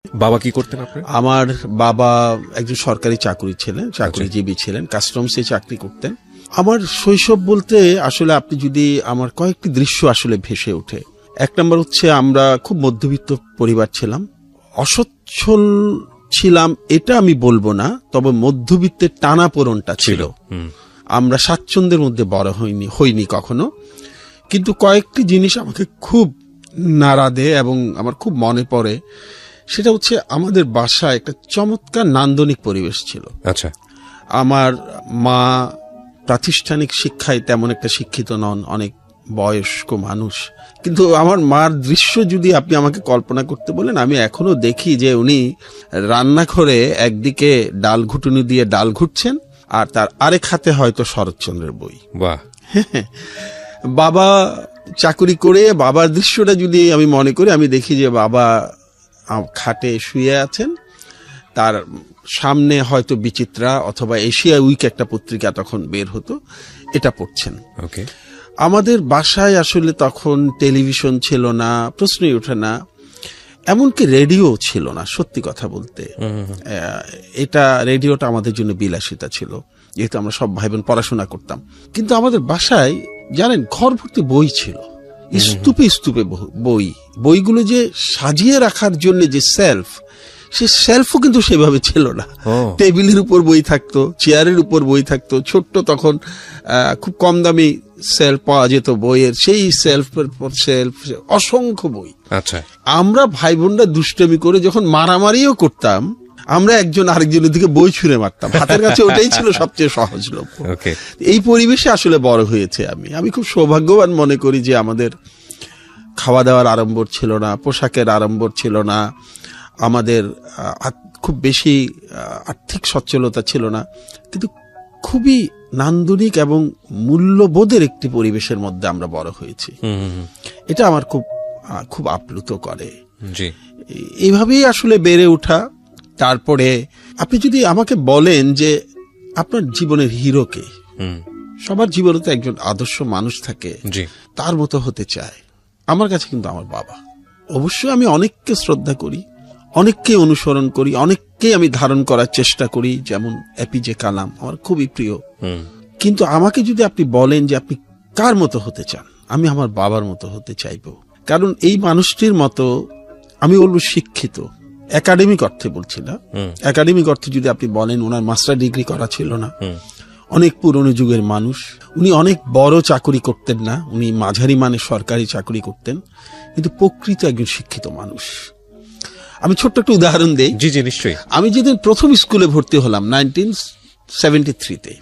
বাবা কি করতেন আপনার? আমার বাবা একজন সরকারি চাকরিজীবী ছিলেন, কাস্টমসে চাকরি করতেন। আমার শৈশব বলতে আসলে আপনি যদি আমার কয়েকটি দৃশ্য আসলে ভেসে ওঠে। এক নম্বর হচ্ছে আমরা খুব মধ্যবিত্ত পরিবার ছিলাম, অসচ্ছল ছিলাম এটা আমি বলবো না, তবে মধ্যবিত্তের টানাপোড়নটা ছিল। আমরা স্বাচ্ছন্দ্যের মধ্যে বড় হইনি কখনো, কিন্তু কয়েকটি জিনিস আমাকে খুব নাড়া দেয় এবং আমার খুব মনে পড়ে। সেটা হচ্ছে আমাদের বাসায় একটা চমৎকার নান্দনিক পরিবেশ ছিল। আচ্ছা, আমার মা প্রাতিষ্ঠানিক শিক্ষায় তেমন একটা শিক্ষিত নন, অনেক বয়স্ক মানুষ, কিন্তু আমার মার দৃশ্য যদি আপনি আমাকে কল্পনা করতে বলেন, আমি এখনো দেখি যে উনি রান্নাঘরে একদিকে ডাল ঘুটুনি দিয়ে ডাল ঘুটছেন আর তার আরেক হাতে হয়তো শরৎচন্দ্রের বই। বাহ। বাবা চাকরি করে বাবার দৃশ্যটা যদি আমি মনে করি, আমি দেখি যে বাবা খাটে শুয়ে আছেন, তার সামনে হয়তো বিচিত্রা অথবা এশিয়া উইক একটা পত্রিকা তখন বের হতো, এটা পড়ছেন। ওকে। আমাদের বাসায় আসলে তখন টেলিভিশন ছিল না, প্রশ্নই ওঠে না, এমনকি রেডিও ছিল না। সত্যি কথা বলতে এটা রেডিওটা আমাদের জন্য বিলাসিতা ছিল, যেহেতু আমরা সব ভাই বোন পড়াশোনা করতাম। কিন্তু আমাদের বাসায় জানেন ঘর ভর্তি বই ছিল, স্তূপে স্তূপে বইগুলো যে সাজিয়ে রাখার জন্য যে সেলফ, সে সেলফও কিন্তু সেভাবে ছিল না। টেবিলের উপর বই থাকতো, চেয়ারের উপর বই থাকতো, ছোট্ট তখন খুব কম দামি সেলফ পাওয়া যেত বইয়ের, সেই সেলফের পর সেলফ, অসংখ্য বই। আচ্ছা, আমরা ভাই বোনরা দুষ্টমি করে যখন মারামারিও করতাম, আমরা একজন আরেকজনের দিকে বই ছুঁড়ে মারতাম, হাতের কাছে ওটাই ছিল সবচেয়ে সহজলভ্য। এই পরিবেশে আসলে বড় হয়েছে আমি খুব সৌভাগ্যবান মনে করি যে আমাদের খাওয়া দাওয়ার আড়ম্বর ছিল না, পোশাকের আড়ম্বর ছিল না, আমাদের খুব বেশি আর্থিক সচ্ছলতা ছিল না, কিন্তু খুবই নান্দনিক এবং মূল্যবোধের একটি পরিবেশের মধ্যে আমরা বড় হয়েছি। এটা আমার খুব আপ্লুত করে। এইভাবেই আসলে বেড়ে ওঠা। তারপরে আপনি যদি আমাকে বলেন যে আপনার জীবনের হিরোকে, সবার জীবনে তো একজন আদর্শ মানুষ থাকে, তার মতো হতে চায়। আমার কাছে কিন্তু আমার বাবা। অবশ্যই আমি অনেককে শ্রদ্ধা করি, অনেককে অনুসরণ করি, অনেককে আমি ধারণ করার চেষ্টা করি, যেমন এপিজে কালাম আমার খুবই প্রিয়। কিন্তু আমাকে যদি আপনি বলেন যে আপনি কার মতো হতে চান, আমি আমার বাবার মতো হতে চাইব। কারণ এই মানুষটির মতো আমি বলবো শিক্ষিত, একাডেমিক অর্থে বলছি না, একাডেমিক অর্থে যদি আপনি বলেন, ওনার মাস্টার ডিগ্রি করা ছিল না, অনেক পুরনো যুগের মানুষ, উনি অনেক বড় চাকরি করতেন না, উনি মাঝারি মানের সরকারি চাকরি করতেন, কিন্তু প্রকৃত একজন শিক্ষিত মানুষ। আমি ছোট্ট একটা উদাহরণ দেই। জি জি, নিশ্চয়ই। আমি যেদিন প্রথম স্কুলে ভর্তি হলাম 1973-তে,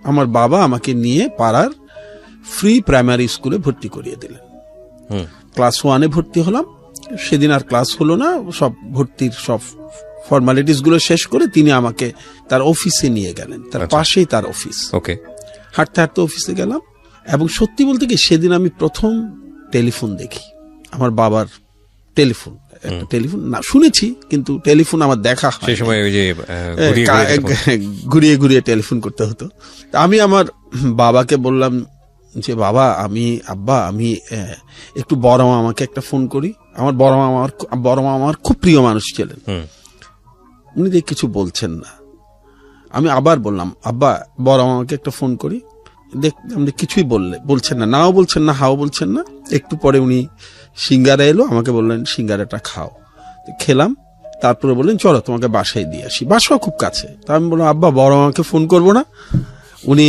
আমার বাবা আমাকে নিয়ে পাড়ার ফ্রি প্রাইমারি স্কুলে ভর্তি করিয়ে দিলেন। ক্লাস 1-এ ভর্তি হলাম, সেদিন আর ক্লাস হলো না, সব ভর্তির সব ফর্মালিটিস গুলো শেষ করে তিনি আমাকে তার অফিসে নিয়ে গেলেন, তার পাশেই তার অফিস। ওকে। হাঁটতে হাঁটতে অফিসে গেলাম, এবং সত্যি বলতে কি সেদিন আমি প্রথম টেলিফোন দেখি। আমার বাবার টেলিফোন না শুনেছি, কিন্তু টেলিফোন আমার দেখা হয়। সেই সময় ওই যে ঘুরিয়ে ঘুরিয়ে টেলিফোন করতে হতো। আমি আমার বাবাকে বললাম যে বাবা, আব্বা আমি একটু বড় মামাকে একটা ফোন করি। আমার বড় মামা আমার খুব প্রিয় মানুষ ছিলেন। উনি দেখ কিছু বলছেন না। আমি আবার বললাম, আব্বা বড় মামাকে একটা ফোন করি। দেখ আপনি কিছুই বলছেন না, নাও বলছেন না, হাও বলছেন না। একটু পরে উনি সিঙ্গারা এলো, আমাকে বললেন সিঙ্গারাটা খাও। খেলাম, তারপরে বললেন চলো তোমাকে বাসায় দিয়ে আসি, বাসাও খুব কাছে। তা আমি বললাম আব্বা বড় মামাকে ফোন করবো না? উনি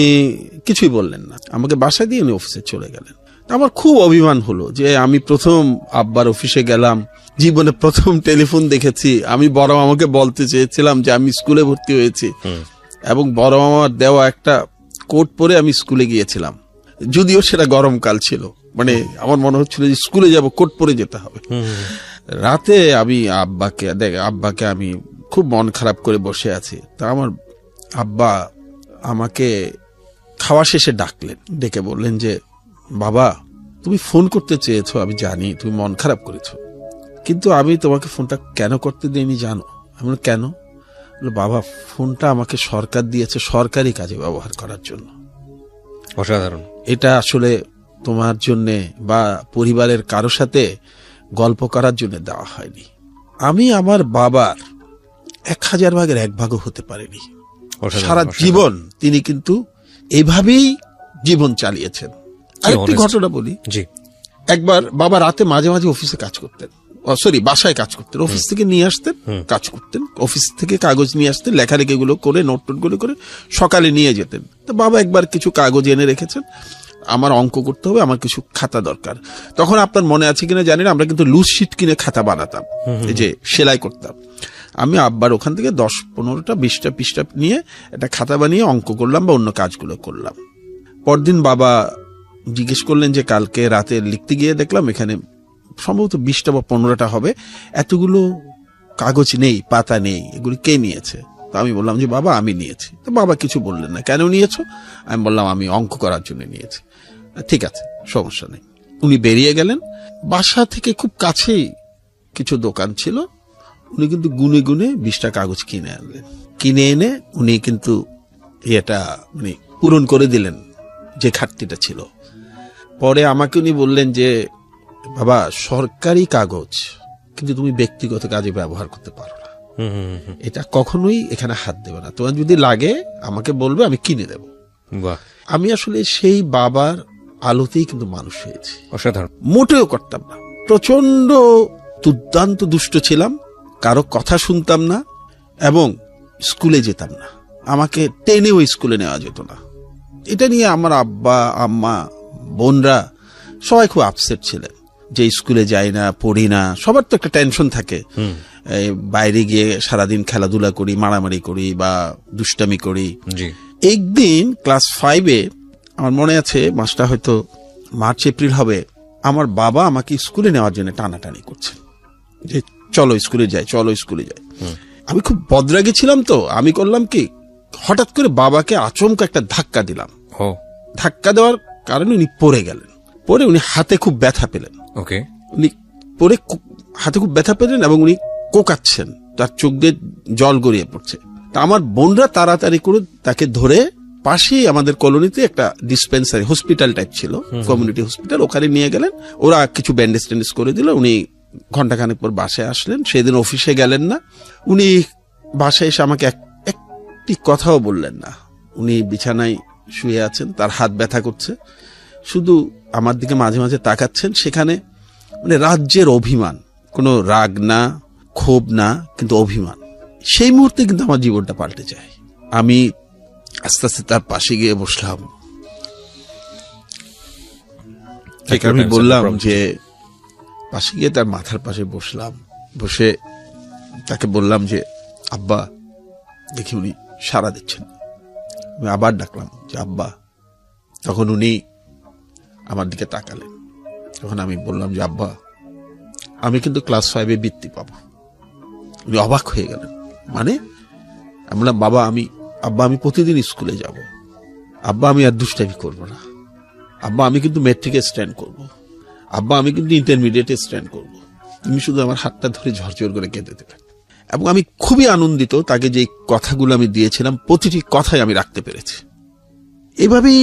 কিছুই বললেন না, আমাকে বাসায় দিয়ে উনি অফিসে চলে গেলেন। আমার খুব অভিমান হলো যে আমি প্রথম আব্বার অফিসে গেলাম, জীবনে প্রথম টেলিফোন দেখেছি। আমি বড় মামাকে বলতে চেয়েছিলাম যে আমি স্কুলে ভর্তি হয়েছি, এবং বড় মামার দেওয়া একটা কোট পরে আমি স্কুলে গিয়েছিলাম, যদিও সেটা গরমকাল ছিল। মানে আমার মনে হচ্ছিল যে স্কুলে যাব, কোট পরে যেতে হবে। রাতে আমি আব্বাকে আমি খুব মন খারাপ করে বসে আছি। তা আমার আব্বা আমাকে খাওয়া শেষে ডাকলেন, ডেকে বললেন যে বাবা তুমি ফোন করতে চেয়েছো, আমি জানি তুমি মন খারাপ করেছো, কিন্তু আমি তোমাকে ফোনটা কেন করতে দিইনি জানো? আমি বললাম কেন? বাবা ফোনটা আমাকে সরকার দিয়েছে সরকারি কাজে ব্যবহার করার জন্য। অসাধারণ। এটা আসলে তোমার জন্যে বা পরিবারের কারো সাথে গল্প করার জন্য দেওয়া হয়নি। আমি আমার বাবার 1000 ভাগের 1 ভাগও হতে পারিনি। অসাধারণ, সারা অসাধারণ। জীবন তিনি কিন্তু এইভাবেই জীবন চালিয়েছেন। আরেকটি honest। ঘটনা বলি, জি। একবার বাবা রাতে মাঝে মাঝে অফিসে কাজ করতেন, বাসায় কাজ করতেন, অফিস থেকে নিয়ে আসতেন, কাজ করতেন, অফিস থেকে কাগজ নিয়ে আসতেন, লেখালেখি গুলো করে নোট গুলো করে সকালে নিয়ে যেতেন। তো বাবা একবার কিছু কাগজ এনে রেখেছেন, আমার অঙ্ক করতে হবে, আমার কিছু খাতা দরকার। তখন আপনার মনে আছে কিনা জানি না, আমরা কিন্তু লুজ শিট কিনে খাতা বানাতাম, এই যে সেলাই করতাম। আমি আব্বার ওখান থেকে 10-15টা 20টা পৃষ্ঠা নিয়ে একটা খাতা বানিয়ে অঙ্ক করলাম বা অন্য কাজগুলো করলাম। পরদিন বাবা জিজ্ঞেস করলেন যে কালকে রাতে লিখতে গিয়ে দেখলাম এখানে সম্ভবত 20টা বা 15টা হবে, এতগুলো কাগজ নেই, পাতা নেই, এগুলি কে নিয়েছে? তো আমি বললাম যে বাবা আমি নিয়েছি। তো বাবা কিছু বললেন না, কেন নিয়েছো? আমি বললাম আমি অঙ্ক করার জন্য নিয়েছি। ঠিক আছে, সমস্যা নেই। উনি বেরিয়ে গেলেন। বাসা থেকে খুব কাছেই কিছু দোকান ছিল, উনি কিন্তু গুনে গুনে 20টা কাগজ কিনে আনলেন। কিনে এনে উনি কিন্তু এটা মানে পূরণ করে দিলেন যে ঘাটতিটা ছিল। পরে আমাকে উনি বললেন যে বাবা সরকারি কাগজ কিন্তু তুমি ব্যক্তিগত কাজে ব্যবহার করতে পারো না, এটা কখনোই এখানে হাত দেবে না, তোমার যদি লাগে আমাকে বলবে, আমি কিনে দেব। বাহ, আমি আসলে সেই বাবার আলোতেই কিন্তু মানুষ হয়েছি। অসাধারণ। মোটেও করতাম না, প্রচন্ড দুর্দান্ত দুষ্ট ছিলাম, কারো কথা শুনতাম না এবং স্কুলে যেতাম না, আমাকে টেনেও স্কুলে নেওয়া যেত না। এটা নিয়ে আমার আব্বা আম্মা বোনরা সবাই খুব আপসেট ছিলেন যে স্কুলে যাই না, পড়ি না। সবার তো একটা টেনশন থাকে, বাইরে গিয়ে সারাদিন খেলাধুলা করি, মারামারি করি বা দুষ্টামি করি। একদিন ক্লাস 5-এ আমার মনে আছে, মাসটা হয়তো মার্চ এপ্রিল হবে, আমার বাবা আমাকে স্কুলে নেওয়ার জন্য টানাটানি করছে যে চলো স্কুলে যাই, চলো স্কুলে যাই। আমি খুব বদরাগী ছিলাম, তো আমি করলাম কি, হঠাৎ করে বাবাকে আচমকা একটা ধাক্কা দিলাম। ধাক্কা দেওয়ার কারণে উনি পড়ে গেলেন। পরে উনি হাতে খুব ব্যথা পেলেন। উনি পরে হাতে খুব ব্যথা পেলেন এবং উনি কোকাচ্ছেন, তার চোখ দিয়ে জল গড়িয়ে পড়ছে। তা আমার বোনরা তাড়াতাড়ি করে তাকে ধরে পাশেই আমাদের কলোনিতে একটা ডিসপেন্সারি হসপিটাল টাইপ ছিল, কমিউনিটি হসপিটাল, ওখানে নিয়ে গেলেন। ওরা কিছু ব্যান্ডেজ ট্যান্ডেজ করে দিল। উনি ঘন্টাখানেক পর বাসায় আসলেন। সেদিন অফিসে গেলেন না। উনি বাসায় এসে আমাকে একটি কথাও বললেন না। উনি বিছানায় শুয়ে আছেন, তার হাত ব্যথা করছে, শুধু আমার দিকে মাঝে মাঝে তাকাচ্ছেন। সেখানে মানে রাজ্যের অভিমান, কোনো রাগ না, ক্ষোভ না, কিন্তু অভিমান। সেই মুহূর্তে কিন্তু আমার জীবনটা পাল্টে যায়। আমি আস্তে আস্তে তার পাশে গিয়ে বসলাম। আমি বললাম যে পাশে গিয়ে তার মাথার পাশে বসলাম, বসে তাকে বললাম যে আব্বা, দেখি উনি সাড়া দিচ্ছেন। আমি আবার ডাকলাম যে আব্বা। তখন উনি আমার দিকে তাকালেন। তখন আমি বললাম যে আব্বা, আমি কিন্তু ক্লাস 5-এ বৃত্তি পাবো। উনি অবাক হয়ে গেলেন। মানে? আমি বললাম আব্বা আমি প্রতিদিন স্কুলে যাব। আব্বা আমি আর দুষ্টামি করবো না। আব্বা আমি কিন্তু মেট্রিকে স্ট্যান্ড করব। আব্বা আমি কিন্তু ইন্টারমিডিয়েটে স্ট্যান্ড করব। তুমি শুধু আমার হাতটা ধরে ঝরঝর করে কেঁদে দেবে। এবং আমি খুবই আনন্দিত, তাকে যে কথাগুলো আমি দিয়েছিলাম প্রতিটি কথাই আমি রাখতে পেরেছি। এভাবেই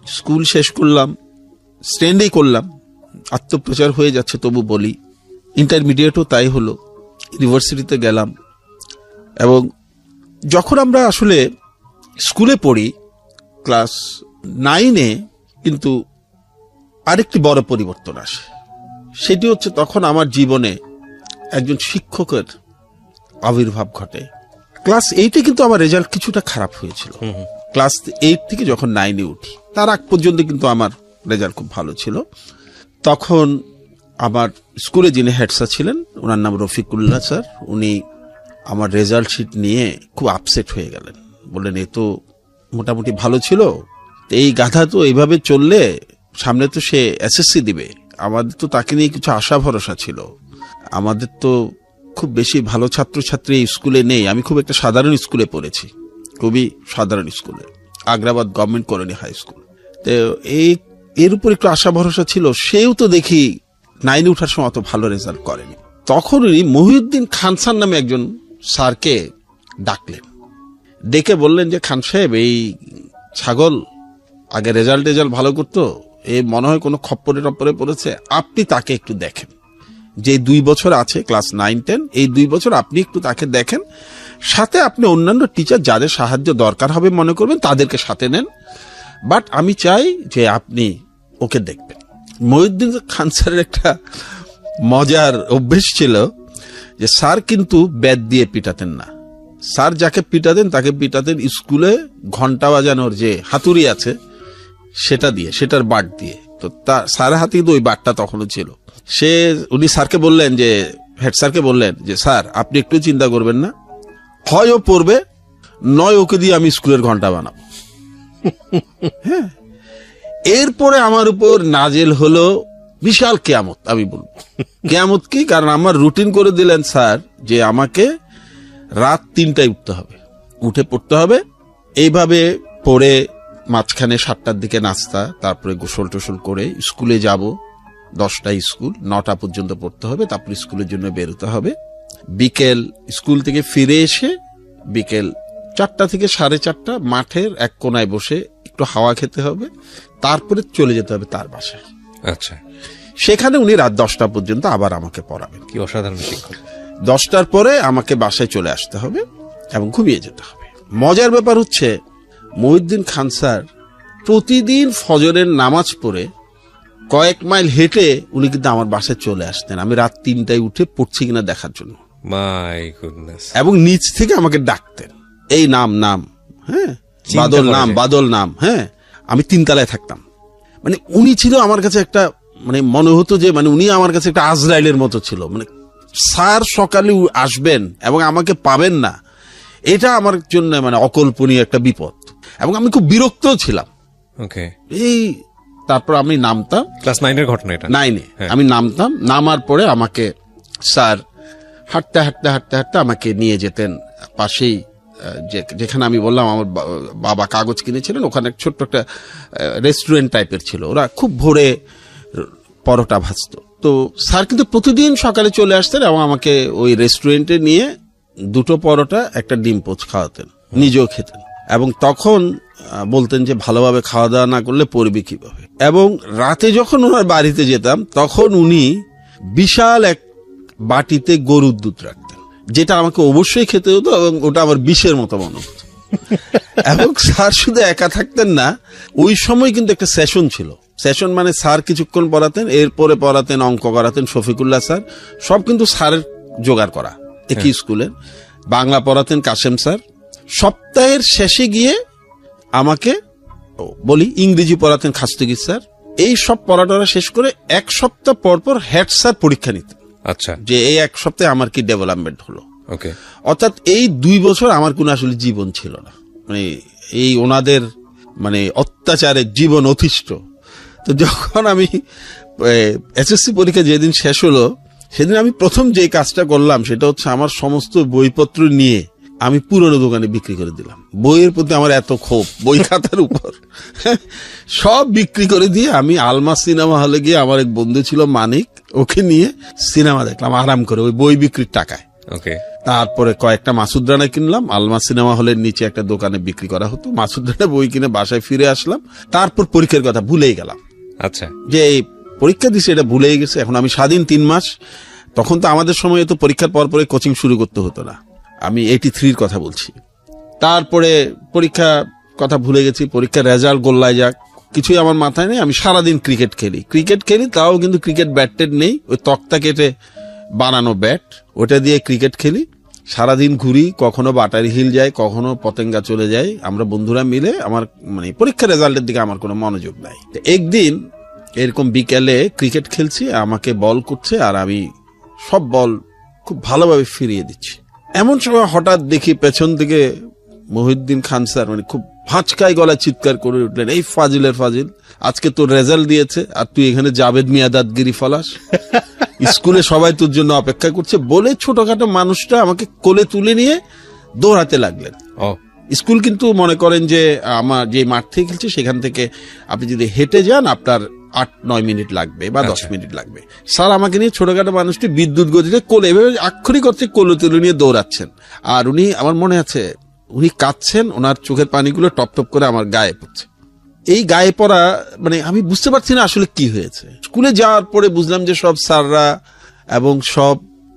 স্কুল শেষ করলাম, স্ট্যান্ডেই করলাম, আত্মপ্রচার হয়ে যাচ্ছে তবু বলি। ইন্টারমিডিয়েটও তাই হলো, ইউনিভার্সিটিতে গেলাম। এবং যখন আমরা আসলে স্কুলে পড়ি ক্লাস 9-এ, কিন্তু আরেকটি বড় পরিবর্তন আসে। সেটি হচ্ছে তখন আমার জীবনে একজন শিক্ষকের আবির্ভাব ঘটে। ক্লাস 8-এ কিন্তু আমার রেজাল্ট কিছুটা খারাপ হয়েছিল। ক্লাস 8 থেকে যখন 9-এ উঠি, তার আগ পর্যন্ত কিন্তু আমার রেজাল্ট খুব ভালো ছিল। তখন আমার স্কুলে যিনি হেড স্যার ছিলেন, ওনার নাম রফিকুল্লাহ স্যার, উনি আমার রেজাল্ট শিট নিয়ে খুব আপসেট হয়ে গেলেন। বললেন এ তো মোটামুটি ভালো ছিল, এই গাধা তো এইভাবে চললে সামনে তো সে এসএসসি দিবে, আমাদের তো তাকে নিয়ে কিছু আশা ভরসা ছিল, আমাদের তো খুব বেশি ভালো ছাত্রছাত্রী স্কুলে নেই। আমি খুব একটা সাধারণ স্কুলে পড়েছি, খুবই সাধারণ স্কুলে, Agrabad government colony high school. তো এর উপর একটু আশা ভরসা ছিল। সেও তো দেখি 9-এ উঠার সময় অত ভালো রেজাল্ট করেনি। তখনই মহিউদ্দিন খান স্যার নামে একজন স্যারকে ডাকলেন, ডেকে বললেন যে খান সাহেব, এই ছাগল আগে রেজাল্ট ভালো করতো, এ মনে হয় কোনো খপ্পরে টপ্পরে পড়েছে, আপনি তাকে একটু দেখেন, যে 2 বছর আছে ক্লাস 9-10, এই 2 বছর আপনি একটু তাকে দেখেন, সাথে আপনি অন্যান্য টিচার যাদের সাহায্য দরকার হবে মনে করবেন তাদেরকে সাথে নেন, বাট আমি চাই যে আপনি ওকে দেখবেন। মহিউদ্দিন খান স্যারের একটা মজার অভ্যেস ছিল যে স্যার কিন্তু ব্যাট দিয়ে পিটাতেন না, স্যার যাকে পিটাতেন তাকে পিটাতেন স্কুলে ঘন্টা বাজানোর যে হাতুড়ি আছে সেটা দিয়ে, সেটার বাট দিয়ে। তো তার স্যারের হাতে কিন্তু ওই বাটটা তখনও ছিল। উনি স্যারকে বললেন, যে হেড স্যারকে বললেন যে স্যার আপনি একটু চিন্তা করবেন না, হয় ও পড়বে, নয় ওকে দিয়ে আমি স্কুলের ঘন্টা বানাবো। হ্যাঁ, এরপরে আমার উপর নাজেল হলো বিশাল কেয়ামত। আমি বলবো কেয়ামত কি, কারণ আমার রুটিন করে দিলেন স্যার যে আমাকে রাত 3টায় উঠতে হবে, উঠে পড়তে হবে। এইভাবে পড়ে মাঝখানে 7টার দিকে নাস্তা, তারপরে গোসল টোসল করে স্কুলে যাব। 10টায় স্কুল, 9টা পর্যন্ত পড়তে হবে, তারপর স্কুলের জন্য বেরোতে হবে। বিকেল স্কুল থেকে ফিরে এসে বিকেল 4টা থেকে 4:30 মাঠের এক কোনায় বসে একটু হাওয়া খেতে হবে, তারপরে চলে যেতে হবে তার বাসায়। আচ্ছা, সেখানে উনি রাত 10টা পর্যন্ত আবার আমাকে পড়াবেন। কি অসাধারণ শিক্ষক। 10টার পরে আমাকে বাসায় চলে আসতে হবে এবং ঘুমিয়ে যেতে হবে। মজার ব্যাপার হচ্ছে মহিউদ্দিন খান স্যার প্রতিদিন ফজরের নামাজ পড়ে কয়েক মাইল হেঁটে উনি কিন্তু আমার বাসায় চলে আসতেন, আমি রাত 3টায় উঠে পড়ছি কিনা দেখার জন্য। My goodness. এবং নিচ থেকে আমাকে ডাকতেন, এই নাম, হ্যাঁ, বাদল নাম, হ্যাঁ। আমি 3 তলায় থাকতাম। মানে উনি ছিল আমার কাছে একটা, মানে মনে হতো যে মানে উনি আমার কাছে একটা আজরাইলের মতো ছিল। মানে স্যার সকালে আসবেন এবং আমাকে পাবেন না, এটা আমার জন্য মানে অকল্পনীয় একটা বিপদ। এবং আমি খুব বিরক্ত ছিলাম। ওকে। এই তারপর আমি নামতাম, ক্লাস 9-এর ঘটনা এটা। 9-এ আমি নামতাম, নামার পরে আমাকে স্যার হাঁটতে হাঁটতে হাঁটতে হাঁটতে আমাকে নিয়ে যেতেন পাশেই, যেখানে আমি বললাম আমার বাবা কাগজ কিনেছিলেন, ওখানে ছোট্ট একটা রেস্টুরেন্ট টাইপের ছিল, ওরা খুব ভোরে পরোটা ভাজতো। তো স্যার কিন্তু প্রতিদিন সকালে চলে আসতেন এবং আমাকে ওই রেস্টুরেন্টে নিয়ে 2টো পরোটা, একটা ডিম পোচ খাওয়াতেন, নিজেও খেতেন। এবং তখন বলতেন যে ভালোভাবে খাওয়া দাওয়া না করলে পড়বি কিভাবে। এবং রাতে যখন ওনার বাড়িতে যেতাম তখন উনি বিশাল এক বাটিতে গরুর দুধ রাখতেন, যেটা আমাকে অবশ্যই খেতে হতো এবং ওটা আমার বিষের মতো মনে হতো। এবং স্যার শুধু একা থাকতেন না, ওই সময় কিন্তু একটা সেশন ছিল। সেশন মানে স্যার কিছুক্ষণ পড়াতেন, এরপরে পড়াতেন অঙ্ক করাতেন শফিকুল্লাহ স্যার, সব কিন্তু স্যারের জোগাড় করা একই স্কুলের। বাংলা পড়াতেন কাশেম স্যার। সপ্তাহের শেষে গিয়ে আমাকে ইংরেজি পড়াতেন খাস্তগীর স্যার। এই সব পড়াটা শেষ করে 1 সপ্তাহ পর পর হেড স্যার পরীক্ষা নিতেন। আচ্ছা, যে এই 1 সপ্তাহে আমার কি ডেভেলপমেন্ট হলো। ওকে। অর্থাৎ এই 2 বছর আমার কোনো আসলে জীবন ছিল না, মানে এই ওনাদের মানে অত্যাচারের জীবন অতিষ্ঠ। তো যখন আমি এসএসসি পরীক্ষা যেদিন শেষ হলো, সেদিন আমি প্রথম যে কাজটা করলাম সেটা হচ্ছে আমার সমস্ত বইপত্র নিয়ে আমি পুরনো দোকানে বিক্রি করে দিলাম। বইয়ের প্রতি আমার এত ক্ষোভ, বই খাতার উপর সব বিক্রি করে দিয়ে আমি আলমা সিনেমা হলে গিয়ে, আমার এক বন্ধু ছিল মানিক, ওকে নিয়ে সিনেমা দেখলাম আরাম করে ওই বই বিক্রির টাকায়। ওকে। তারপরে কয়েকটা মাসুদ রানা কিনলাম, আলমা সিনেমা হলের নিচে একটা দোকানে বিক্রি করা হতো। মাসুদ রানা বই কিনে বাসায় ফিরে আসলাম। তারপর পরীক্ষার কথা ভুলেই গেলাম। আচ্ছা, যে এই পরীক্ষা দিছি এটা ভুলেই গেছে। এখন আমি স্বাধীন 3 মাস। তখন তো আমাদের সময় তো পরীক্ষার পর পরে কোচিং শুরু করতে হতো না। আমি 83-র কথা বলছি। তারপরে পরীক্ষা কথা ভুলে গেছি, পরীক্ষার রেজাল্ট গোল্লায় যাক, কিছুই আমার মাথায় নেই। আমি সারাদিন ক্রিকেট খেলি, তাও কিন্তু ক্রিকেট ব্যাট নেই, ওই তক্তা কেটে বানানো ব্যাট, ওটা দিয়ে ক্রিকেট খেলি। সারাদিন ঘুরি, কখনো বাটারি হিল যায়, কখনো পতেঙ্গা চলে যায়, আমরা বন্ধুরা মিলে। আমার মানে পরীক্ষার রেজাল্টের দিকে আমার কোনো মনোযোগ নাই। একদিন এরকম বিকেলে ক্রিকেট খেলছি, আমাকে বল করছে আর আমি সব বল খুব ভালোভাবে ফিরিয়ে দিচ্ছি। এমন সময় হঠাৎ দেখি পেছন থেকে মহিউদ্দিন খান স্যার মানে খুব ভাঁচকায় গলায় চিৎকার করে উঠলেন, এই ফাজিলের ফাজিল, আজকে তোর রেজাল্ট দিয়েছে আর তুই এখানে জাভেদ মিয়া দাদগিরি ফলাস, স্কুলে সবাই তোর জন্য অপেক্ষা করছে। বলে ছোটখাটো মানুষটা আমাকে কোলে তুলে নিয়ে দৌড়াতে লাগলেন। স্কুল কিন্তু মনে করেন যে আমার যে মাঠ থেকে খেলছে সেখান থেকে আপনি যদি হেঁটে যান আপনার 8-9 মিনিট লাগবে বা 10 মিনিট লাগবে। স্যার আমাকে নিয়ে ছোটখাটো মানুষটি বিদ্যুৎ গতিতে কোলে, এভাবে আক্ষরিক অর্থে কোলে তুলে নিয়ে দৌড়াচ্ছেন। আর উনি, আমার মনে আছে উনি কাঁদছেন, ওনার চোখের পানিগুলো টপ টপ করে আমার গায়ে পড়ছে। এই গায়ে পড়া মানে আমি বুঝতে পারছি না আসলে কি হয়েছে। স্কুলে যাওয়ার পরে বুঝলাম যে সব স্যাররা এবং সব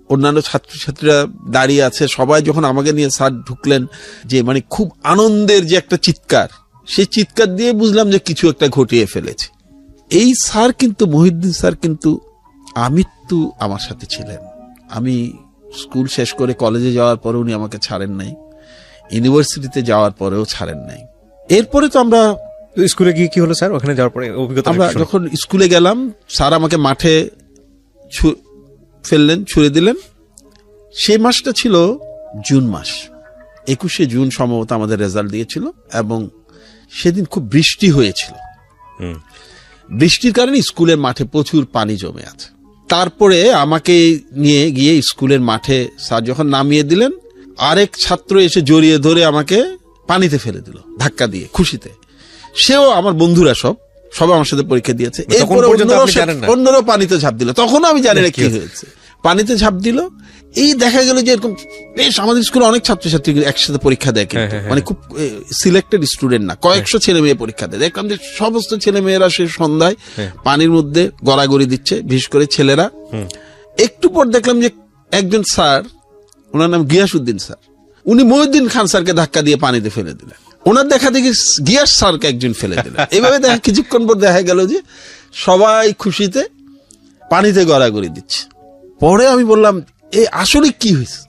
অন্যান্য ছাত্রছাত্রীরা দাঁড়িয়ে আছে, সবাই যখন আমাকে নিয়ে স্যার ঢুকলেন, যে মানে খুব আনন্দের যে একটা চিৎকার, সেই চিৎকার দিয়ে বুঝলাম যে কিছু একটা ঘটিয়ে ফেলেছে। এই স্যার কিন্তু, মহিউদ্দিন স্যার কিন্তু আমৃত্যু আমার সাথে ছিলেন। আমি স্কুল শেষ করে কলেজে যাওয়ার পরে উনি আমাকে ছাড়েন নাই, ইউনিভার্সিটিতে যাওয়ার পরেও ছাড়েন নাই। এরপরে তো আমরা স্কুলে গিয়ে কি হলো স্যার, ওখানে যাওয়ার পরে অভিজ্ঞতা? আমরা যখন স্কুলে গেলাম, স্যার আমাকে মাঠে ফেললেন, ছুড়ে দিলেন। সেই মাসটা ছিল জুন মাস, 21শে জুন সম্ভবত আমাদের রেজাল্ট দিয়েছিল, এবং সেদিন খুব বৃষ্টি হয়েছিল। বৃষ্টির কারণে স্কুলের মাঠে প্রচুর পানি জমে আছে। তারপরে আমাকে নিয়ে গিয়ে স্কুলের মাঠে স্যার যখন নামিয়ে দিলেন, আরেক ছাত্র এসে জড়িয়ে ধরে আমাকে পানিতে ফেলে দিল ধাক্কা দিয়ে, খুশিতে। সেও আমার বন্ধুরা সব আমার সাথে পরীক্ষা দিয়েছে। এরপরে অন্যরাও পানিতে ঝাঁপ দিল, তখনও আমি জানি না কি হয়েছে। পানিতে ঝাঁপ দিল, এই দেখা গেল যে এরকম বেশ আমাদের স্কুলে অনেক ছাত্রছাত্রী একসাথে পরীক্ষা দেয়, কিন্তু মানে খুব সিলেক্টেড স্টুডেন্ট না, কয়েকশো ছেলে মেয়ে পরীক্ষা দেয়। দেখলাম যে সমস্ত ছেলে মেয়েরা সে সন্ধ্যায় পানির মধ্যে গড়াগড়ি দিচ্ছে, বিশেষ করে ছেলেরা। একটু পর দেখলাম যে একজন স্যার, ওনার নাম গিয়াসউদ্দিন স্যার, উনি মহিউদ্দিন খান স্যারকে ধাক্কা দিয়ে পানিতে ফেলে দিলেন। ওনার দেখা দেখি গিয়াস স্যারকে একজন ফেলে দিলেন। এইভাবে কিছুক্ষণ পর দেখা গেল যে সবাই খুশিতে পানিতে গড়াগড়ি দিচ্ছে। পরে আমি বললাম, এ আসলে কি হয়েছে,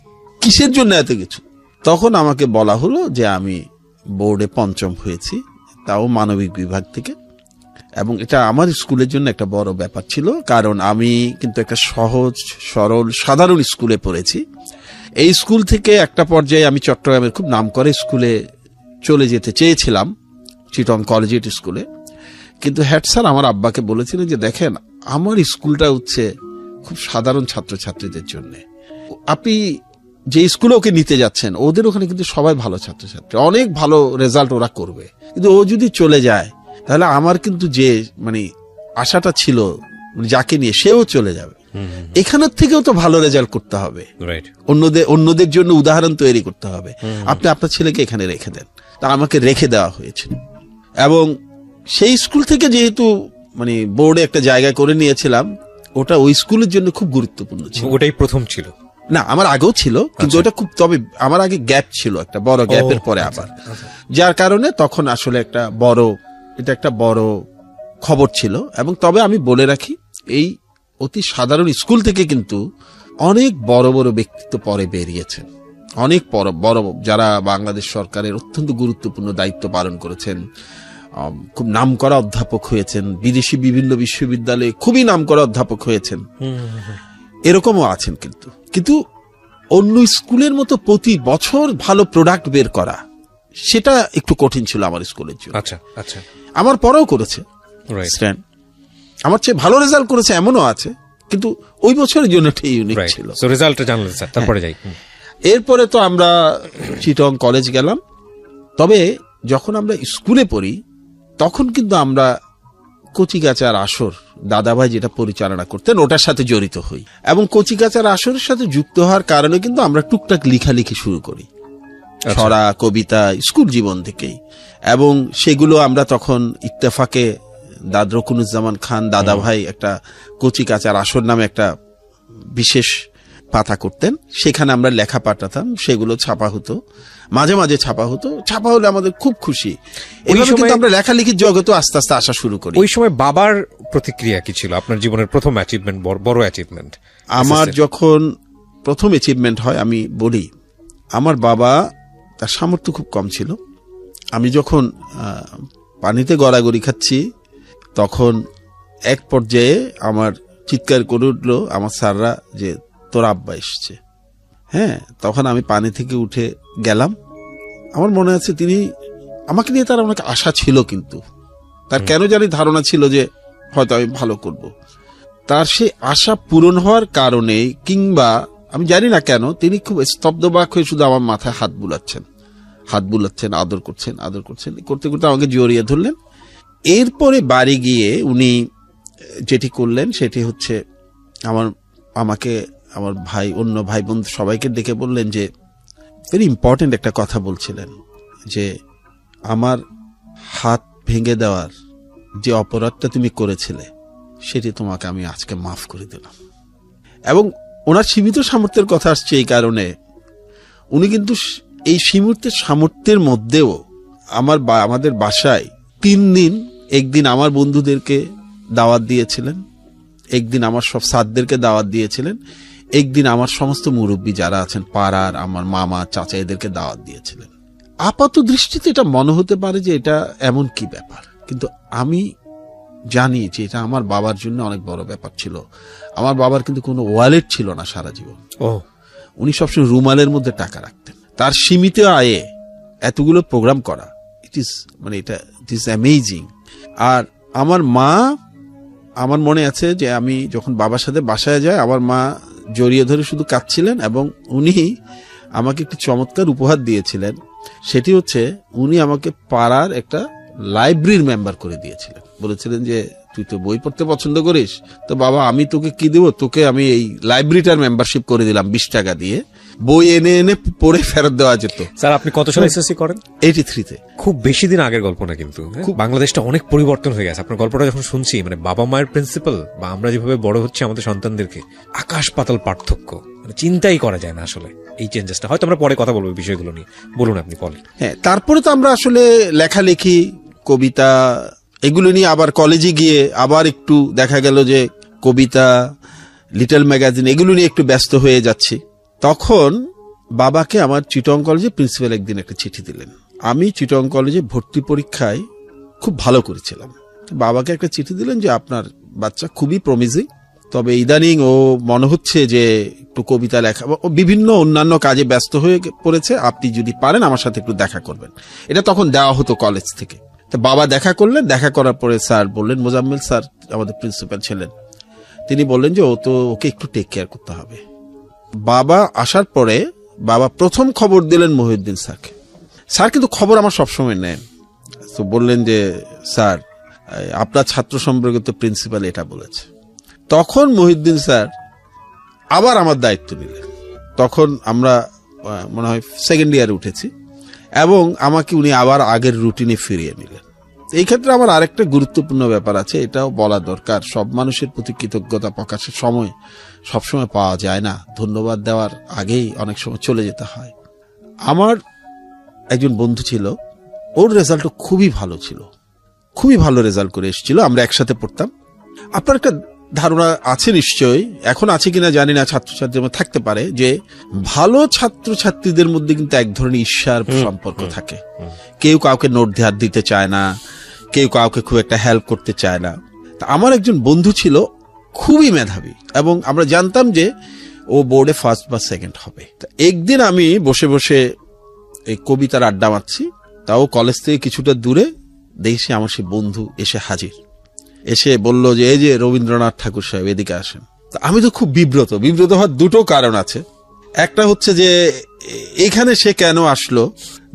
কিসের জন্য এত কিছু? তখন আমাকে বলা হলো যে আমি বোর্ডে 5ম হয়েছি, তাও মানবিক বিভাগ থেকে, এবং এটা আমার স্কুলের জন্য একটা বড় ব্যাপার ছিল, কারণ আমি কিন্তু একটা সহজ সরল সাধারণ স্কুলে পড়েছি। এই স্কুল থেকে একটা পর্যায়ে আমি চট্টগ্রামের খুব নামকরা স্কুলে চলে যেতে চেয়েছিলাম, চিটং কলেজিয়েট স্কুলে। কিন্তু হেড স্যার আমার আব্বাকে বলেছিলেন যে দেখেন, আমার স্কুলটা হচ্ছে খুব সাধারণ ছাত্রছাত্রীদের জন্য, আপনি যে স্কুলে ওকে নিতে যাচ্ছেন ওদের ওখানে কিন্তু সবাই ভালো ছাত্রছাত্রী, অনেক ভালো রেজাল্ট ওরা করবে, কিন্তু ও যদি চলে যায় তাহলে আমার কিন্তু যে মানে আশাটা ছিল যাকে নিয়ে, সেও চলে যাবে। এখানের থেকেও তো ভালো রেজাল্ট করতে হবে, অন্যদের জন্য উদাহরণ তৈরি করতে হবে। আপনি আপনার ছেলেকে এখানে রেখে দেন। তা আমাকে রেখে দেওয়া হয়েছিল, এবং সেই স্কুল থেকে যেহেতু মানে বোর্ডে একটা জায়গা করে নিয়েছিলাম, ওটা ওই স্কুলের জন্য খুব গুরুত্বপূর্ণ ছিল। ওটাই প্রথম ছিল না, আমার আগেও ছিল, কিন্তু ওটা খুব, তবে আমার আগে গ্যাপ ছিল, একটা বড় গ্যাপের পরে আবার, যার কারণে তখন আসলে এটা একটা বড় খবর ছিল। এবং তবে আমি বলে রাখি, এই অতি সাধারণ স্কুল থেকে কিন্তু অনেক বড় বড় ব্যক্তিত্ব পরে বেরিয়েছেন, অনেক বড় যারা বাংলাদেশ সরকারের অত্যন্ত গুরুত্বপূর্ণ দায়িত্ব পালন করেছেন, খুব নামকরা অধ্যাপক হয়েছেন, বিদেশি বিভিন্ন বিশ্ববিদ্যালয়ে খুবই নামকরা অধ্যাপক হয়েছেন, এরকমও আছেন। কিন্তু অন্য স্কুলের মতো প্রতি বছর ভালো প্রোডাক্ট বের করা, সেটা একটু কঠিন ছিল আমার স্কুলের জন্য। আচ্ছা, আমার পরেও করেছে স্ট্যান্ড, আমার চেয়ে ভালো রেজাল্ট করেছে এমনও আছে, কিন্তু ওই বছরের জন্য একটা ইউনিক ছিল। তারপরে যাই, এরপরে তো আমরা চিটং কলেজ গেলাম। তবে যখন আমরা স্কুলে পড়ি তখন কিন্তু আমরা কচিকাচার আসর, দাদাভাই যেটা পরিচালনা করতেন, ওটার সাথে জড়িত হই, এবং কচিকাচার আসরের সাথে যুক্ত হওয়ার কারণে কিন্তু আমরা টুকটাক লেখালেখি শুরু করি, ছড়া কবিতা, স্কুল জীবন থেকেই। এবং সেগুলো আমরা তখন ইত্তেফাকে রকুনুজ্জামান খান দাদাভাই একটা কচিকাচার আসর নামে একটা বিশেষ পাতা করতেন, সেখানে আমরা লেখা পাঠাতাম, সেগুলো ছাপা হতো, মাঝে মাঝে ছাপা হতো। ছাপা হলে আমাদের খুব খুশি। এইভাবে কিন্তু আমরা লেখালেখির জগতে আস্তে আস্তে আসা শুরু করি। ওই সময় বাবার প্রতিক্রিয়া কি ছিল, আপনার জীবনের প্রথম অ্যাচিভমেন্ট, বড় অ্যাচিভমেন্ট? আমার যখন প্রথম অ্যাচিভমেন্ট হয়, আমি বলি, আমার বাবা, তার সামর্থ্য খুব কম ছিল। আমি যখন পানিতে গড়াগড়ি খাচ্ছি, তখন এক পর্যায়ে আমার চিৎকার করে উঠলো আমার স্যাররা যে তোর আব্বা এসছে। হ্যাঁ, তখন আমি পানি থেকে উঠে গেলাম। আমার মনে আছে তিনি আমাকে নিয়ে, তার অনেক আশা ছিল, কিন্তু তার কেন জানি ধারণা ছিল যে হয়তো আমি ভালো করব। তার সেই আশা পূরণ হওয়ার কারণে, কিংবা আমি জানি না কেন, তিনি খুব স্তব্ধবাক হয়ে শুধু আমার মাথায় হাত বুলাচ্ছেন, আদর করছেন, করতে করতে আমাকে জড়িয়ে ধরলেন। এরপরে বাড়ি গিয়ে উনি যেটি করলেন সেটি হচ্ছে আমাকে আমার ভাই, অন্য ভাই বোন সবাইকে ডেকে বললেন যে ভেরি ইম্পর্টেন্ট একটা কথা বলছিলেন, যে আমার হাত ভেঙে দেওয়ার যে অপরাধটা তুমি করেছিলে, সেটি তোমাকে আমি আজকে মাফ করে দিলাম। এবং ওনার সীমিত সামর্থ্যের কথা আসছে এই কারণে, উনি কিন্তু এই সীমিত সামর্থ্যের মধ্যেও আমাদের বাসায় 3 দিন, একদিন আমার বন্ধুদেরকে দাওয়াত দিয়েছিলেন, একদিন আমার সব সাদদেরকে দাওয়াত দিয়েছিলেন, একদিন আমার সমস্ত মুরব্বী যারা আছেন পাড়ার, আমার মামা চাচা, এদেরকে দাওয়াত দিয়েছিলেন। আপাত দৃষ্টিতে এটা মনে হতে পারে যে এটা এমন কি ব্যাপার, কিন্তু আমি জানি যে এটা আমার বাবার জন্য অনেক বড় ব্যাপার ছিল। আমার বাবার কিন্তু কোনো ওয়ালেট ছিল না সারা জীবন। উনি সবসময় রুমালের মধ্যে টাকা রাখতেন। তার সীমিত আয়ে এতগুলো প্রোগ্রাম করা, ইট ইজ অ্যামেজিং। আর আমার মা, আমার মনে আছে যে আমি যখন বাবার সাথে বাসায় যাই, আমার মা জড়িয়ে ধরে শুধু কাঁদছিলেন, এবং উনি আমাকে একটি চমৎকার উপহার দিয়েছিলেন। সেটি হচ্ছে উনি আমাকে পাড়ার একটা লাইব্রেরির মেম্বার করে দিয়েছিলেন। বলেছিলেন যে তুই তো বই পড়তে পছন্দ করিস, তো বাবা আমি তোকে কি দেবো, তোকে আমি এই লাইব্রেরিটার মেম্বারশিপ করে দিলাম 20 টাকা দিয়ে, বই এনে এনে পড়ে ফেরত দেওয়া যেত। স্যার আপনি কত সালে এসএসসি করেন? 83-তে। খুব বেশি দিন আগের গল্প না, কিন্তু বাংলাদেশটা অনেক পরিবর্তন হয়ে গেছে। আপনার গল্পটা যখন শুনছি, মানে বাবা মায়ের প্রিন্সিপাল বা আমরা যেভাবে বড় হচ্ছে আমাদের সন্তানদেরকে, আকাশ পাতাল পার্থক্য, মানে চিন্তাই করা যায় না আসলে এই চেঞ্জেসটা। হয়তো আমরা পরে কথা বলবো বিষয়গুলো নিয়ে, বলুন আপনি পরে। হ্যাঁ, তারপরে তো আমরা আসলে লেখালেখি, কবিতা, এগুলো নিয়ে আবার কলেজে গিয়ে আবার একটু দেখা গেল যে কবিতা, লিটল ম্যাগাজিন, এগুলো নিয়ে একটু ব্যস্ত হয়ে যাচ্ছি। তখন বাবাকে আমার চিটং কলেজে প্রিন্সিপাল একদিন একটা চিঠি দিলেন। আমি চিটং কলেজে ভর্তি পরীক্ষায় খুব ভালো করেছিলাম। বাবাকে একটা চিঠি দিলেন যে আপনার বাচ্চা খুবই প্রমিজিং, তবে ইদানিং ও মনে হচ্ছে যে একটু কবিতা লেখা ও বিভিন্ন অন্যান্য কাজে ব্যস্ত হয়ে পড়েছে, আপনি যদি পারেন আমার সাথে একটু দেখা করবেন। এটা তখন দেওয়া হতো কলেজ থেকে। তো বাবা দেখা করলেন, দেখা করার পরে স্যার বললেন, মোজাম্মেল স্যার আমাদের প্রিন্সিপাল ছিলেন, তিনি বললেন যে ওকে একটু টেক কেয়ার করতে হবে। বাবা আসার পরে বাবা প্রথম খবর দিলেন মহিউদ্দিন স্যারকে। স্যার কিন্তু খবর আমার সবসময় নেন। তো বললেন যে স্যার আপনার ছাত্র সম্পর্কিত প্রিন্সিপাল এটা বলেছে। তখন মহিউদ্দিন স্যার আবার আমার দায়িত্ব নিলেন। তখন আমরা মনে হয় 2nd ইয়ারে উঠেছি, এবং আমাকে উনি আবার আগের রুটিনে ফিরিয়ে নিলেন। এই ক্ষেত্রে আমার আরেকটা গুরুত্বপূর্ণ ব্যাপার আছে, এটাও বলা দরকার। সব মানুষের প্রতি কৃতজ্ঞতা প্রকাশের সময় সবসময় পাওয়া যায় না, ধন্যবাদ দেওয়ার আগেই অনেক সময় চলে যেতে হয়। আমার একজন বন্ধু ছিল, ওর রেজাল্টও খুবই ভালো ছিল, খুবই ভালো রেজাল্ট করে এসেছিল, আমরা একসাথে পড়তাম। আপনার একটা ধারণা আছে নিশ্চয়ই, এখন আছে কিনা জানি না, ছাত্রছাত্রীদের মধ্যে থাকতে পারে, যে ভালো ছাত্রছাত্রীদের মধ্যে কিন্তু এক ধরনের ঈর্ষার সম্পর্ক থাকে। কেউ কাউকে নোট ধার দিতে চায় না, কেউ কাউকে খুব একটা হেল্প করতে চায় না। তা আমার একজন বন্ধু ছিল খুবই মেধাবী, এবং আমরা জানতাম যে ও বোর্ডে 1st বা 2nd হবে। একদিন আমি বসে বসে এই কবিতার আড্ডা মারছি, তাও কলেজ থেকে কিছুটা দূরে, দেখছি আমার সেই বন্ধু এসে হাজির। এসে বলল যে এই যে রবীন্দ্রনাথ ঠাকুর সাহেব, এদিকে আসেন। আমি তো খুব বিব্রত হওয়ার 2টো কারণ আছে। একটা হচ্ছে যে এখানে সে কেন আসলো,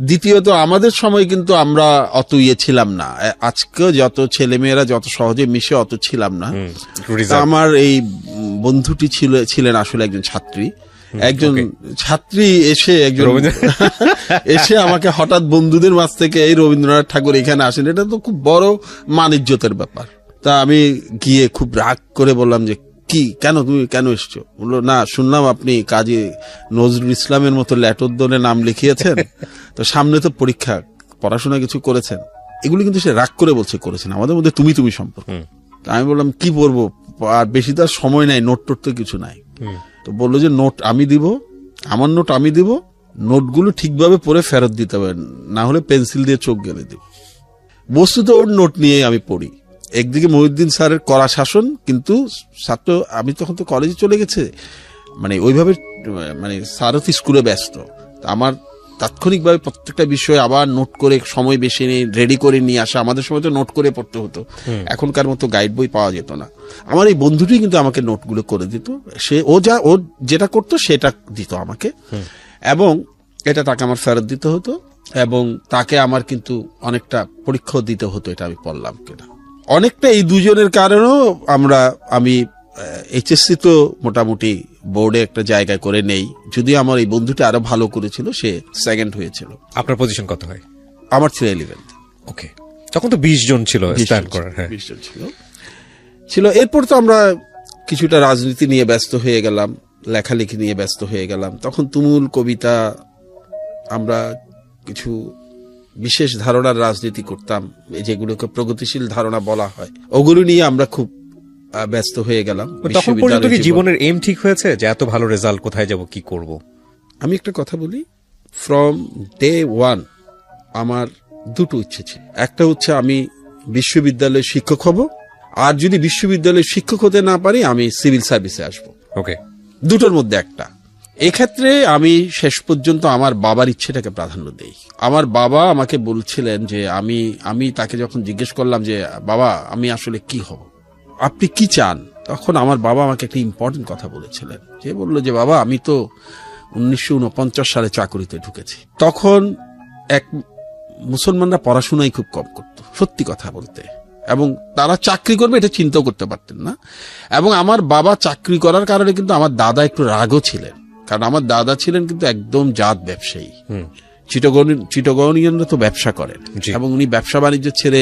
দ্বিতীয়ত আমাদের সময় কিন্তু আমরা অত ছিলাম না, আজকে যত ছেলেমেয়েরা যত সহজে মিশে অত ছিলাম না। আমার এই বন্ধুটি ছিলেন আসলে একজন ছাত্রী, এসে আমাকে হঠাৎ বন্ধুদের মাঝ থেকে এই রবীন্দ্রনাথ ঠাকুর এখানে আসেন, এটা তো খুব বড় মানিজ্যতের ব্যাপার। তা আমি গিয়ে খুব রাগ করে বললাম যে কি, তুমি কেন এসছো? বললো না, শুনলাম আপনি কাজী নজরুল ইসলামের মতো ল্যাটোদ্দনে নাম লিখিয়েছেন, তো সামনে তো পরীক্ষা, পড়াশোনা কিছু করেছেন? এগুলি কিন্তু সে রাগ করে বলছে করেছেন, আমাদের মধ্যে তুমি সম্পর্ক। আমি বললাম কি পড়বো, আর বেশি তার সময় নাই, নোট তো কিছু নাই। তো বললো যে নোট আমি দিব, আমার নোট আমি দিব, নোটগুলো ঠিকভাবে পড়ে ফেরত দিতে হবে, না হলে পেন্সিল দিয়ে চোখ গেলে দিব। বস্তুত ওর নোট নিয়ে আমি পড়ি। একদিকে মহিউদ্দিন স্যারের কড়া শাসন, কিন্তু ছাত্র, আমি তখন তো কলেজে চলে গেছে, মানে ওইভাবে, মানে স্যারও তো স্কুলে ব্যস্ত, আমার তাৎক্ষণিকভাবে প্রত্যেকটা বিষয় আবার নোট করে সময় বেশি নিয়ে রেডি করে নিয়ে আসা। আমাদের সময় তো নোট করে পড়তে হতো, এখনকার মতো গাইড বই পাওয়া যেত না। আমার এই বন্ধুটি কিন্তু আমাকে নোটগুলো করে দিত, ও যেটা করতো সেটা দিত আমাকে, এবং এটা তাকে আমার ফেরত দিতে হতো, এবং তাকে আমার কিন্তু অনেকটা পরীক্ষা দিতে হতো এটা আমি পড়লাম কিনা। অনেকটা এই দুজনের কারণেও আমি এইচএসসি তো মোটামুটি বোর্ডে একটা জায়গায় করে নেই, যদিও আমার এই বন্ধুটি আরো ভালো করেছিল, সে 2nd হয়েছিল। আপনার পজিশন কত হয়? আমার ছিল 11th। ওকে, তখন তো 20 জন ছিল স্ট্যান্ড করার। 20 জন ছিল। এরপর তো আমরা কিছুটা রাজনীতি নিয়ে ব্যস্ত হয়ে গেলাম, লেখালেখি নিয়ে ব্যস্ত হয়ে গেলাম। তখন তুমুল কবিতা, আমরা কিছু বিশেষ ধারণার রাজনীতি করতাম, যেগুলোকে প্রগতিশীল ধারণা বলা হয়, ওগুলো নিয়ে আমরা খুব ব্যস্ত হয়ে গেলাম। তখন পর্যন্ত কি জীবনের এম ঠিক হয়েছে যে এত ভালো রেজাল্ট, কোথায় যাব, কি করব? আমি একটা কথা বলি, ফ্রম ডে ওয়ান আমার দুটো ইচ্ছে ছিল। একটা হচ্ছে আমি বিশ্ববিদ্যালয়ের শিক্ষক হব, আর যদি বিশ্ববিদ্যালয়ের শিক্ষক হতে না পারি আমি সিভিল সার্ভিসে আসবো। ওকে, দুটোর মধ্যে একটা। এক্ষেত্রে আমি শেষ পর্যন্ত আমার বাবার ইচ্ছেটাকে প্রাধান্য দেই। আমার বাবা আমাকে বলছিলেন যে আমি তাকে যখন জিজ্ঞেস করলাম যে বাবা আমি আসলে কি হব, আপনি কি চান, তখন আমার বাবা আমাকে একটা ইম্পর্টেন্ট কথা বলেছিলেন। যে বললো যে বাবা আমি তো 1949 সালে চাকরিতে ঢুকেছি। তখন মুসলমানরা পড়াশোনাই খুব কম করত, সত্যি কথা বলতে, এবং তারা চাকরি করবে এটা চিন্তাও করতে পারতেন না। এবং আমার বাবা চাকরি করার কারণে কিন্তু আমার দাদা একটু রাগও ছিলেন, কারণ আমার দাদা ছিলেন কিন্তু একদম জাত ব্যবসায়ী। চিটাগনিয়ানরা তো ব্যবসা করেন, এবং উনি ব্যবসা বাণিজ্য ছেড়ে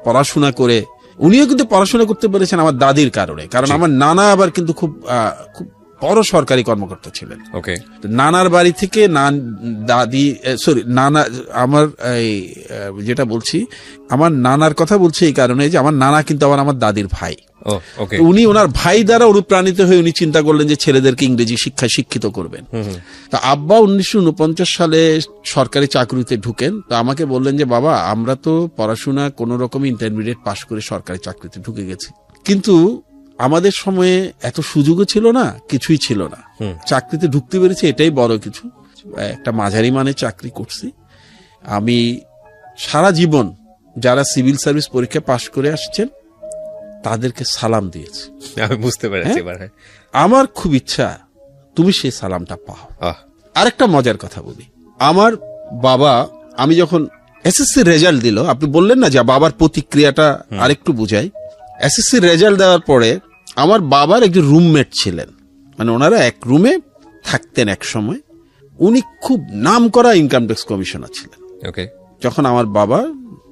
পড়াশোনা করে, উনিও কিন্তু পড়াশোনা করতে পেরেছেন আমার দাদির কারণে, কারণ আমার নানা আবার কিন্তু খুব বড় সরকারি কর্মকর্তা ছিলেন। ওকে, নানার বাড়ি থেকে নানা আমার যেটা বলছি, আমার নানার কথা বলছি এই কারণে যে আমার নানা কিন্তু আমার দাদির ভাই। উনি ওনার ভাই দ্বারা অনুপ্রাণিত হয়ে উনি চিন্তা করলেন যে ছেলেদেরকে ইংরেজি শিক্ষায় শিক্ষিত করবেন। তা আব্বা 1949 সালে সরকারি চাকরিতে ঢুকেন। তো আমাকে বললেন যে বাবা আমরা তো পড়াশোনা কোন রকম ইন্টারমিডিয়েট পাশ করে সরকারি চাকরিতে ঢুকে গেছি, কিন্তু আমাদের সময়ে এত সুযোগও ছিল না, কিছুই ছিল না, চাকরিতে ঢুকতে পেরেছি এটাই বড় কিছু। একটা মাঝারি মানের চাকরি করছি আমি। সারা জীবন যারা সিভিল সার্ভিস পরীক্ষা পাশ করে আসছেন তাদেরকে সালাম দিয়েছি, আমি বুঝতে পেরেছি। আমার খুব ইচ্ছা তুমি সেই সালামটা পাও। আরেকটা মজার কথা বলি, আমার বাবা, আমি যখন এসএসসি রেজাল্ট দিল, আপনি বললেন না যে বাবার প্রতিক্রিয়াটা আরেকটু বুঝাই। এসএসসি রেজাল্ট দেওয়ার পরে আমার বাবার একজন রুমমেট ছিলেন, মানে ওনারা এক রুমে থাকতেন এক সময়। উনি খুব নাম করা ইনকাম ট্যাক্স কমিশনার ছিলেন। যখন আমার বাবা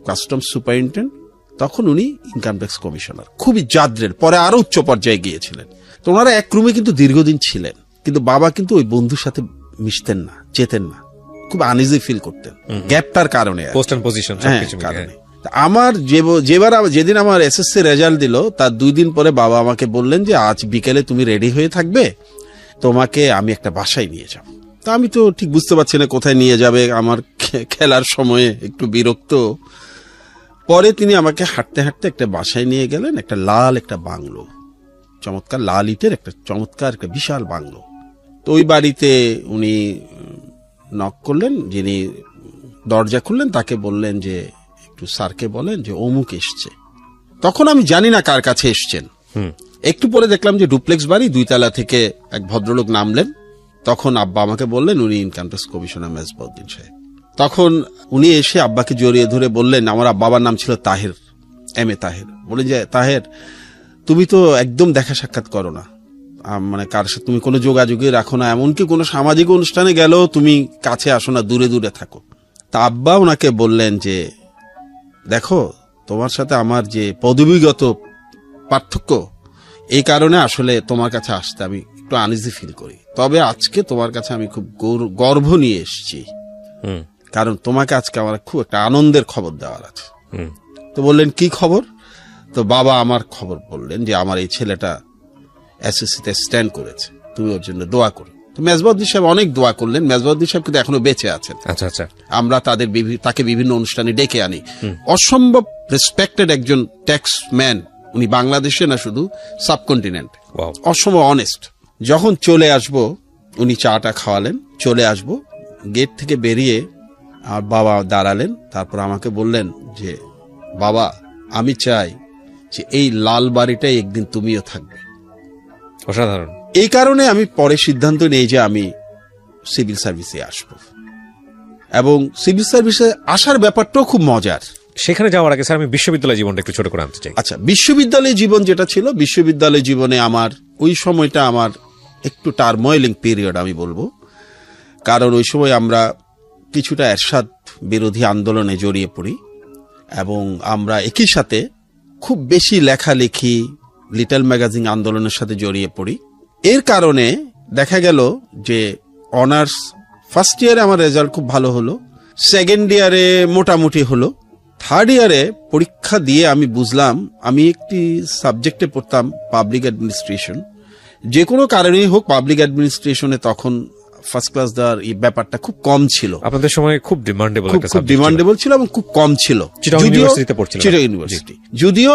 কাস্টমস সুপারিনটেন্ডেন্ট, তখন উনি ইনকাম ট্যাক্স কমিশনার, খুবই জাদ্রের, পরে আরো উচ্চ পর্যায়ে গিয়েছিলেন। তো ওনারা এক রুমে কিন্তু দীর্ঘদিন ছিলেন, কিন্তু বাবা কিন্তু ওই বন্ধুর সাথে মিশতেন না, যেতেন না, খুব আনইজি ফিল করতেন গ্যাপটার কারণে, পোস্ট এন্ড পজিশন কারণে। আমার যেদিন আমার এসএসসি রেজাল্ট দিল তার 2 দিন পরে বাবা আমাকে বললেন যে আজ বিকেলে তুমি রেডি হয়ে থাকবে, তোমাকে আমি একটা বাসায় নিয়ে যাব। তা আমি তো ঠিক বুঝতে পারছি না কোথায় নিয়ে যাবে, আমার খেলার সময়ে একটু বিরক্ত। পরে তিনি আমাকে হাঁটতে হাঁটতে একটা বাসায় নিয়ে গেলেন, একটা লাল একটা বাংলো, চমৎকার লাল ইটের একটা চমৎকার একটা বিশাল বাংলো। তো ওই বাড়িতে উনি নক করলেন, যিনি দরজা খুললেন তাকে বললেন যে একটু স্যারকে বলেন যে অমুক এসছে। তখন আমি জানি না কার কাছে এসছেন। একটু পরে দেখলাম যে ডুপ্লেক্স বাড়ি, 2 তলা থেকে এক ভদ্রলোক নামলেন। তখন আব্বা আমাকে বললেন উনি ইনকাম ট্যাক্স কমিশনার মেজবাউদ্দিন সাহেব। তখন উনি এসে আব্বাকে জড়িয়ে ধরে বললেন, আমার বাবার নাম ছিল তাহের, এম এ তাহের, বলেন যে তাহের তুমি তো একদম দেখা সাক্ষাৎ করো না, মানে কার সাথে তুমি কোনো যোগাযোগই রাখো না, এমনকি কোনো সামাজিক অনুষ্ঠানে গেলেও তুমি কাছে আসো না, দূরে দূরে থাকো। তা আব্বা ওনাকে বললেন যে দেখো তোমার সাথে আমার যে পদবিগত পার্থক্য, এই কারণে আসলে তোমার কাছে আসতে আমি একটু আনইজি ফিল করি, তবে আজকে তোমার কাছে আমি খুব গর্ব নিয়ে এসেছি, কারণ তোমাকে আজকে আমার খুব একটা আনন্দের খবর দেওয়ার আছে। তো বললেন কি খবর? তো বাবা আমার খবর বললেন যে আমার এই ছেলেটা এসএসসিতে স্ট্যান্ড করেছে, তুমি ওর জন্য দোয়া করো। তো মেজবাউদ্দিন সাহেব অনেক দোয়া করলেন। মেজবাউদ্দিন সাহেব কিন্তু এখনো বেঁচে আছেন। আমরা তাকে বিভিন্ন অনুষ্ঠানে ডেকে আনি। অসম্ভব রেসপেক্টেড একজন ট্যাক্স ম্যান উনি, বাংলাদেশে না শুধু সাবকন্টিনেন্ট, অসম্ভব অনেস্ট। যখন চলে আসবো উনি চাটা খাওয়ালেন, চলে আসবো, গেট থেকে বেরিয়ে আমার বাবা দাঁড়ালেন, তারপর আমাকে বললেন যে বাবা আমি চাই যে এই লাল বাড়িটাই একদিন তুমিও থাকবে। অসাধারণ। এই কারণে আমি পরে সিদ্ধান্ত নিই যে আমি সিভিল সার্ভিসে আসব, এবং সিভিল সার্ভিসে আসার ব্যাপারটাও খুব মজার। সেখানে যাওয়ার আগে স্যার আমি বিশ্ববিদ্যালয় জীবনটা একটু ছোট করে আনতে চাই। আচ্ছা, বিশ্ববিদ্যালয় জীবন যেটা ছিল, বিশ্ববিদ্যালয় জীবনে আমার ওই সময়টা আমার একটু টার্ময়েলিং পিরিয়ড আমি বলবো, কারণ ওই সময় আমরা কিছুটা এরশাদ বিরোধী আন্দোলনে জড়িয়ে পড়ি, এবং আমরা একই সাথে খুব বেশি লেখালেখি, লিটল ম্যাগাজিন আন্দোলনের সাথে জড়িয়ে পড়ি। এর কারণে দেখা গেল যে অনার্স ফার্স্ট ইয়ারে আমার রেজাল্ট খুব ভালো হলো, সেকেন্ড ইয়ারে মোটামুটি হলো, থার্ড ইয়ারে পরীক্ষা দিয়ে আমি বুঝলাম আমি একটি সাবজেক্টে পড়তাম পাবলিক অ্যাডমিনিস্ট্রেশন। যে কোনো কারণেই হোক পাবলিক অ্যাডমিনিস্ট্রেশনে তখন ফার্স্ট ক্লাস দেওয়ার এই ব্যাপারটা খুব কম ছিল। আপনাদের সময় খুব ডিমান্ডেবল একটা খুব সাবজেক্ট ডিমান্ডেবল ছিল এবং খুব কম ছিল। চিটাগং ইউনিভার্সিটিতে পড়ছিলেন? চিটাগং ইউনিভার্সিটি। যদিও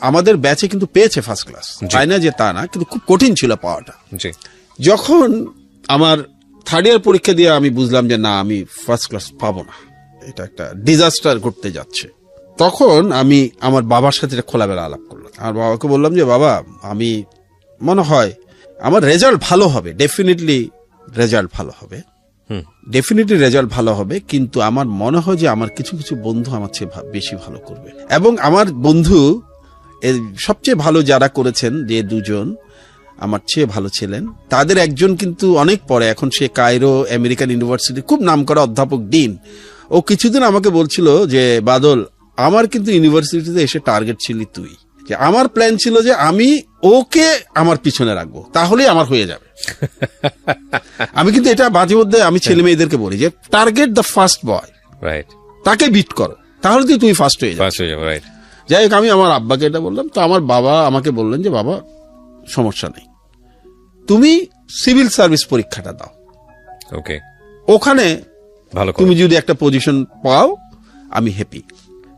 আমাদের ব্যাচে কিন্তু পেয়েছে ফার্স্ট ক্লাস, তাই না যে তা না, কিন্তু খুব কঠিন ছিল পাওয়াটা। যখন আমার থার্ড ইয়ার পরীক্ষা দিয়ে আমি বুঝলাম যে না, আমি ফার্স্ট ক্লাস পাবো না, এটা একটা ডিজাস্টার ঘটতে যাচ্ছে, তখন আমি আমার বাবার সাথে খোলামেলা আলাপ করলাম। আমার বাবাকে বললাম যে বাবা, আমি মনে হয় আমার রেজাল্ট ভালো হবে, ডেফিনেটলি রেজাল্ট ভালো হবে, কিন্তু আমার মনে হয় যে আমার কিছু কিছু বন্ধু আমার চেয়ে বেশি ভালো করবে। এবং আমার বন্ধু সবচেয়ে ভালো যারা করেছেন, যে দুজন আমার চেয়ে ভালো ছিলেন, তাদের একজন কিন্তু অনেক পরে, এখন সে কায়রো আমেরিকান ইউনিভার্সিটি খুব নামকরা অধ্যাপক ডিন। ও কিছুদিন আমাকে বলছিল যে বাদল, আমার কিন্তু ইউনিভার্সিটিতে এসে টার্গেট ছিলি তুই, যে আমার প্ল্যান ছিল যে আমি ওকে আমার পিছনে রাখবো, তাহলেই আমার হয়ে যাবে। আমি কিন্তু এটা মাঝে মধ্যে আমি ছেলে মেয়েদেরকে বলি যে টার্গেট দ্য ফার্স্ট বয়, তাকে বিট করো, তাহলে তুমি ফার্স্ট হয়ে যাবে। যাই হোক, আমি আমার আব্বাকে এটা বললাম, তো আমার বাবা আমাকে বললেন যে বাবা, সমস্যা নেই, তুমি সিভিল সার্ভিস পরীক্ষাটা দাও, ওখানে তুমি যদি একটা পজিশন পাও আমি হ্যাপি।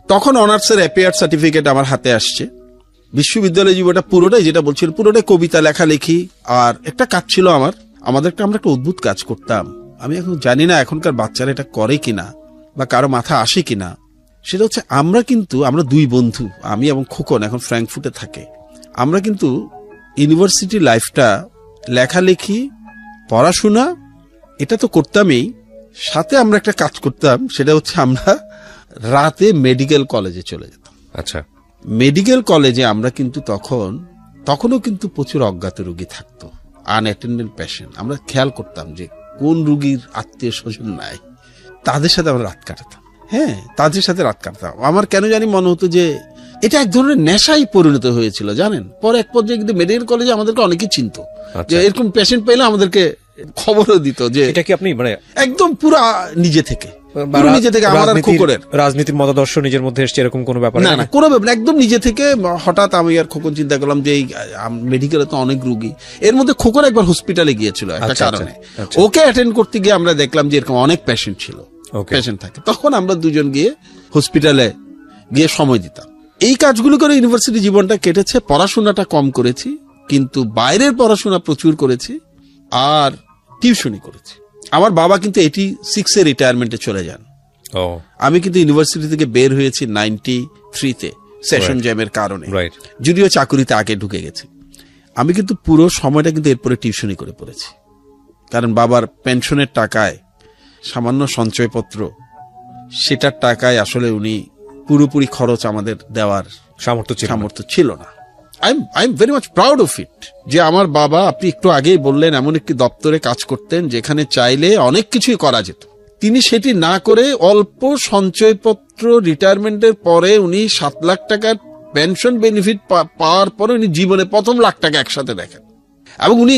তখন অনার্সের অ্যাপিয়ার সার্টিফিকেট আমার হাতে আসছে। বিশ্ববিদ্যালয় জীবনটা পুরোটাই, যেটা বলছিল, পুরোটাই কবিতা লেখালেখি। আর একটা কাজ ছিল আমরা একটা অদ্ভুত কাজ করতাম, আমি এখন জানি না এখনকার বাচ্চারা এটা করে কিনা বা কারো মাথা আসে কিনা। সেটা হচ্ছে আমরা দুই বন্ধু, আমি এবং খোকন, এখন ফ্র্যাঙ্কফুর্টে থাকে। আমরা কিন্তু ইউনিভার্সিটি লাইফটা লেখালেখি, পড়াশোনা, এটা তো করতামই, সাথে আমরা একটা কাজ করতাম, সেটা হচ্ছে আমরা রাতে মেডিকেল কলেজে চলে যেতাম। আচ্ছা, মেডিকেল কলেজে আমরা কিন্তু তখনও কিন্তু প্রচুর অজ্ঞাত রোগী থাকতো, আনঅ্যাটেন্ডেড পেশেন্ট। আমরা খেয়াল করতাম যে কোন রোগীর আত্মীয় স্বজন নাই, তাদের সাথে আমরা রাত কাটাতাম। তাদের সাথে রাত কাটাতাম। আমার কেন জানি মনে হতো যে এটা এক ধরনের নেশাই পরিণত হয়েছিল, জানেন। পরে এক পর্যায়ে কিন্তু মেডিকেল কলেজে আমাদেরকে অনেকেই চিনত, যে এরকম পেশেন্ট পেলে আমাদেরকে খবরও দিত, যে এটা কি আপনি একদম পুরা নিজে থেকে আমার খোকনের রাজনীতির মতাদর্শ নিজের মধ্যে এসছে, এরকম কোনো ব্যাপার না, কোনো ব্যাপার, একদম নিজে থেকে। হঠাৎ আমি আর খোকন চিন্তা করলাম যে এই মেডিকেলে তো অনেক রুগী, এর মধ্যে খোকন একবার হসপিটালে গিয়েছিল একটা কারণে, ওকে অ্যাটেন্ড করতে গিয়ে আমরা দেখলাম যে এরকম অনেক পেশেন্ট ছিল, পেশেন্ট থাকে। তখন আমরা দুজন গিয়ে হসপিটালে গিয়ে সময় দিতাম। এই কাজগুলো করে ইউনিভার্সিটি জীবনটা কেটেছে। পড়াশোনাটা কম করেছি, কিন্তু বাইরের পড়াশোনা প্রচুর করেছি, আর টিউশনি করেছি। আমার বাবা কিন্তু 86-এ রিটায়ারমেন্টে চলে যান। আমি কিন্তু ইউনিভার্সিটি থেকে বের হয়েছি 93-তে সেশন জ্যামের কারণে, যদিও চাকুরিতে আগে ঢুকে গেছি। আমি কিন্তু পুরো সময়টা কিন্তু এরপরে টিউশনি করে পড়েছি, কারণ বাবার পেনশনের টাকায় সামান্য সঞ্চয়পত্র, সেটার টাকায় আসলে উনি পুরোপুরি খরচ আমাদের দেওয়ার সামর্থ্য ছিল না। I am very much proud of it, যে আমার বাবা, আপনি একটু আগেই বললেন, এমন একটি দপ্তরে কাজ করতেন যেখানে চাইলে অনেক কিছুই করা যেত। তিনি সেটি না করে অল্প সঞ্চয়পত্র, রিটায়ারমেন্টের পরে উনি 7 লাখ টাকার পেনশন বেনিফিট পাওয়ার পরে উনি জীবনে প্রথম লাখ টাকা একসাথে দেখেন, এবং উনি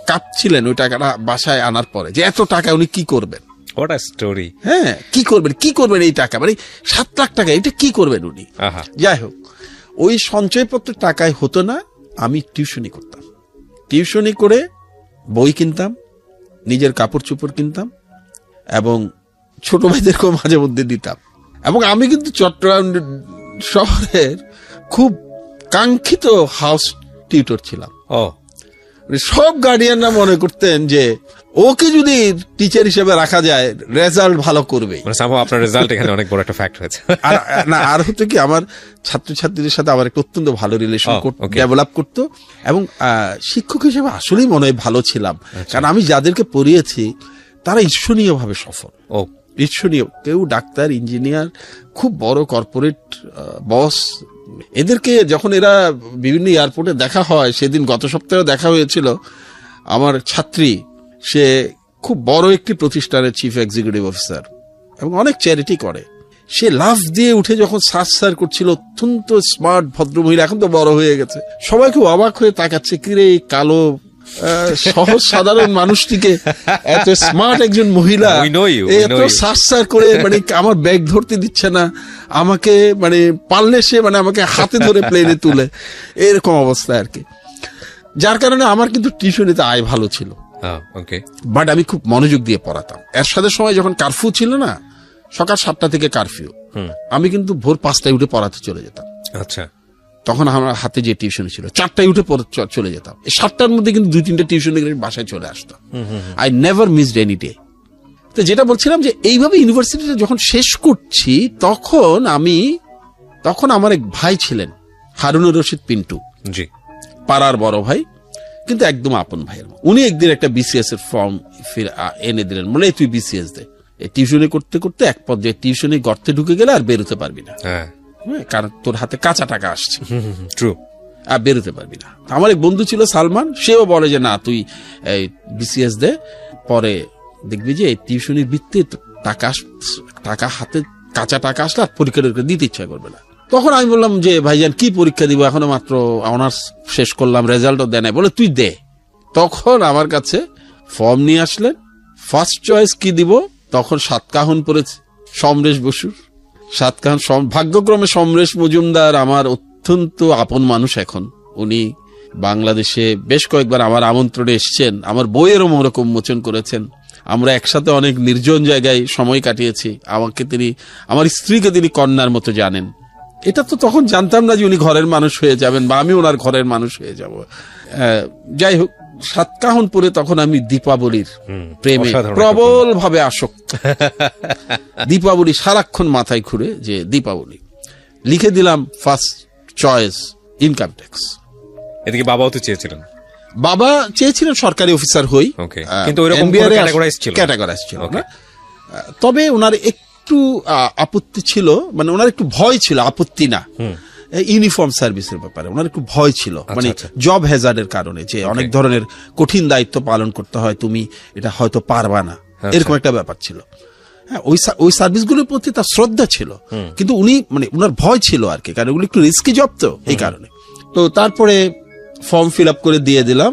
কাঁদছিলেন ওই টাকাটা বাসায় আনার পরে, যে এত টাকা উনি কি করবেন। What a story! কি করবেন এই টাকা, 7 লাখ টাকা, এটা কি করবেন উনি। যাই হোক, ওই সঞ্চয়পত্রের টাকায় হতো না, আমি টিউশনি করতাম। টিউশনি করে বই কিনতাম, নিজের কাপড় চোপড় কিনতাম, এবং ছোট ভাইদেরকেও মাঝে মধ্যে দিতাম। এবং আমি কিন্তু চট্টগ্রাম শহরের খুব কাঙ্ক্ষিত হাউস টিউটর ছিলাম। সব গার্ডিয়ানরা মনে করতেন যে ওকে যদি টিচার হিসেবে রাখা যায় রেজাল্ট ভালো করবে। আপনার রেজাল্ট এখানে অনেক বড় একটা ফ্যাক্ট হয়েছে। আর হচ্ছে কি, আমার ছাত্রছাত্রীদের সাথে আমার একটা অত্যন্ত ভালো রিলেশন ডেভেলপ করতো, এবং শিক্ষক হিসেবে আসলেই মনে হয় ভালো ছিলাম, কারণ আমি যাদেরকে পড়িয়েছি তারা ঈর্ষণীয় ভাবে সফল। ঈর্ষণীয়, কেউ ডাক্তার, ইঞ্জিনিয়ার, খুব বড় কর্পোরেট বস। এদেরকে যখন এরা বিভিন্ন এয়ারপোর্টে দেখা হয়, সেদিন গত সপ্তাহে দেখা হয়েছিল, আমার ছাত্রী, সে খুব বড় একটি প্রতিষ্ঠানের চিফ এক্সিকিউটিভ অফিসার এবং অনেক চ্যারিটি করে। সে লাফ দিয়ে উঠে যখন স্যার করছিল, অত্যন্ত স্মার্ট ভদ্রমহিলা, এখন তো বড় হয়ে গেছে, সবাই খুব অবাক হয়ে তাকাচ্ছে, কিরে এই কালো সহজ সাধারণ মানুষটিকে এত স্মার্ট একজন মহিলা এত স্যার করে, মানে আমার ব্যাগ ধরতে দিচ্ছে না আমাকে, মানে পারলে সে মানে আমাকে হাতে ধরে প্লেনে তুলে, এরকম অবস্থা আর কি। যার কারণে আমার কিন্তু টিউশনিতে আয় ভালো ছিল, বাট আমি খুব মনোযোগ দিয়ে পড়াতাম। এর সাথে সময় যখন কারফিউ ছিল না, সকাল 7টা থেকে কারফিউ, আমি কিন্তু ভোর 5টায় উঠে পড়াতে চলে যেতাম। আচ্ছা, তখন আমার হাতে যে টিউশন ছিল 4টায় উঠে চলে যেতাম। এই 7টার মধ্যে কিন্তু 2-3টা টিউশন বাসায় চলে আসতাম। I never missed any day. তো যেটা বলছিলাম যে এইভাবে ইউনিভার্সিটিটা যখন শেষ করছি, তখন আমার এক ভাই ছিলেন, হারুনুর রশিদ পিন্টু, জি, পাড়ার বড় ভাই, কিন্তু একদম আপন ভাইয়ের। উনি একদিন একটা বিসিএস এর ফর্ম এনে দিলেন, বলে তুই বিসিএস দে। টিউশনি করতে করতে এক পর্যায়ে টিউশনি গর্তে ঢুকে গেলে আর বেরোতে পারবি না, কারণ তোর হাতে কাঁচা টাকা আসছে, ট্রু, আর বেরোতে পারবি না। আমার এক বন্ধু ছিল সালমান, সেও বলে যে না তুই বিসিএস দে, পরে দেখবি যে এই টিউশনির ভিত্তি টাকা হাতে কাঁচা টাকা আসলে আর পরীক্ষা দিতে ইচ্ছা করবে না। তখন আমি বললাম যে ভাইজান কি পরীক্ষা দিব, এখনো মাত্র অনার্স শেষ করলাম, রেজাল্টও দেয় নাই। বলে তুই দে। তখন আমার কাছে ফর্ম নিয়ে আসলেন, ফার্স্ট চয়েস কি দিব, তখন সাতকাহন পড়েছে সমরেশ বসুর, সাতকাহন। ভাগ্যক্রমে সমরেশ মজুমদার আমার অত্যন্ত আপন মানুষ এখন। উনি বাংলাদেশে বেশ কয়েকবার আমার আমন্ত্রণে এসছেন, আমার বইয়েরও মোড়ক উন্মোচন করেছেন, আমরা একসাথে অনেক নির্জন জায়গায় সময় কাটিয়েছি। আমার স্ত্রীকে তিনি কন্যার মতো জানেন। এটা তো তখন জানতাম না যে উনি ঘরের মানুষ হয়ে যাবেন বা আমি ওনার ঘরের মানুষ হয়ে যাব। যাই হোক, সাতকাহনপুরে তখন আমি দীপাবলির প্রেমে প্রবল ভাবে আসক্ত। দীপাবলি সারাক্ষণ মাথায় ঘুরে যে দীপাবলি লিখে দিলাম ফার্স্ট চয়েস ইনকাম ট্যাক্স। এদিকে বাবাও তো চেয়েছিলেন, বাবা চেয়েছিলেন সরকারি অফিসার হই, কিন্তু ক্যাটাগরাইজ ছিল না। তবে ওনার একটু আপত্তি ছিল, মানে ওনার একটু ভয় ছিল, আপত্তি না, ইউনিফর্ম সার্ভিসের ব্যাপারে ওনার একটু ভয় ছিল, মানে জব হ্যাজার্ডের কারণে, যে অনেক ধরনের কঠিন দায়িত্ব পালন করতে হয়, তুমি এটা হয়তো পারবা না, এরকম একটা ব্যাপার ছিল। হ্যাঁ, ওই সার্ভিসগুলোর প্রতি তার শ্রদ্ধা ছিল, কিন্তু উনি মানে ওনার ভয় ছিল আর কি, কারণ ওগুলো একটু রিস্কি জব, তো এই কারণে। তো তারপরে ফর্ম ফিল আপ করে দিয়ে দিলাম।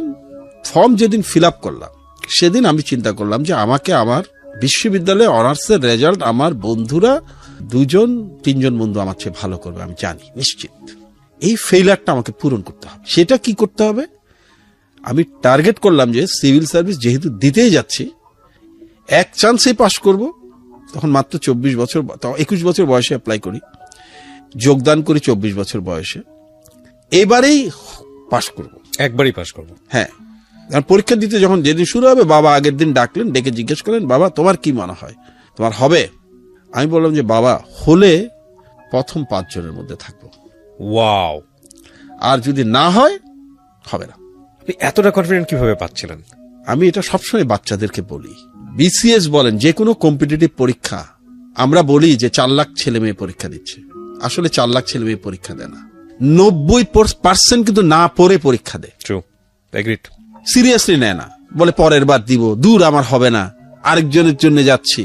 ফর্ম যেদিন ফিল আপ করলাম সেদিন আমি চিন্তা করলাম যে আমাকে আমার বিশ্ববিদ্যালয়ে অনার্সের রেজাল্ট আমার বন্ধুরা 2-3জন বন্ধু আমার চেয়ে ভালো করবে, আমি জানি নিশ্চিত। এই ফেইলারটা আমাকে পূরণ করতে হবে। সেটা কি করতে হবে, আমি টার্গেট করলাম যে সিভিল সার্ভিস যেহেতু দিতেই যাচ্ছি, এক চান্সেই পাশ করব। তখন মাত্র 21 বছর বয়সে অ্যাপ্লাই করি, যোগদান করি 24 বছর বয়সে। এবারেই পাশ করব, একবারই পাশ করব। হ্যাঁ, পরীক্ষা দিতে যখন যেদিন শুরু হবে, বাবা আগের দিন ডাকলেন, ডেকে জিজ্ঞেস করলেন, বাবা তোমার কি মনে হয়, তোমার হবে? আমি বললাম যে বাবা, হলে প্রথম 5 জনের মধ্যে থাকবো, ওয়াও, আর যদি না হয় হবে না। আপনি এতটা কনফিডেন্ট কিভাবে পাচ্ছিলেন? আমি এটা সবসময় বাচ্চাদেরকে বলি, বিসিএস বলেন, যে কোনো কম্পিটিটিভ পরীক্ষা, আমরা বলি যে 4 লাখ ছেলে মেয়ে পরীক্ষা দিচ্ছে, আসলে 4 লাখ ছেলে মেয়ে পরীক্ষা দেয় না, 90% কিন্তু না পড়ে পরীক্ষা দেয়। True, agreed. সিরিয়াসলি নেয় না, বলে পরের বার দিব, দূর আমার হবে না, আরেকজনের জন্য যাচ্ছি।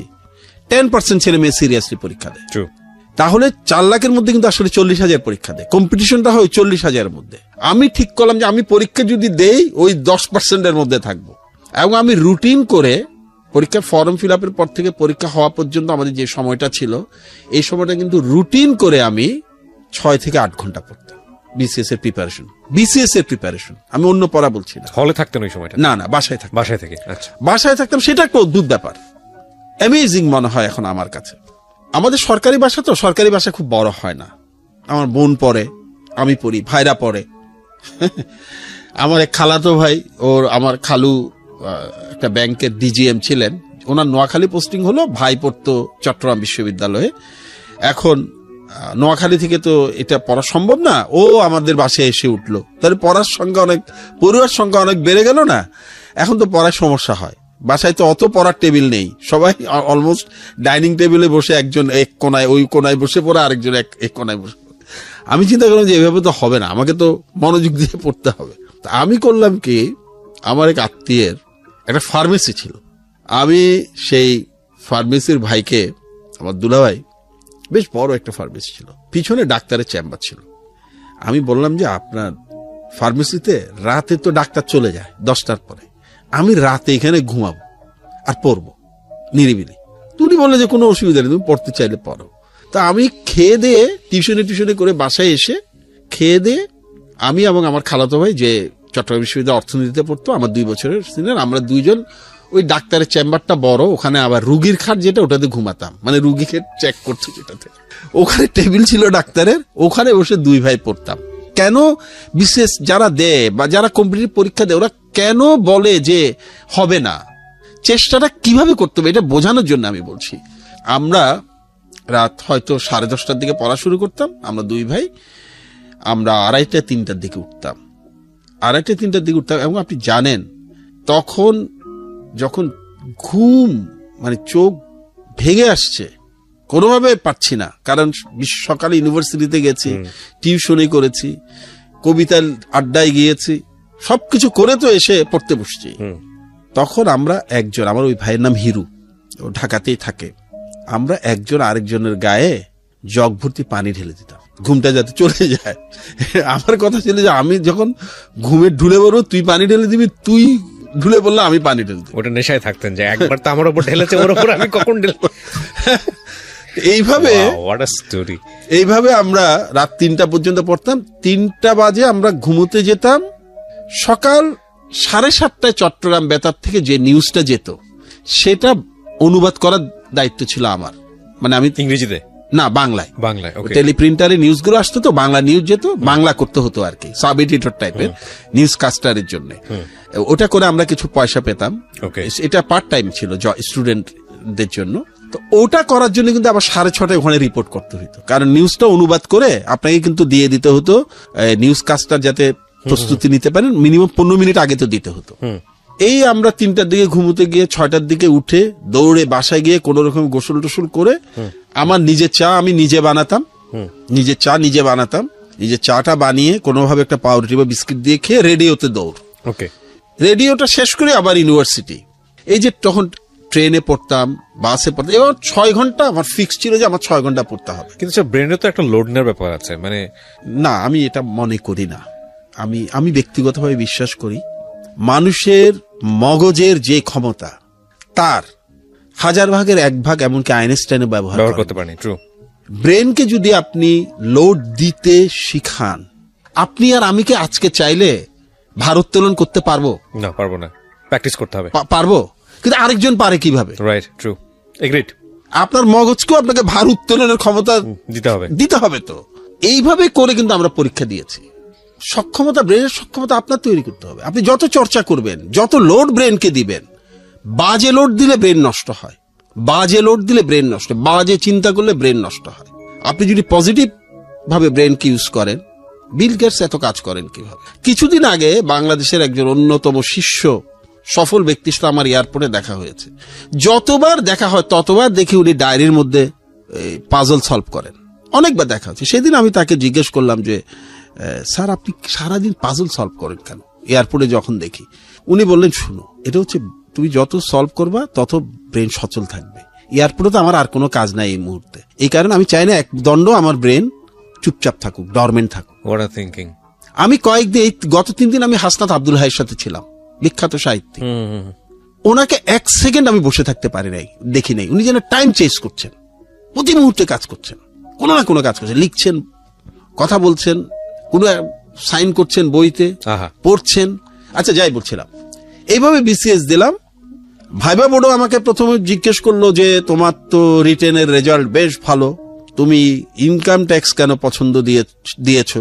10% ছেলে মেয়ে সিরিয়াসলি পরীক্ষা দেয়। ট্রু। তাহলে 4 লাখের মধ্যে কিন্তু আসলে 40,000 পরীক্ষা দেয়, কম্পিটিশনটা হয় 40,000-এর মধ্যে। আমি ঠিক করলাম যে আমি পরীক্ষা যদি দেই ওই 10%-এর মধ্যে থাকবো, এবং আমি রুটিন করে পরীক্ষার ফর্ম ফিল আপের পর থেকে পরীক্ষা হওয়া পর্যন্ত আমাদের যে সময়টা ছিল, এই সময়টা কিন্তু রুটিন করে আমি 6 থেকে 8 ঘন্টা পড়তাম। বিসিএস এর প্রিপারেশন, আমি অন্য পড়া বলছি না। হলে থাকতেন ওই সময়টা? না, বাসায় থাকতাম। বাসায় থেকে? আচ্ছা, বাসায় থাকতাম। সেটা একটা অদ্ভুত ব্যাপার, অ্যামেজিং মনে হয় এখন আমার কাছে। আমাদের সরকারি বাসা তো, সরকারি বাসা খুব বড় হয় না। আমার বোন পড়ে, আমি পড়ি, ভাইরা পড়ে। আমার এক খালাতো ভাই, আমার খালু একটা ব্যাংকের ডিজিএম ছিলেন, ওনার নোয়াখালী পোস্টিং হলো, ভাই পড়তো চট্টগ্রাম বিশ্ববিদ্যালয়ে। এখন নোয়াখালী থেকে তো এটা পড়া সম্ভব না, ও আমাদের বাসায় এসে উঠলো, তাহলে পড়ুয়ার সংখ্যা অনেক বেড়ে গেল না? এখন তো পড়ার সমস্যা হয়, বাসায় তো অত পড়ার টেবিল নেই, সবাই অলমোস্ট ডাইনিং টেবিলে বসে, একজন এক কোনায়, ওই কোনায় বসে পড়ে, আরেকজন এক কোনায় বসে। আমি চিন্তা করলাম যে এভাবে তো হবে না, আমাকে তো মনোযোগ দিয়ে পড়তে হবে। তা আমি করলাম কি, আমার এক আত্মীয়ের একটা ফার্মেসি ছিল, আমি সেই ফার্মেসির ভাইকে, আমার দুলাভাই, বেশ বড় একটা ফার্মেসি ছিল, পিছনে ডাক্তারের চেম্বার ছিল। আমি বললাম যে আপনার ফার্মেসিতে রাতে তো ডাক্তার চলে যায় 10টার পরে, আমি রাতে এখানে ঘুমাবো আর পড়বো নিরিবিলি। তুমি বললে যে কোনো অসুবিধা নেই, তুমি পড়তে চাইলে পড়ো। তা আমি খেয়ে দিয়ে টিউশনে করে বাসায় এসে খেয়ে দিয়ে আমি এবং আমার খালাতো ভাই যে চট্টগ্রাম বিশ্ববিদ্যালয় অর্থনীতিতে পড়তো, আমার 2 বছরের সিনিয়র, আমরা দুইজন ওই ডাক্তারের চেম্বারটা বড়, ওখানে আবার রুগীর খাট যেটা ওটাতে ঘুমাতাম, মানে রুগীকে চেক করতো যেটাতে। ওখানে টেবিল ছিল ডাক্তারের, ওখানে বসে 2 ভাই পড়তাম। কেন বিশেষ যারা দেয় বা যারা কম্পিটিটিভ পরীক্ষা দেয় ওরা কেন বলে যে হবে না, চেষ্টাটা কিভাবে করতে হবে এটা বোঝানোর জন্য আমি বলছি। আমরা রাত হয়তো 10:30টার দিকে পড়া শুরু করতাম, আমরা 2 ভাই, আমরা 2:30-3টার দিকে উঠতাম, 2:30-3টার দিকে উঠতাম। এবং আপনি জানেন তখন যখন ঘুম মানে চোখ ভেঙে আসছে, কোনোভাবে পারছি না, কারণ সকালে ইউনিভার্সিটিতে গেছি, টিউশনি করেছি, কবিতার আড্ডায় গিয়েছি, সবকিছু করে তো এসে পড়তে বসছি। তখন আমরা একজন, আমার ওই ভাইয়ের নাম হিরু, ও ঢাকাতেই থাকে, আমরা একজন আরেকজনের গায়ে জগ ভর্তি পানি ঢেলে দিতাম ঘুমটা যাতে চলে যায়। আমার কথা ছিল যে আমি যখন ঘুমে ঢুলে পড়বো তুই পানি ঢেলে দিবি, তুই ঢুলে পড়লে আমি পানি ঢেলে দিই। ওটা নেশায় থাকতেন যে একবার তো আমার উপর ঢেলেছে, ওর উপর আমি কখন ঢেলবো। এইভাবে আমরা রাত 3টা পর্যন্ত পড়তাম। 3টা বাজে আমরা ঘুমোতে যেতাম। সকাল 7:30টায় চট্টগ্রাম বেতার থেকে যে নিউজটা যেত সেটা অনুবাদ করার দায়িত্ব ছিল আমার, মানে আমি ইংরেজিতে না বাংলায় টেলিপ্রিন্টারে নিউজগুলো আসতো, তো বাংলা নিউজ যেত, বাংলা করতে হতো আর কি, সাব এডিটর টাইপের নিউজ কাস্টারের জন্য। ওটা করে আমরা কিছু পয়সা পেতাম, এটা পার্ট টাইম ছিল স্টুডেন্টদের জন্য। তো ওটা করার জন্য কিন্তু আবার 6:30টায় ওখানে রিপোর্ট করতে হতো, কারণ নিউজটা অনুবাদ করে আপনাকে কিন্তু দিয়ে দিতে হতো নিউজ কাস্টার যাতে প্রস্তুতি নিতে পারেন, মিনিমাম 15 মিনিট আগে তো দিতে হতো। এই আমরা 3টার দিকে ঘুমোতে গিয়ে 6টার দিকে উঠে দৌড়ে বাসায় গিয়ে কোন রকম গোসল টোসল করে আমার নিজের চা আমি নিজে বানাতাম, নিজের চাটা বানিয়ে কোনোভাবে একটা পাউরুটি বা বিস্কিট দিয়ে খেয়ে রেডিওতে দৌড়। রেডিওটা শেষ করে আবার ইউনিভার্সিটি। এই যে তখন ট্রেনে পড়তাম, বাসে পড়তাম, এবার 6 ঘন্টা আমার ফিক্স ছিল যে আমার 6 ঘন্টা পড়তে হবে। কিন্তু স্যার ব্রেনে তো একটা লোড নেওয়ার ব্যাপার আছে, মানে না আমি এটা মনে করি না। আমি ব্যক্তিগতভাবে বিশ্বাস করি মানুষের মগজের যে ক্ষমতা তার 1000 ভাগের 1 ভাগ এমনকি আইনস্টাইনে ব্যবহার করতে পারেন। ব্রেনকে যদি আপনি লোড দিতে শিখান, আপনি আর আমি কি আজকে চাইলে ভারোত্তোলন করতে পারবো? না, পারবো না, প্র্যাকটিস করতে হবে। পারবো, কিন্তু আরেকজন পারে কিভাবে? Right, true, agreed. আপনার মগজকেও আপনাকে ভার উত্তোলনের ক্ষমতা দিতে হবে। তো এইভাবে করে কিন্তু আমরা পরীক্ষা দিয়েছি। সক্ষমতা, ব্রেনের সক্ষমতা আপনার তৈরি করতে হবে। আপনি যত চর্চা করবেন, যত লোড ব্রেনকে দিবেন, বাজে লোড দিলে ব্রেন নষ্ট হয়, বাজে চিন্তা করলে ব্রেন নষ্ট হয়। আপনি যদি পজিটিভ ভাবে ব্রেনকে ইউজ করেন, বিল গেটস এত কাজ করেন কিভাবে? কিছুদিন আগে বাংলাদেশের একজন অন্যতম শীর্ষ সফল ব্যক্তির সাথে আমার এয়ারপোর্টে দেখা হয়েছে। যতবার দেখা হয় ততবার দেখি উনি ডায়েরির মধ্যে পাজল সলভ করেন। অনেকবার দেখা হচ্ছে। সেদিন আমি তাকে জিজ্ঞেস করলাম যে স্যার আপনি সারাদিন পাজল সলভ করেন কেন? এয়ারপোর্টে যখন দেখি, উনি বললেন শুনো, এটা হচ্ছে তুমি যত সলভ করবা তত ব্রেন সচল থাকবে। এয়ারপোর্টে তো আমার আর কোনো কাজ নাই এই মুহূর্তে, এই কারণে আমি চাই না এক দণ্ড আমার ব্রেন চুপচাপ থাকুক, ডরমেন্ট থাকুক। আমি কয়েকদিন, গত 3 দিন আমি হাসনাত আব্দুল হাইয়ের সাথে ছিলাম, বিখ্যাত সাহিত্যিক। ওনাকে 1 সেকেন্ড আমি বসে থাকতে পারি নাই, দেখি নাই। উনি যেন টাইম চেস করছেন, প্রতি মুহূর্তে কাজ করছেন, কোনো না কোনো কাজ করছেন, লিখছেন, কথা বলছেন, কোন সাইন করছেন বইতে, পড়ছেন। আচ্ছা যাই বলছিলাম, এইভাবে বিসিএস দিলাম। ভাইবা বোর্ডও আমাকে প্রথমে জিজ্ঞেস করলো যে তোমার তো রিটেনের রেজাল্ট বেশ ভালো, তুমি ইনকাম ট্যাক্স কেন পছন্দ দিয়েছো?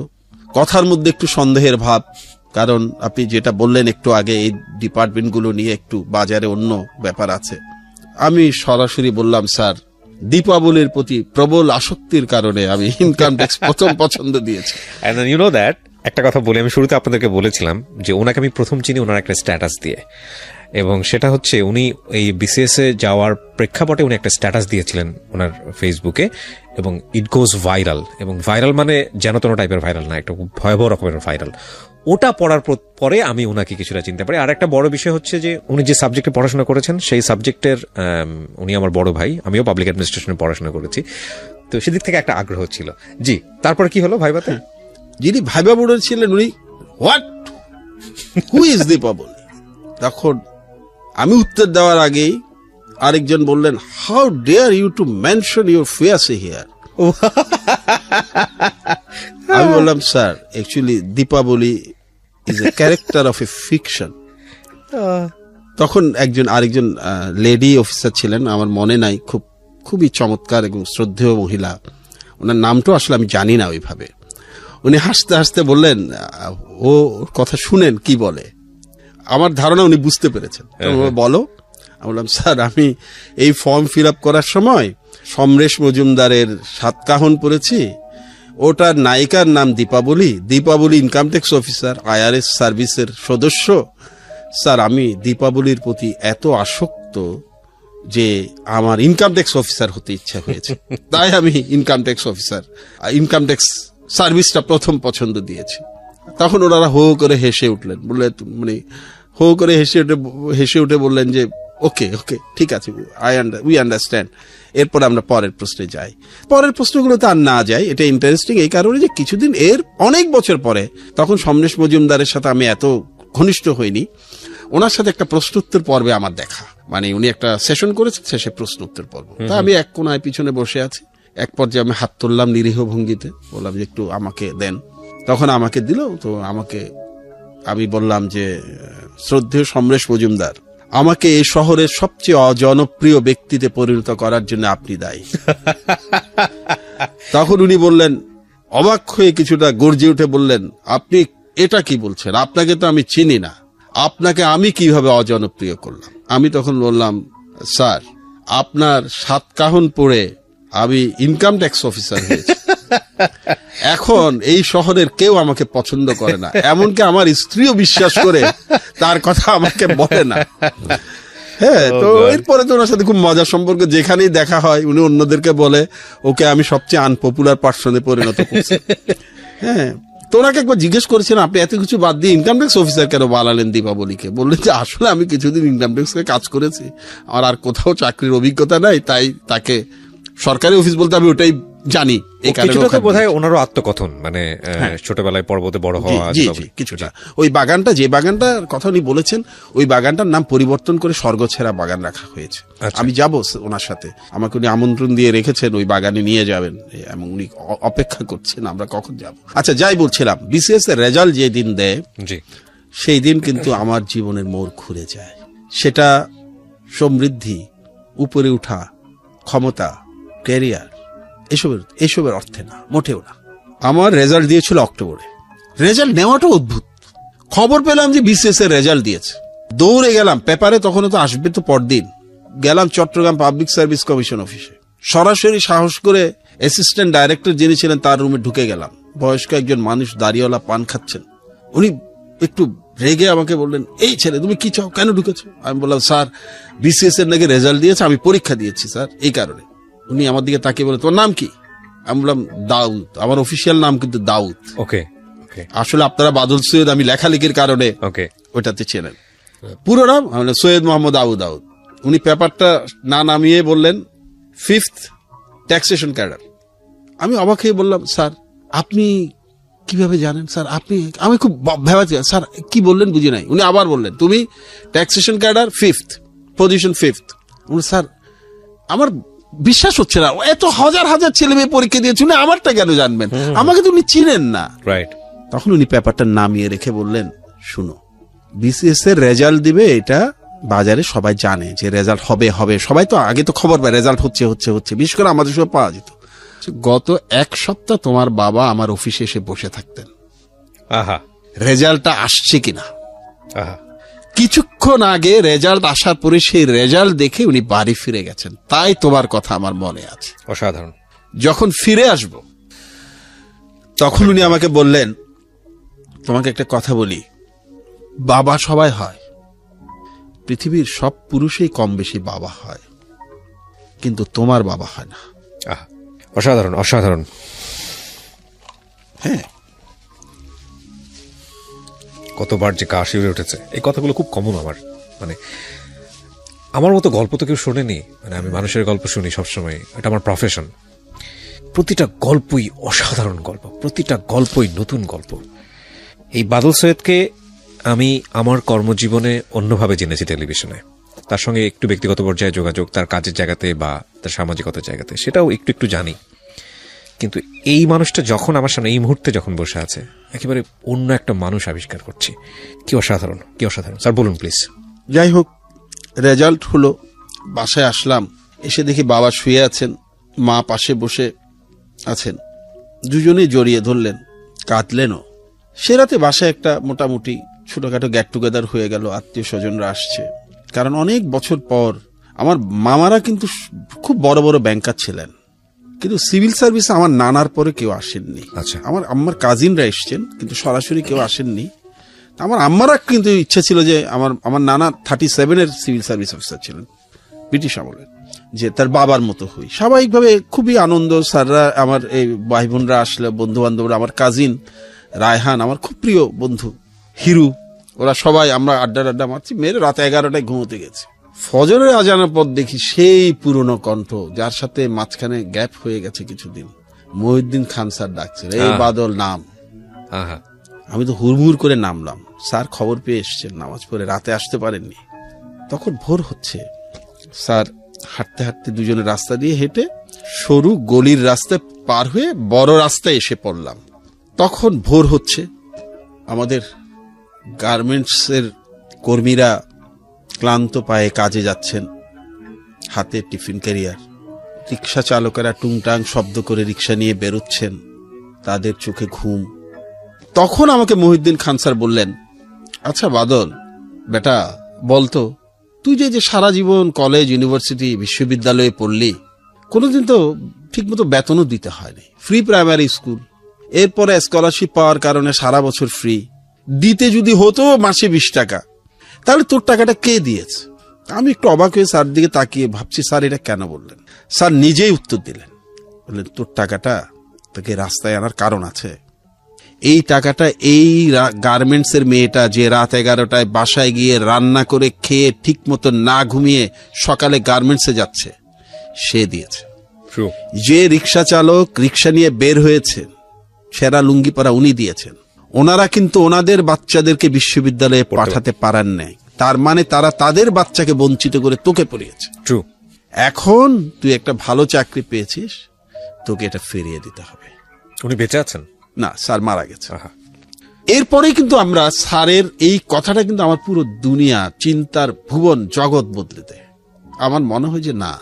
কথার মধ্যে একটু সন্দেহের ভাব, কারণ আপনি যেটা বললেন একটু আগে, এই ডিপার্টমেন্টগুলো নিয়ে একটু বাজারে অন্য ব্যাপার আছে। আমি সরাসরি বললাম স্যার, দীপাবলির প্রতি প্রবল আসক্তির কারণে আমি ইনকাম ট্যাক্স প্রথম পছন্দ দিয়েছি। And you know that, একটা কথা বলি, আমি শুরুতে আপনাদেরকে বলেছিলাম যে ওনাকে আমি প্রথম চিনি ওনার একটা স্ট্যাটাস দিয়ে, এবং সেটা হচ্ছে উনি এই বিসিএস এ যাওয়ার প্রেক্ষাপটে উনি একটা স্ট্যাটাস দিয়েছিলেন ওনার ফেসবুকে, এবং ইট গোজ ভাইরাল। এবং ভাইরাল মানে যেন তেন টাইপের ভাইরাল না, একটা ভয়াবহ রকমের ভাইরাল। ওটা পড়ার পরে আমি ওনাকে কিছুটা চিনতে পারি। আর একটা বড় বিষয় হচ্ছে যে উনি যে সাবজেক্টে পড়াশোনা করেছেন সেই সাবজেক্টের, উনি আমার বড় ভাই, আমিও পাবলিক অ্যাডমিনিস্ট্রেশনে পড়াশোনা করেছি। তো সেদিক থেকে একটা আগ্রহ ছিল। জি, তারপরে কি হলো ভাইবাতে? যিনি ভাইবা বোর্ডের ছিলেন উনি হোয়াট, হু ইজ দীপাবলি? তখন আমি উত্তর দেওয়ার আগেই আরেকজন বললেন, how dare you to mention your fiancee here. আমি বললাম, sir actually Dipaboli is a character of a fiction. তখন আরেকজন লেডি অফিসার ছিলেন, আমার মনে নাই, খুবই চমৎকার এবং শ্রদ্ধেয় মহিলা, ওনার নামটাও আসলে আমি জানি না ওইভাবে। উনি হাসতে হাসতে বললেন, ও কথা শুনেন কি বলে। আমার ধারণা উনি বুঝতে পেরেছেন। বলো। আমি বললাম, স্যার আমি এই ফর্ম ফিল আপ করার সময় সমরেশ মজুমদারের সাতকাহন পড়েছি, ওটার নায়িকার নাম Deepavali, Deepavali income tax officer, IRS সার্ভিসের সদস্য। স্যার আমি দীপাবলির প্রতি এত আসক্ত যে আমার ইনকাম ট্যাক্স অফিসার হতে ইচ্ছা হয়েছে, তাই আমি income tax officer, income tax সার্ভিসটা প্রথম পছন্দ দিয়েছি। তখন ওনারা হো করে হেসে উঠলেন, বললেন মানে হো করে হেসে উঠে বললেন যে ওকে ওকে ঠিক আছে, উই আন্ডারস্ট্যান্ড। এরপর আমরা পরের প্রশ্নে যাই। পরের প্রশ্নগুলোতে আর না যাই, এটা ইন্টারেস্টিং এই কারণে যে কিছুদিন অনেক বছর পরে, তখন সমরেশ মজুমদারের সাথে আমি এত ঘনিষ্ঠ হইনি, ওনার সাথে একটা প্রশ্ন উত্তর পর্বে আমার দেখা, মানে উনি একটা সেশন করেছেন, শেষে প্রশ্ন উত্তর পর্ব। তা আমি এক কোনায় পিছনে বসে আছি, এক পর্যায়ে আমি হাত তুললাম নিরীহ ভঙ্গিতে, বললাম যে একটু আমাকে দেন। তখন আমাকে দিল। তো আমি বললাম যে শ্রদ্ধেয় সমরেশ মজুমদার, আমাকে এই শহরের সবচেয়ে অজনপ্রিয় ব্যক্তিতে পরিণত করার জন্য আপনি দায়ী। তখন উনি বললেন, অবাক হয়ে কিছুটা গর্জে উঠে বললেন, আপনি এটা কি বলছেন? আপনাকে তো আমি চিনি না, আপনাকে আমি কিভাবে অজনপ্রিয় করলাম? আমি তখন বললাম, স্যার আপনার সাতকাহন পড়ে আমি ইনকাম ট্যাক্স অফিসার হয়েছি, এখন এই শহরের কেউ আমাকে পছন্দ করে না, এমনকি আমার স্ত্রীও বিশ্বাস করে তার কথা আমাকে বলে না। হ্যাঁ, তো এরপরে তো ওনার সাথে খুব মজার সম্পর্ক, যেখানেই দেখা হয় উনি অন্যদেরকে বলে ওকে আমি সবচেয়ে আনপপুলার পার্সনে পরিণত করছি। হ্যাঁ, তো ওনাকে একবার জিজ্ঞেস করেছিলাম, আপনি এত কিছু বাদ দিয়ে ইনকাম ট্যাক্স অফিসার কেন বানালেন দীপাবলিকে? বললেন যে আসলে আমি কিছুদিন ইনকাম ট্যাক্সে কাজ করেছি, আমার আর কোথাও চাকরির অভিজ্ঞতা নাই, তাই তাকে সরকারি অফিস বলতে আমি ওটাই জানি। কিছুটা বোধহয় ওনারও আত্মকথন, মানে ছোটবেলায় পর্বতে বড় হওয়া। কিছুটা ওই বাগানটা, যে বাগানটার কথা উনি বলেছেন, ওই বাগানটার নাম পরিবর্তন করে স্বর্গছেরা বাগান রাখা হয়েছে। আমি যাব ওনার সাথে, আমাকে উনি আমন্ত্রণ দিয়ে রেখেছেন ওই বাগানে নিয়ে যাবেন, এবং উনি অপেক্ষা করছেন আমরা কখন যাব। আচ্ছা, যাই বলছিলাম, BCS এর রেজাল্ট যে দিন দেয় সেই দিন কিন্তু আমার জীবনের মোড় ঘুরে যায়। সেটা সমৃদ্ধি, উপরে উঠা, ক্ষমতা, ক্যারিয়ার, এসবের অর্থে না, মোটেও না। আমার রেজাল্ট দিয়েছিল অক্টোবরে। রেজাল্ট নেওয়াটা অদ্ভুত। খবর পেলাম যে BCS এর রেজাল্ট দিয়েছে, দৌড়ে গেলাম, পেপারে তখনও তো আসবে তো পরদিন, গেলাম চট্টগ্রাম পাবলিক সার্ভিস কমিশন অফিসে, সরাসরি সাহস করে অ্যাসিস্ট্যান্ট ডাইরেক্টর যিনি ছিলেন তার রুমে ঢুকে গেলাম। বয়স্ক একজন মানুষ দাড়িওয়ালা পান খাচ্ছেন, উনি একটু রেগে আমাকে বললেন, এই ছেলে তুমি কি চাও, কেন ঢুকেছো? আমি বললাম, স্যার BCS এর নাকি রেজাল্ট দিয়েছে, আমি পরীক্ষা দিয়েছি স্যার, এই কারণে। উনি আমার দিকে তাকিয়ে বলে, তোমার নাম কি? আমি বললাম, দাউদ। আমার অফিসিয়াল নাম কিন্তু দাউদ। ওকে, আসলে আপনারা বাদল সৈয়দ আমি লেখালেখির কারণে ওটাতে চেনেন। পুরো নাম সৈয়দ মোহাম্মদ আবু দাউদ। উনি পেপারটা না নামিয়ে বললেন, 5th ট্যাক্সেশন ক্যাডার। আমি অবাক হয়ে বললাম, স্যার আপনি কিভাবে জানেন? স্যার আমি খুব ভেবাচ্ছি, স্যার কি বললেন বুঝি নাই। উনি আবার বললেন, তুমি taxation cadre 5th position 5th। Sir আমার বিশ্বাস হচ্ছে না, এত হাজার হাজার ছেলে মেয়ে পরীক্ষা দিয়েছে, উনি আমারটা কেন জানবেন? আমাকে তো উনি চিনেন না। তখন উনি পেপারটা নামিয়ে রেখে বললেন, শুনো, BCS এর রেজাল্ট দিবে, এটা বাজারে সবাই জানে যে রেজাল্ট হবে, সবাই তো আগে তো খবর পায় রেজাল্ট হচ্ছে, বিশেষ করে আমাদের সব পাওয়া যেত। গত 1 সপ্তাহ তোমার বাবা আমার অফিসে এসে বসে থাকতেন, রেজাল্টটা আসছে কিনা। কিছুক্ষণ আগে রেজাল্ট আসার পরে সেই রেজাল্ট দেখে উনি বাড়ি ফিরে গেছেন, তাই তোমার কথা আমার মনে আছে। অসাধারণ। যখন ফিরে আসব তখন উনি আমাকে বললেন, তোমাকে একটা কথা বলি, বাবা সবাই হয়, পৃথিবীর সব পুরুষই কম বেশি বাবা হয়, কিন্তু তোমার বাবা হয় না। অসাধারণ, অসাধারণ। হ্যাঁ, কতবার যে গা শিউরে উঠেছে। এই কথাগুলো খুব কমন আমার মতো গল্প তো কেউ শোনেনি। আমি মানুষের গল্প শুনি সবসময়, এটা আমার প্রফেশন। প্রতিটা গল্পই অসাধারণ গল্প, প্রতিটা গল্পই নতুন গল্প। এই বাদল সৈয়দকে আমি আমার কর্মজীবনে অন্যভাবে জেনেছি টেলিভিশনে, তার সঙ্গে একটু ব্যক্তিগত পর্যায়ে যোগাযোগ, তার কাজের জায়গাতে বা তার সামাজিকতার জায়গাতে, সেটাও একটু একটু জানি। কিন্তু এই মানুষটা যখন আমার সামনে এই মুহূর্তে যখন বসে আছে, একেবারে অন্য একটা মানুষ আবিষ্কার করছি। কি অসাধারণ, কি অসাধারণ। স্যার বলুন প্লিজ। যাই হোক, রেজাল্ট হলো, বাসায় আসলাম, এসে দেখি বাবা শুয়ে আছেন, মা পাশে বসে আছেন, দুজনেই জড়িয়ে ধরলেন, কাঁদলেনও। সে রাতে বাসায় একটা মোটামুটি ছোটখাটো গেট টুগেদার হয়ে গেল, আত্মীয় স্বজনরা আসছে। কারণ অনেক বছর পর আমার মামারা কিন্তু খুব বড় বড় ব্যাংকার ছিলেন, কিন্তু সিভিল সার্ভিসে আমার নানার পরে কেউ আসেননি। আচ্ছা। আমার আম্মার কাজিনরা এসছেন, কিন্তু সরাসরি কেউ আসেননি। আমার আম্মারা কিন্তু ইচ্ছা ছিল যে আমার নানা 37 সিভিল সার্ভিস অফিসার ছিলেন ব্রিটিশ আমলের, যে তার বাবার মতো হই। স্বাভাবিকভাবে খুবই আনন্দ। স্যাররা, আমার এই ভাই বোনরা আসলে, বন্ধু বান্ধবরা, আমার কাজিন রায়হান, আমার খুব প্রিয় বন্ধু হিরু, ওরা সবাই, আমরা আড্ডা মারছি। মেয়ের রাত 11টায় ঘুমোতে গেছে। ফজরের আজানের পর দেখি সেই পুরনো কণ্ঠ, যার সাথে মাঝখানে গ্যাপ হয়ে গেছে কিছুদিন, মহিউদ্দিন খান স্যার ডাকছেন, এই বাদল নাম। আমি তো হুড়মুড় করে নামলাম। স্যার খবর পেয়ে এসছেন, নামাজ পড়ে রাতে আসতে পারেননি। তখন ভোর হচ্ছে। স্যার হাঁটতে হাঁটতে দুজনে রাস্তা দিয়ে হেঁটে সরু গলির রাস্তায় পার হয়ে বড় রাস্তায় এসে পড়লাম। তখন ভোর হচ্ছে। আমাদের গার্মেন্টসের কর্মীরা ক্লান্ত পায়ে কাজে যাচ্ছেন, হাতে টিফিন ক্যারিয়ার। রিক্সা চালকেরা টুংটাং শব্দ করে রিক্সা নিয়ে বেরোচ্ছেন, তাদের চোখে ঘুম। তখন আমাকে মহিউদ্দিন খান স্যার বললেন, আচ্ছা বাদল বেটা, বলতো তুই যে সারা জীবন কলেজ, ইউনিভার্সিটি, বিশ্ববিদ্যালয়ে পড়লি, কোনোদিন তো ঠিকমতো বেতনও দিতে হয়নি, ফ্রি প্রাইমারি স্কুল, এরপরে স্কলারশিপ পাওয়ার কারণে সারা বছর ফ্রি, দিতে যদি হতো মাসে 20 টাকা, তাহলে তোর টাকাটা কে দিয়েছে? আমি একটু অবাক হয়ে স্যার দিকে তাকিয়ে ভাবছি, স্যার এটা কেন বললেন? স্যার নিজেই উত্তর দিলেন, বললেন তোর টাকাটা তোকে রাস্তায় আনার কারণ আছে। এই টাকাটা এই গার্মেন্টস এর মেয়েটা যে রাত 11টায় বাসায় গিয়ে রান্না করে খেয়ে ঠিক মতো না ঘুমিয়ে সকালে গার্মেন্টসে যাচ্ছে, সে দিয়েছে। যে রিক্সা চালক রিক্সা নিয়ে বের হয়েছে, সেরা লুঙ্গি পরা, উনি দিয়েছেন। ওনারা কিন্তু ওনাদের বাচ্চাদেরকে বিশ্ববিদ্যালয়ে পাঠাতে পারেন নাই, তার মানে তারা তাদের বাচ্চাকে বঞ্চিত করে তোকে পড়িয়েছে। এখন তুই একটা ভালো চাকরি পেয়েছিস, তোকে এটা ফিরিয়ে দিতে হবে। উনি বেঁচে আছেন? না, স্যার মারা গেছে। এরপরে কিন্তু আমরা স্যারের এই কথাটা কিন্তু আমার পুরো দুনিয়া, চিন্তার ভুবন, জগৎ বদলে দেয়। আমার মনে হয় যে না,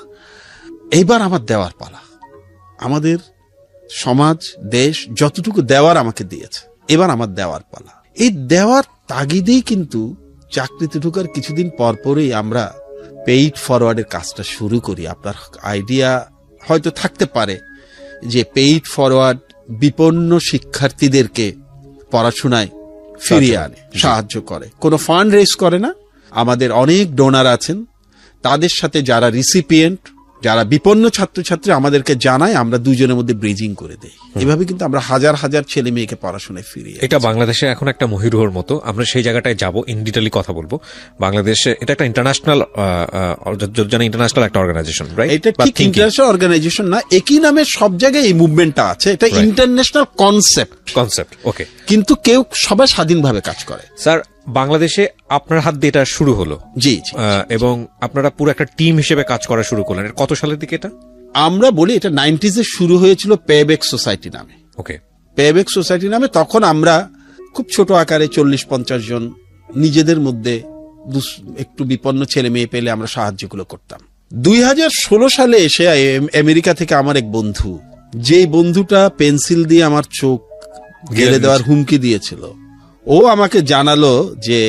এইবার আমার দেওয়ার পালা। আমাদের সমাজ, দেশ যতটুকু দেওয়ার আমাকে দিয়েছে, এবার আমার দেওয়ার পালা। এই দেওয়ার তাগিদেই কিন্তু চাকরিতে ঢোকার কিছুদিন পরপরই আমরা পেইড ফরওয়ার্ডের কাজটা শুরু করি। আপনার আইডিয়া হয়তো থাকতে পারে যে পেইড ফরওয়ার্ড বিপন্ন শিক্ষার্থীদেরকে পড়াশোনায় ফিরিয়ে আনে, সাহায্য করে, কোনো ফান্ড রেজ করে না। আমাদের অনেক ডোনার আছেন, তাদের সাথে যারা রিসিপিয়েন্ট, যারা বিপন্ন ছাত্রছাত্রী আমাদেরকে জানায়, আমরা দুজনের মধ্যে ব্রিজিং করে দেই। এভাবে কিন্তু আমরা হাজার হাজার ছেলে মেয়েকে পড়াশোনায় ফিরিয়ে। এটা বাংলাদেশে এখন একটা মহিরুহর মতো, আমরা সেই জায়গাটায় যাব, ইন ডিটেইলি কথা বলবো। বাংলাদেশে এটা একটা ইন্টারন্যাশনাল, ইন্টারন্যাশনাল একটা অর্গানাইজেশন, রাইট? এটা ঠিক ইন্টারন্যাশনাল অর্গানাইজেশন না, একই নামে সব জায়গায় এই মুভমেন্টটা আছে। এটা ইন্টারন্যাশনাল কনসেপ্ট, ওকে, কিন্তু কেউ সবাই স্বাধীনভাবে কাজ করে। স্যার, বাংলাদেশে আপনার হাত দিয়ে এটা শুরু হলো? জি, এবং আপনারা পুরো একটা টিম হিসেবে কাজ করা শুরু করলেন। কত সালের দিকে এটা? আমরা বলি এটা 90s শুরু হয়েছিল পেব্যাক সোসাইটি নামে। ওকে, পেব্যাক সোসাইটি নামে। তখন আমরা খুব ছোট আকারে 40-50 জন নিজেদের মধ্যে একটু বিপন্ন ছেলে মেয়ে পেলে আমরা সাহায্যগুলো করতাম। 2016 সালে এসে আমেরিকা থেকে আমার এক বন্ধু, যে বন্ধুটা পেন্সিল দিয়ে আমার চোখ গেলে দেওয়ার হুমকি দিয়েছিল, ও আমাকে জানালো যে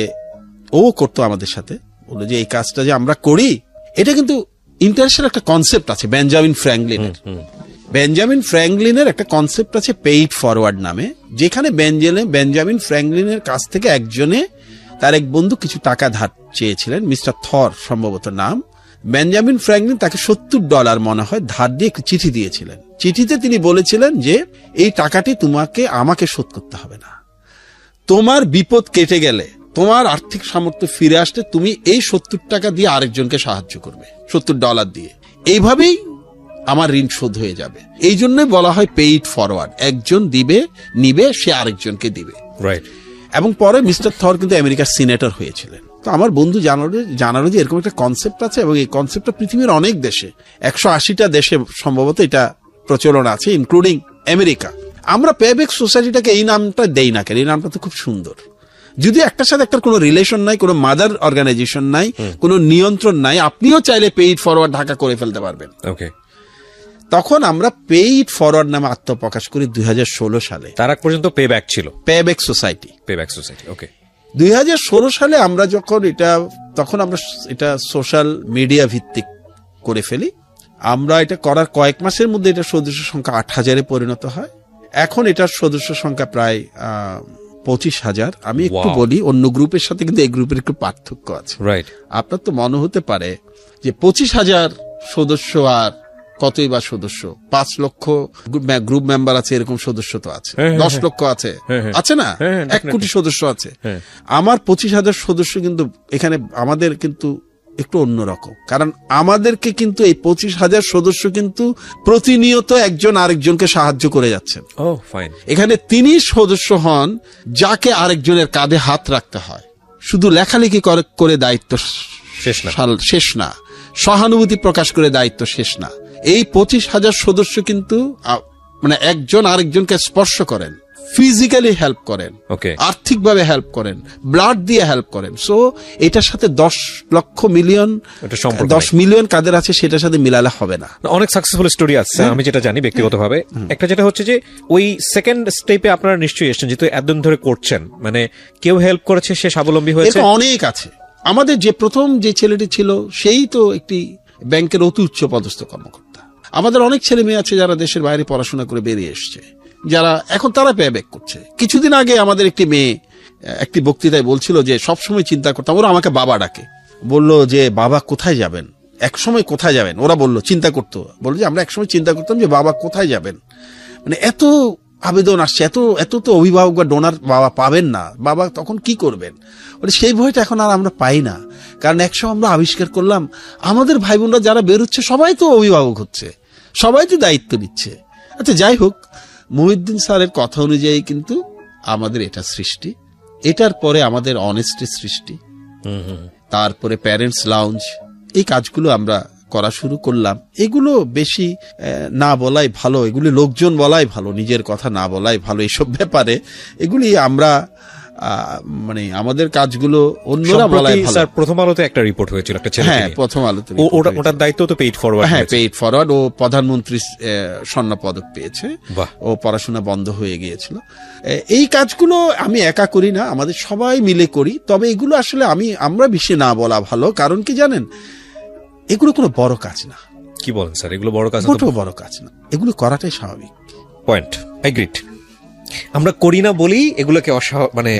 ও করতো আমাদের সাথে, বললো যে এই কাজটা যে আমরা করি, এটা কিন্তু ইন্টারন্যাশনাল একটা কনসেপ্ট আছে বেঞ্জামিন ফ্র্যাঙ্কলিনের একটা কনসেপ্ট আছে পেইড ফরওয়ার্ড নামে, যেখানে বেঞ্জামিন ফ্র্যাঙ্কলিনের কাছ থেকে একজনে, তার এক বন্ধু কিছু টাকা ধার চেয়েছিলেন, মিস্টার থর সম্ভবত নাম। বেঞ্জামিন ফ্র্যাঙ্কলিন তাকে $70 মনে হয় ধার দিয়ে একটি চিঠি দিয়েছিলেন। চিঠিতে তিনি বলেছিলেন যে এই টাকাটি আমাকে শোধ করতে হবে না, তোমার বিপদ কেটে গেলে, তোমার আর্থিক সামর্থ্য ফিরে আসতে তুমি এই $70 দিয়ে আরেকজনকে সাহায্য করবে, $70 দিয়ে। এইভাবেই আমার ঋণ শোধ হয়ে যাবে। এই জন্যই বলা হয় পে ইট ফরওয়ার্ড, একজন দিবে, নিবে, সে আরেকজনকে দিবে। রাইট। এবং পরে মিস্টার থর কিন্তু আমেরিকার সিনেটর হয়েছিলেন। তো আমার বন্ধু জানালো যে এরকম একটা কনসেপ্ট আছে, এবং এই কনসেপ্টটা পৃথিবীর অনেক দেশে, 180টা দেশে সম্ভবত এটা প্রচলন আছে, ইনক্লুডিং আমেরিকা। আমরা পেব্যাক সোসাইটিটাকে এই নামটা দেই না কেন? এই নামটা তো খুব সুন্দর। যদি একটার সাথে একটার কোনো রিলেশন নাই, কোনো মাদার অর্গানাইজেশন নাই, কোনো নিয়ন্ত্রণ নাই, আপনিও চাইলে পে ইট ফরওয়ার্ড ঢাকা করে ফেলতে পারবেন। ওকে। তখন আমরা পে ইট ফরওয়ার্ড নামে আত্মপ্রকাশ করি 2016 সালে। তার আগ পর্যন্ত পে ব্যাক ছিল, পেব্যাক সোসাইটি। ওকে। 2016 সালে আমরা যখন তখন আমরা এটা সোশ্যাল মিডিয়া ভিত্তিক করে ফেলি। আমরা এটা করার কয়েক মাসের মধ্যে এটা সদস্য সংখ্যা 8,000-এ পরিণত হয়। এখন এটার সদস্য সংখ্যা প্রায় 25,000। আমি একটু বলি, অন্য গ্রুপের সাথে কিন্তু এই গ্রুপের একটু পার্থক্য আছে। রাইট। আপনার তো মনে হতে পারে যে 25,000 সদস্য আর কতই বা সদস্য, 5 লক্ষ গ্রুপ মেম্বার আছে, এরকম সদস্য তো আছে, 10 লক্ষ আছে, আছে না, 1 কোটি সদস্য আছে। আমার 25,000 সদস্য কিন্তু এখানে আমাদের কিন্তু একটু অন্যরকম, কারণ আমাদেরকে কিন্তু এই 25,000 সদস্য কিন্তু প্রতিনিয়ত একজন আরেকজনকে সাহায্য করে যাচ্ছেন। এখানে তিনি সদস্য হন যাকে আরেকজনের কাঁধে হাত রাখতে হয়। শুধু লেখালেখি করে দায়িত্ব শেষ না, সহানুভূতি প্রকাশ করে দায়িত্ব শেষ না। এই 25,000 সদস্য কিন্তু মানে একজন আরেকজনকে স্পর্শ করেন, ফিজিক্যালি হেল্প করেন, আর্থিকভাবে হেল্প করেন, ব্লাড দিয়ে হেল্প করেন। সো এটার সাথে 10 লক্ষ মিলিয়ন 10 মিলিয়ন কাদের আছে সেটার সাথে মিলালে হবে না। অনেক সাকসেসফুল স্টোরি আছে আমি যেটা জানি ব্যক্তিগতভাবে। একটা যেটা হচ্ছে যে ওই সেকেন্ড স্টেপে আপনারা নিশ্চয়ই এসেছেন, যেহেতু এতদিন ধরে করছেন, মানে কেউ হেল্প করেছে, সে স্বাবলম্বী হয়েছে। অনেক আছে। আমাদের যে প্রথম যে ছেলেটি ছিল সেই তো একটি ব্যাংকের অতি উচ্চ পদস্থ কর্মকর্তা। আমাদের অনেক ছেলে মেয়ে আছে যারা দেশের বাইরে পড়াশোনা করে বেরিয়ে এসছে, যারা এখন তারা পে ব্যাক করছে। কিছুদিন আগে আমাদের একটি মেয়ে একটি বক্তৃতায় বলছিল যে সবসময় চিন্তা করতাম, ওরা আমাকে বাবা ডাকে, বলল যে বাবা কোথায় যাবেন, একসময় কোথায় যাবেন। ওরা বললো চিন্তা করতো, বললো যে আমরা একসময় চিন্তা করতাম যে বাবা কোথায় যাবেন। মানে এত আবেদন আসছে, এত তো অভিভাবক বা ডোনার বাবা পাবেন না, বাবা তখন কি করবেন। সেই ভয়টা এখন আর আমরা পাই না, কারণ একসময় আমরা আবিষ্কার করলাম আমাদের ভাই বোনরা যারা বেরোচ্ছে সবাই তো অভিভাবক হচ্ছে, সবাই তো দায়িত্ব নিচ্ছে। আচ্ছা যাই হোক, মহিউদ্দিন স্যারের কথা অনুযায়ী কিন্তু আমাদের এটা সৃষ্টি, এটার পরে আমাদের অনেস্টি সৃষ্টি, তারপরে প্যারেন্টস লাউঞ্জ, এই কাজগুলো আমরা করা শুরু করলাম। এগুলো বেশি না বলাই ভালো, এগুলি লোকজন বলাই ভালো, নিজের কথা না বলাই ভালো। এইসব ব্যাপারে এগুলি আমরা মানে আমাদের কাজগুলো অন্যরা বলাই ভালো। স্যার প্রথম আলোতে একটা রিপোর্ট হয়েছিল একটা ছেলে, হ্যাঁ প্রথম আলোতে, ওটার দায়িত্ব তো পেইড ফরওয়ার্ড। হ্যাঁ পেইড ফরওয়ার্ড, ও প্রধানমন্ত্রী স্বর্ণ পদক পেয়েছে, ও পড়াশোনা বন্ধ হয়ে গিয়েছিল। এই কাজগুলো আমি একা করি না, আমাদের সবাই মিলে করি। তবে এগুলো আসলে আমরা বেশি না বলা ভালো, কারণ কি জানেন, এগুলো কোনো বড় কাজ না। কি বলেন স্যার, এগুলো বড় কাজ? বড় কাজ না, এগুলো করাটাই স্বাভাবিক। Point, agreed. আমরা করি না বলি এগুলোকে মানে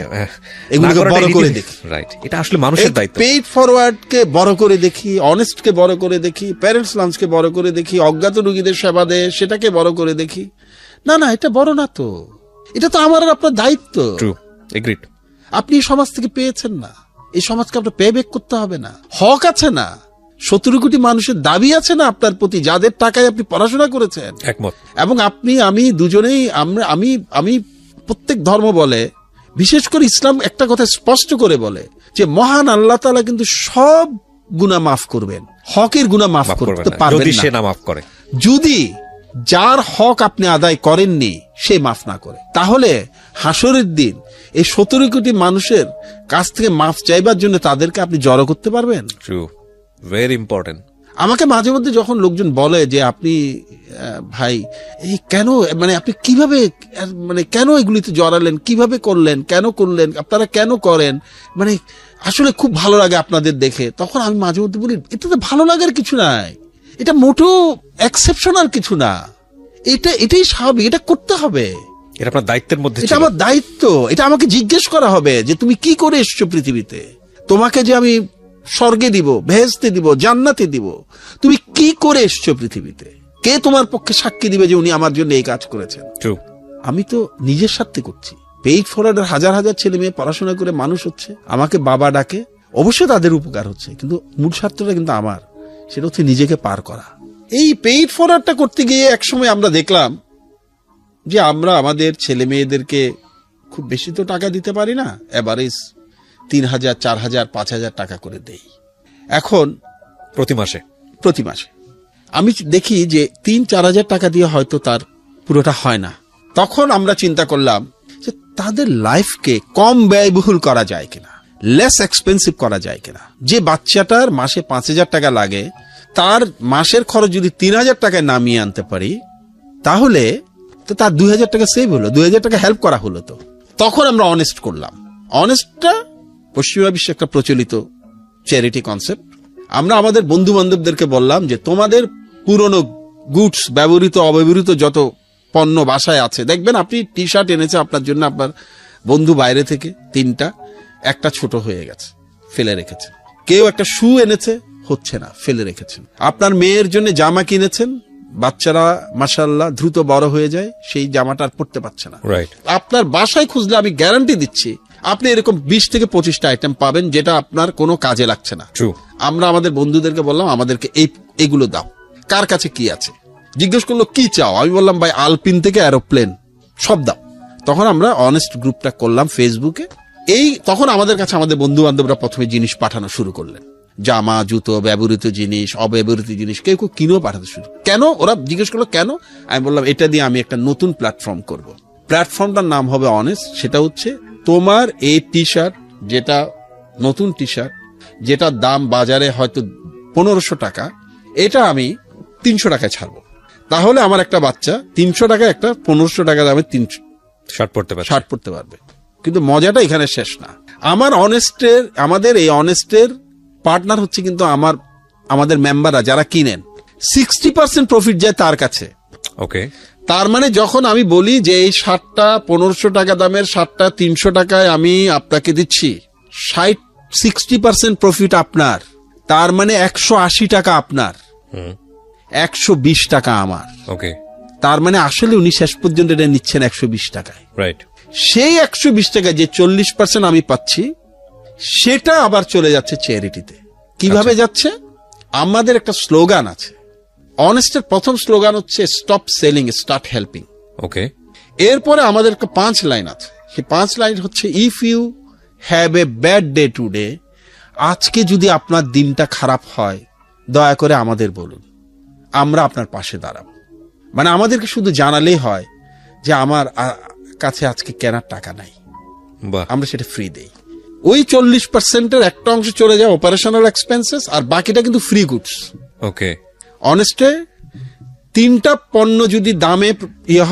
এগুলোকে বড় করে দেখি। রাইট, এটা আসলে মানুষের দায়িত্ব। পেইড ফরওয়ার্ড কে বড় করে দেখি, অনেস্ট কে বড় করে দেখি, প্যারেন্টস লাঞ্চ কে বড় করে দেখি, অজ্ঞাত রোগীদের সেবা দেয় সেটাকে বড় করে দেখি। না না, এটা বড় না তো, এটা তো আমার আর আপনার দায়িত্ব। True, agreed. আপনি এই সমাজ থেকে পেয়েছেন না, এই সমাজকে আপনার পে ব্যাক করতে হবে না, হক আছে না, 17 কোটি মানুষের দাবি আছে না আপনার প্রতি, যাদের টাকায় আপনি পড়াশোনা করেছেন। একমত। এবং আমি দুজনেই আমি প্রত্যেক ধর্ম বলে, বিশেষ করে ইসলাম একটা কথা স্পষ্ট করে বলে যে মহান আল্লাহ তাআলা কিন্তু সব গুনাহ মাফ করবেন, হকের গুনাহ মাফ করতে পারবেন না যদি সে না মাফ করে। যদি যার হক আপনি আদায় করেননি সে মাফ না করে, তাহলে হাসরের দিন এই 17 কোটি মানুষের কাছ থেকে মাফ চাইবার জন্য তাদেরকে আপনি জড়ো করতে পারবেন? True, very important. আমাকে মাঝে মধ্যে যখন লোকজন বলে যে আপনি ভাই এই কেন, মানে আপনি কিভাবে, মানে কেন এগুলিতে জড়ালেন, কিভাবে করলেন, কেন করলেন, আপনারা কেন করেন, মানে আসলে খুব ভালো লাগে আপনাদের দেখে। তখন আমি মাঝে মধ্যে বলি এটাতে ভালো লাগার কিছু নাই, এটা মোটেও এক্সেপশনাল কিছু না, এটাই স্বাভাবিক, এটা করতে হবে, এটা আপনার দায়িত্বের মধ্যে, এটা আমার দায়িত্ব। এটা আমাকে জিজ্ঞেস করা হবে যে তুমি কি করে এসছো পৃথিবীতে, তোমাকে যে আমি স্বর্গে দিব, বেহেশতে দিব, জান্নাতে দিব, তুমি কি করে এসছো পৃথিবীতে, কে তোমার পক্ষে সাক্ষী দিবে যে উনি আমার জন্য এই কাজ করেছেন? আমি তো নিজের স্বার্থে করছি। পেইড ফরওয়ার্ডের হাজার হাজার ছেলে মেয়ে পড়াশোনা করে মানুষ হচ্ছে, আমাকে বাবা ডাকে, অবশ্যই তাদের উপকার হচ্ছে, কিন্তু মূল স্বার্থটা কিন্তু আমার, সেটা হচ্ছে নিজেকে পার করা। এই পেইড ফরওয়ার্ডটা করতে গিয়ে একসময় আমরা দেখলাম যে আমরা আমাদের ছেলে মেয়েদেরকে খুব বেশি তো টাকা দিতে পারি না, এভারেজ 3,000, 4,000, 5,000 টাকা করে দেই এখন প্রতি মাসে। আমি দেখি যে 3-4 হাজার টাকা দিয়ে হয়তো তার পুরোটা হয় না। তখন আমরা চিন্তা করলাম যে তাদের লাইফকে কম ব্যয়বহুল করা যায় কিনা, লেস এক্সপেন্সিভ করা যায় কিনা। যে বাচ্চাটার মাসে 5,000 টাকা লাগে, তার মাসের খরচ যদি 3,000 টাকায় নামিয়ে আনতে পারি, তাহলে তো তার 2,000 টাকা সেভ হলো, 2,000 টাকা হেল্প করা হলো। তো তখন আমরা অনেস্ট করলাম। অনেস্টটা পশ্চিমা বিশ্বে একটা প্রচলিত চ্যারিটি কনসেপ্ট। আমরা আমাদের বন্ধু বান্ধবদেরকে বললাম যে তোমাদের পুরনো গুডস, ব্যবহৃত অব্যবহৃত যত পণ্য বাসায় আছে, দেখবেন আপনি টি শার্ট এনেছে আপনার জন্য, আপনার বন্ধু বাইরে থেকে 3টা, একটা ছোট হয়ে গেছে, ফেলে রেখেছে। কেউ একটা শু এনেছে, হচ্ছে না, ফেলে রেখেছেন। আপনার মেয়ের জন্য জামা কিনেছেন, বাচ্চারা মাশাআল্লাহ দ্রুত বড় হয়ে যায়, সেই জামাটা আর পরতে পারছে না। আপনার বাসায় খুঁজলে আমি গ্যারান্টি দিচ্ছি আপনি এরকম 20 থেকে 25টা আইটেম পাবেন যেটা আপনার কোনো কাজে লাগছে না। আমরা আমাদের বন্ধুদেরকে বললাম আমাদেরকে এইগুলো দাও, কার কাছে কি আছে। জিজ্ঞেস করলো কি চাও, আমি বললাম ভাই আলপিন থেকে এরোপ্লেন সব দাও। তখন আমরা অনেস্ট গ্রুপটা করলাম ফেসবুকে। তখন আমাদের কাছে আমাদের বন্ধু বান্ধবরা প্রথমে জিনিস পাঠানো শুরু করলেন, জামা, জুতো, ব্যবহৃত জিনিস, অব্যবহৃত জিনিস, কেউ কেউ কিনেও পাঠাতে শুরু। কেন? ওরা জিজ্ঞেস করলো কেন। আমি বললাম এটা দিয়ে আমি একটা নতুন প্ল্যাটফর্ম করব। প্ল্যাটফর্মটার নাম হবে অনেস্ট। সেটা হচ্ছে তোমার এই টি শার্ট, যেটা নতুন টি শার্ট, যেটার দাম বাজারে হয়তো 1500 টাকা, এটা আমি 300 টাকায় ছাড়বো। তাহলে আমার একটা বাচ্চা 300 টাকায় একটা 1500 টাকা দামে শার্ট পরতে পারবে। কিন্তু মজাটা এখানে শেষ না। আমাদের এই অনেস্টের পার্টনার হচ্ছে কিন্তু আমাদের মেম্বাররা যারা কিনেন, 60% প্রফিট যায় তার কাছে। ওকে, তার মানে যখন আমি বলি যে এই শার্টটা 1500 টাকা দামের শার্টটা 300 টাকায় আমি আপনাকে দিচ্ছি, 60% প্রফিট আপনার, তার মানে 180 টাকা আপনার, 120 টাকা আমার। ওকে, তার মানে আসলে উনি শেষ পর্যন্ত এটা নিচ্ছেন 120 টাকায়। রাইট। সেই 120 টাকা যে 40% আমি পাচ্ছি, সেটা আবার চলে যাচ্ছে চ্যারিটিতে। কিভাবে যাচ্ছে? আমাদের একটা স্লোগান আছে অনেস্টের। প্রথম স্লোগান হচ্ছে স্টপ সেলিং, স্টার্ট হেল্পিং। ওকে। এরপরে আমাদের একটা 5 লাইন আছে। সেই 5 লাইন হচ্ছে if you have a bad day today, আজকে যদি আপনার দিনটা খারাপ হয়, দয়া করে আমাদের বলুন, আমরা আপনার পাশে দাঁড়াবো। মানে আমাদেরকে শুধু জানালেই হয় যে আমার কাছে আজকে কেনার টাকা নাই, আমরা সেটা ফ্রি দেই। ওই 40%-এর একটা অংশ চলে যায় অপারেশনাল এক্সপেন্সেস, আর বাকিটা কিন্তু ফ্রি গুডস। ওকে। অনেস্টে 3টা পণ্য যদি দামে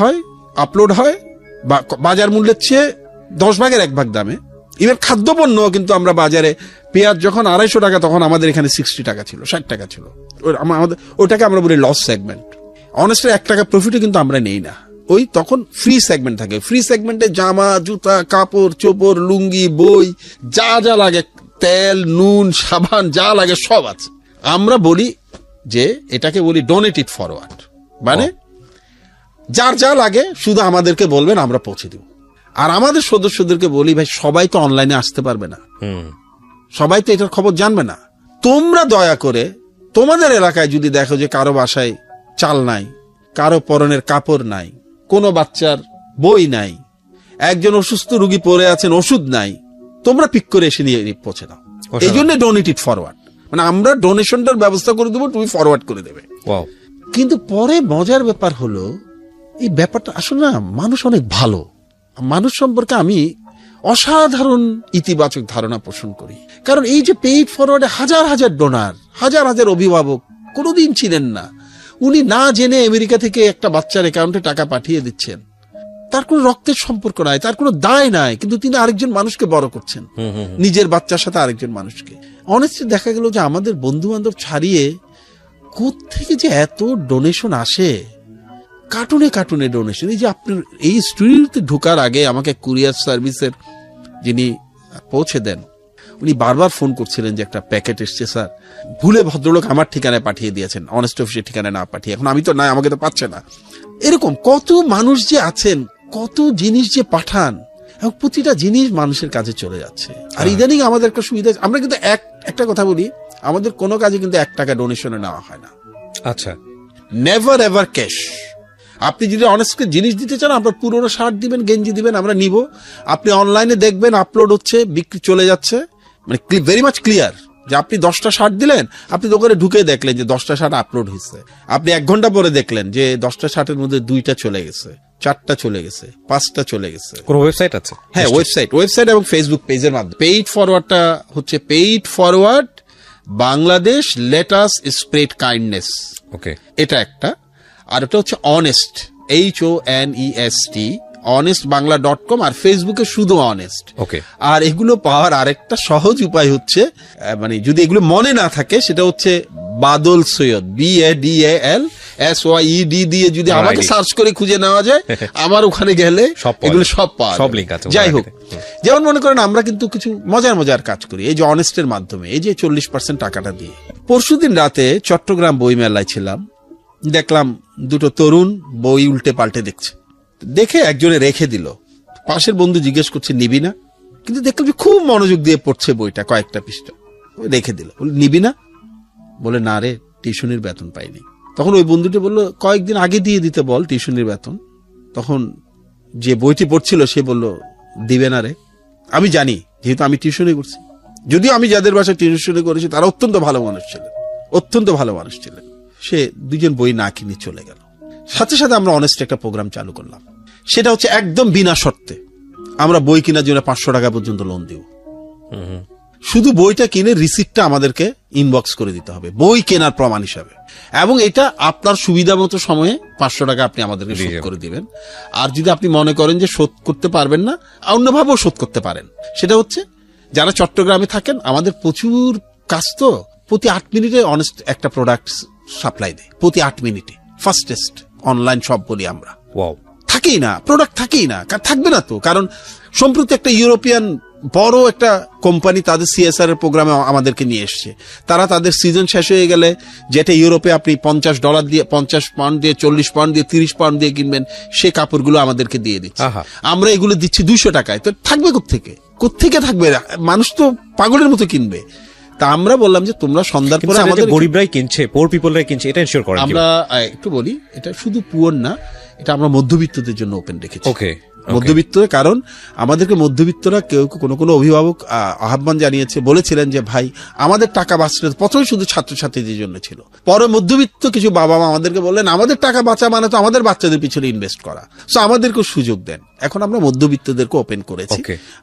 হয়, আপলোড হয়, বা বাজার মূল্যের চেয়ে 10 ভাগের 1 ভাগ দামে, ইভেন খাদ্যপণ্য কিন্তু আমরা বাজারে, পেঁয়াজ যখন 250 টাকা, তখন আমাদের এখানে 60 টাকা ছিল, 60 টাকা ছিল। ওটাকে আমরা বলি লস সেগমেন্ট। অনেস্টলি 1 টাকা প্রফিটও কিন্তু আমরা নেই না। ওই তখন ফ্রি সেগমেন্ট থাকে। ফ্রি সেগমেন্টে জামা, জুতা, কাপড় চোপড়, লুঙ্গি, বই, যা যা লাগে, তেল, নুন, সাবান, যা লাগে সব আছে। আমরা বলি যে এটাকে বলি ডোনেটেড ফরওয়ার্ড, মানে যার যা লাগে শুধু আমাদেরকে বলবেন, আমরা পৌঁছে দেব। আর আমাদের সদস্যদেরকে বলি ভাই সবাই তো অনলাইনে আসতে পারবে না, সবাই তো এটার খবর জানবে না। তোমরা দয়া করে তোমাদের এলাকায় যদি দেখো যে কারো বাসায় চাল নাই, কারো পরনের কাপড় নাই, কোনো বাচ্চার বই নাই, একজন অসুস্থ রোগী পড়ে আছেন, ওষুধ নাই, তোমরা পিক করে এসে নিয়ে পৌঁছে দাও। এই জন্য ডোনেটেড ফরওয়ার্ড, মানে আমরা ডোনেশনটার ব্যবস্থা করে দেবো, তুমি ফরওয়ার্ড করে দেবে। কিন্তু পরে মজার ব্যাপার হলো, এই ব্যাপারটা আসলে না, মানুষ অনেক ভালো। মানুষ সম্পর্কে আমি অসাধারণ ইতিবাচক ধারণা পোষণ করি। কারণ এই যে পেইড ফরওয়ার্ডে হাজার হাজার ডোনার, হাজার হাজার অভিভাবক কোনোদিন ছিলেন না, উনি না জেনে আমেরিকা থেকে একটা বাচ্চার অ্যাকাউন্টে টাকা পাঠিয়ে দিচ্ছেন। তার কোনো রক্তের সম্পর্ক নাই, তার কোনো দায় নাই, কিন্তু তিনি আরেকজন মানুষকে বড় করছেন, নিজের বাচ্চার সাথে আরেকজন মানুষকে। অনেস্টলি দেখা গেল যে আমাদের বন্ধু বান্ধব ছাড়িয়ে কোত্থেকে যে এত ডোনেশন আসে, কার্টুনে কার্টুনে ডোনেশন। এই যে আপনার এই স্টুডিওতে ঢোকার আগে আমাকে কুরিয়ার সার্ভিসের যিনি পৌঁছে দেন, উনি বারবার ফোন করছিলেন যে একটা প্যাকেট এসছে স্যার, ভুলে ভদ্রলোক আমার ঠিকানায় পাঠিয়ে দিয়েছেন, অনেস্ট অফিসের ঠিকানায় না পাঠিয়ে। এখন আমি তো নাই, আমাকে তো পাচ্ছে না। এরকম কত মানুষ যে আছেন, কত জিনিস যে পাঠান, এবং প্রতিটা জিনিস মানুষের কাছে চলে যাচ্ছে। আর ইদানিং আমাদের একটা সুবিধা, আমরা কিন্তু একটা কথা বলি, আমাদের কোনো কাজে কিন্তু 1 টাকা ডোনেশনে নেওয়া হয় না। আচ্ছা, নেভার এভার ক্যাশ। আপনি যদি অনেস্টকে জিনিস দিতে চান, আপনার পুরোনো শার্ট দিবেন, গেঞ্জি দিবেন, আমরা নিব। আপনি অনলাইনে দেখবেন আপলোড হচ্ছে, বিক্রি চলে যাচ্ছে, মানে ভেরি মাচ ক্লিয়ার যে আপনি 10টা শার্ট দিলেন, আপনি দোকানে ঢুকে দেখলেন যে 10টা শার্ট আপলোড হয়েছে। আপনি 1 ঘন্টা পরে দেখলেন যে 10টা শার্টের মধ্যে 2টা চলে গেছে, 4টা চলে গেছে, 5টা চলে গেছে। কোন ওয়েবসাইট আছে? হ্যাঁ, ওয়েবসাইট এবং ফেসবুক পেজের মাধ্যমে। পেইড ফরওয়ার্ডটা হচ্ছে paid forward Bangladesh let us spread kindness, okay, এটা একটা। আর এটা হচ্ছে অনেস্ট, HONEST, honestbangla.com, আর ফেসবুকে শুধু অনেস্ট। ওকে। আর এগুলো পাওয়ার আরেকটা সহজ উপায় হচ্ছে, মানে যদি এগুলো মনে না থাকে, সেটা হচ্ছে বাদল সৈয়দ, BADALSYED দিয়ে যদি আমাকে সার্চ করে খুঁজে নেওয়া যায়, আমার ওখানে গেলে এগুলো সব পাওয়া সব লিংক আছে। যাই হোক, যেমন মনে করেন আমরা কিন্তু কিছু মজার কাজ করি এই যে অনেস্টের মাধ্যমে, এই যে 40% টাকাটা দিয়ে। পরশুদিন রাতে চট্টগ্রাম বই মেলায় ছিলাম, দেখলাম 2টো তরুণ বই উল্টে পাল্টে দেখছে। দেখে একজনে রেখে দিল, পাশের বন্ধু জিজ্ঞেস করছে নিবি না, কিন্তু দেখলাম যে খুব মনোযোগ দিয়ে পড়ছে বইটা, কয়েকটা পৃষ্ঠা, রেখে দিল। নিবি না? বলে না রে, টিউশনির বেতন পাইনি। তখন ওই বন্ধুটি বলল কয়েকদিন আগে দিয়ে দিতে বল টিউশনির বেতন। তখন যে বইটি পড়ছিল সে বলল দিবে না রে। আমি জানি, যেহেতু আমি টিউশনি করছি, যদিও আমি যাদের বাসায় টিউশনি করেছি তারা অত্যন্ত ভালো মানুষ ছিলেন, সে 2জন বই না কিনে চলে গেল। সাথে সাথে আমরা অনেস্ট একটা প্রোগ্রাম চালু করলাম, সেটা হচ্ছে একদম বিনা শর্তে আমরা বই কেনার জন্য 500 টাকা পর্যন্ত লোন দিব। শুধু বইটা কিনে রিসিপ্টটা আমাদেরকে ইনবক্স করে দিতে হবে বই কেনার প্রমাণ হিসাবে, এবং এটা আপনার সুবিধা মতো সময়ে 500 টাকা আপনি আমাদেরকে শোধ করে দিবেন। আর যদি আপনি মনে করেন যে শোধ করতে পারবেন না, অন্যভাবেও শোধ করতে পারেন। সেটা হচ্ছে যারা চট্টগ্রামে থাকেন, আমাদের প্রচুর কাজ তো, প্রতি 8 মিনিটে অনেস্ট একটা প্রোডাক্ট সাপ্লাই দেয়, প্রতি 8 মিনিটে। ফাস্টেস্ট অনলাইন শপ বলি আমরা। থাকেই না প্রোডাক্ট, থাকেই না, থাকবে না তো। কারণ সম্প্রতি একটা ইউরোপিয়ান বড় একটা কোম্পানি তাদের CSR এর প্রোগ্রামে আমাদেরকে নিয়ে এসছে। তারা তাদের সিজন শেষ হয়ে গেলে, যেটা ইউরোপে আপনি $50 দিয়ে, 50 পাউন্ড দিয়ে, 40 পাউন্ড দিয়ে, 30 পাউন্ড দিয়ে কিনবেন, সে কাপড়গুলো আমাদেরকে দিয়ে দিচ্ছে। আমরা এগুলো দিচ্ছি 200 টাকায়। তো থাকবে কোত্থেকে থাকবে? মানুষ তো পাগলের মতো কিনবে। তা আমরা বললাম যে তোমরা সন্ধ্যার পরে আমাদের গরিবরাই কিনছে, পোর পিপলরাই কিনছে, এটা এনশিওর করেন। আমরা একটু বলি, এটা শুধু পুয়ার না, এটা আমরা মধ্যবিত্তদের জন্য ওপেন রেখেছি। ওকে, মধ্যবিত্ত, কারণ আমাদেরকে মধ্যবিত্তরা কেউ কোনো অভিভাবক আহ্বান জানিয়েছে, বলেছিলেন যে ভাই আমাদের টাকা বাঁচলে, প্রথমে শুধু ছাত্রছাত্রীদের জন্য ছিল, পরে মধ্যবিত্ত কিছু বাবা মা আমাদেরকে বললেন আমাদের টাকা বাঁচা মানে তো আমাদের বাচ্চাদের পিছনে ইনভেস্ট করা, সো আমাদেরকেও সুযোগ দেন। এখন আমরা মধ্যবিত্তদেরকে ওপেন করেছি।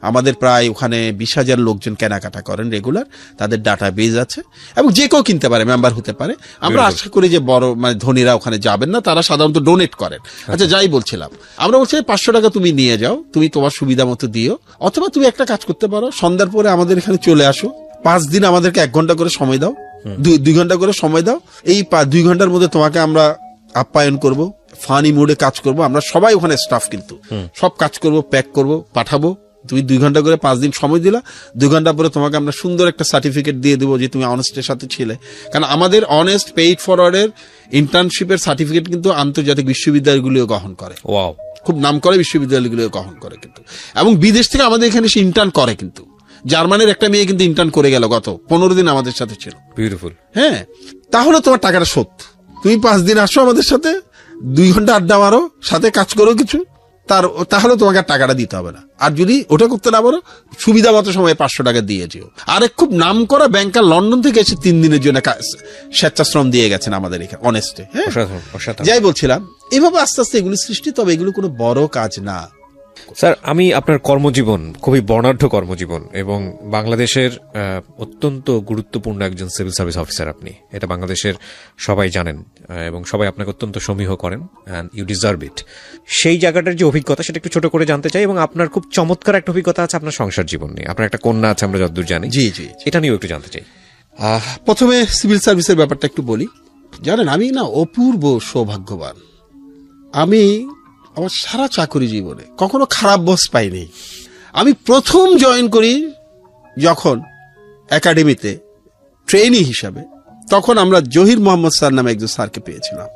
আমাদের প্রায় ওখানে 20,000 লোকজন কেনাকাটা করেন রেগুলার, তাদের ডাটা বেজ আছে, এবং যে কেউ কিনতে পারে, মেম্বার হতে পারে। আমরা আশা করি যে বড় মানে ধনীরা ওখানে যাবেন না, তারা সাধারণত ডোনেট করেন। আচ্ছা, যাই বলছিলাম, আমরা বলছি 500 টাকা তুমি নিয়ে যাও, তুমি তোমার সুবিধা মতো দিও, অথবা তুমি একটা কাজ করতে পারো, সন্ধ্যার পরে আমাদের এখানে চলে আসো, 5 দিন আমাদেরকে 1 ঘন্টা করে সময় দাও, 2 ঘন্টা করে সময় দাও। এই 2 ঘন্টার মধ্যে তোমাকে আমরা আপ্যায়ন করব, ফানি মোডে কাজ করব। আমরা সবাই ওখানে স্টাফ, কিন্তু সব কাজ করব, প্যাক করব, পাঠাবো। তুমি 2 ঘন্টা করে 5 দিন সময় দিলা, 2 ঘন্টা পরে তোমাকে আমরা সুন্দর একটা সার্টিফিকেট দিয়ে দেবো যে তুমি অনেস্টের সাথে ছিলে। কারণ আমাদের অনেস্ট পেইড ফরওয়ার্ডের ইন্টার্নশিপের সার্টিফিকেট কিন্তু আন্তর্জাতিক বিশ্ববিদ্যালয়গুলিও গ্রহণ করে। খুব নাম করে বিশ্ববিদ্যালয়গুলো গ্রহণ করে কিন্তু, এবং বিদেশ থেকে আমাদের এখানে সে ইন্টার্ন করে। কিন্তু জার্মানির একটা মেয়ে কিন্তু ইন্টার্ন করে গেল, গত 15 দিন আমাদের সাথে ছিল। বিউটিফুল। হ্যাঁ, তাহলে তোমার টাকাটা শোধ। তুমি 5 দিন আসো আমাদের সাথে, 2 ঘন্টা আড্ডা মারো, সাথে কাজ করো কিছু, তাহলে তোমাকে টাকাটা দিতে হবে না। আর যদি ওটা করতে না পারো, সুবিধা মতো সময় 500 টাকা দিয়ে যেও। আর এক খুব নাম করা ব্যাংকার লন্ডন থেকে এসে 3 দিনের জন্য স্বেচ্ছাশ্রম দিয়ে গেছেন আমাদের এখানে অনেস্টে। হ্যাঁ, যাই বলছিলাম, এইভাবে আস্তে আস্তে এগুলি সৃষ্টি, তবে এগুলো কোনো বড় কাজ না। স্যার, আমি আপনার কর্মজীবন খুবই বর্ণাঢ্য কর্মজীবন, এবং বাংলাদেশের অত্যন্ত গুরুত্বপূর্ণ একজন সিভিল সার্ভিস অফিসার আপনি, এটা বাংলাদেশের সবাই জানেন, এবং সবাই আপনাকে অত্যন্ত সমীহ করেন, অ্যান্ড ইউ ডিজার্ভ ইট। সেই জায়গাটার যে অভিজ্ঞতা, সেটা একটু ছোট করে জানতে চাই। এবং আপনার খুব চমৎকার একটা অভিজ্ঞতা আছে আপনার সংসার জীবন নিয়ে, আপনার একটা কন্যা আছে আমরা যতদূর জানি। জি জি, এটা নিয়েও একটু জানতে চাই। প্রথমে সিভিল সার্ভিসের ব্যাপারটা একটু বলি। জানেন, আমি না অপূর্ব সৌভাগ্যবান। আমি আমার সারা চাকরি জীবনে কখনো খারাপ বস পাইনি। আমি প্রথম জয়েন করি যখন একাডেমিতে ট্রেনি হিসাবে, তখন আমরা জহির মোহাম্মদ স্যার নামে একজন স্যারকে পেয়েছিলাম।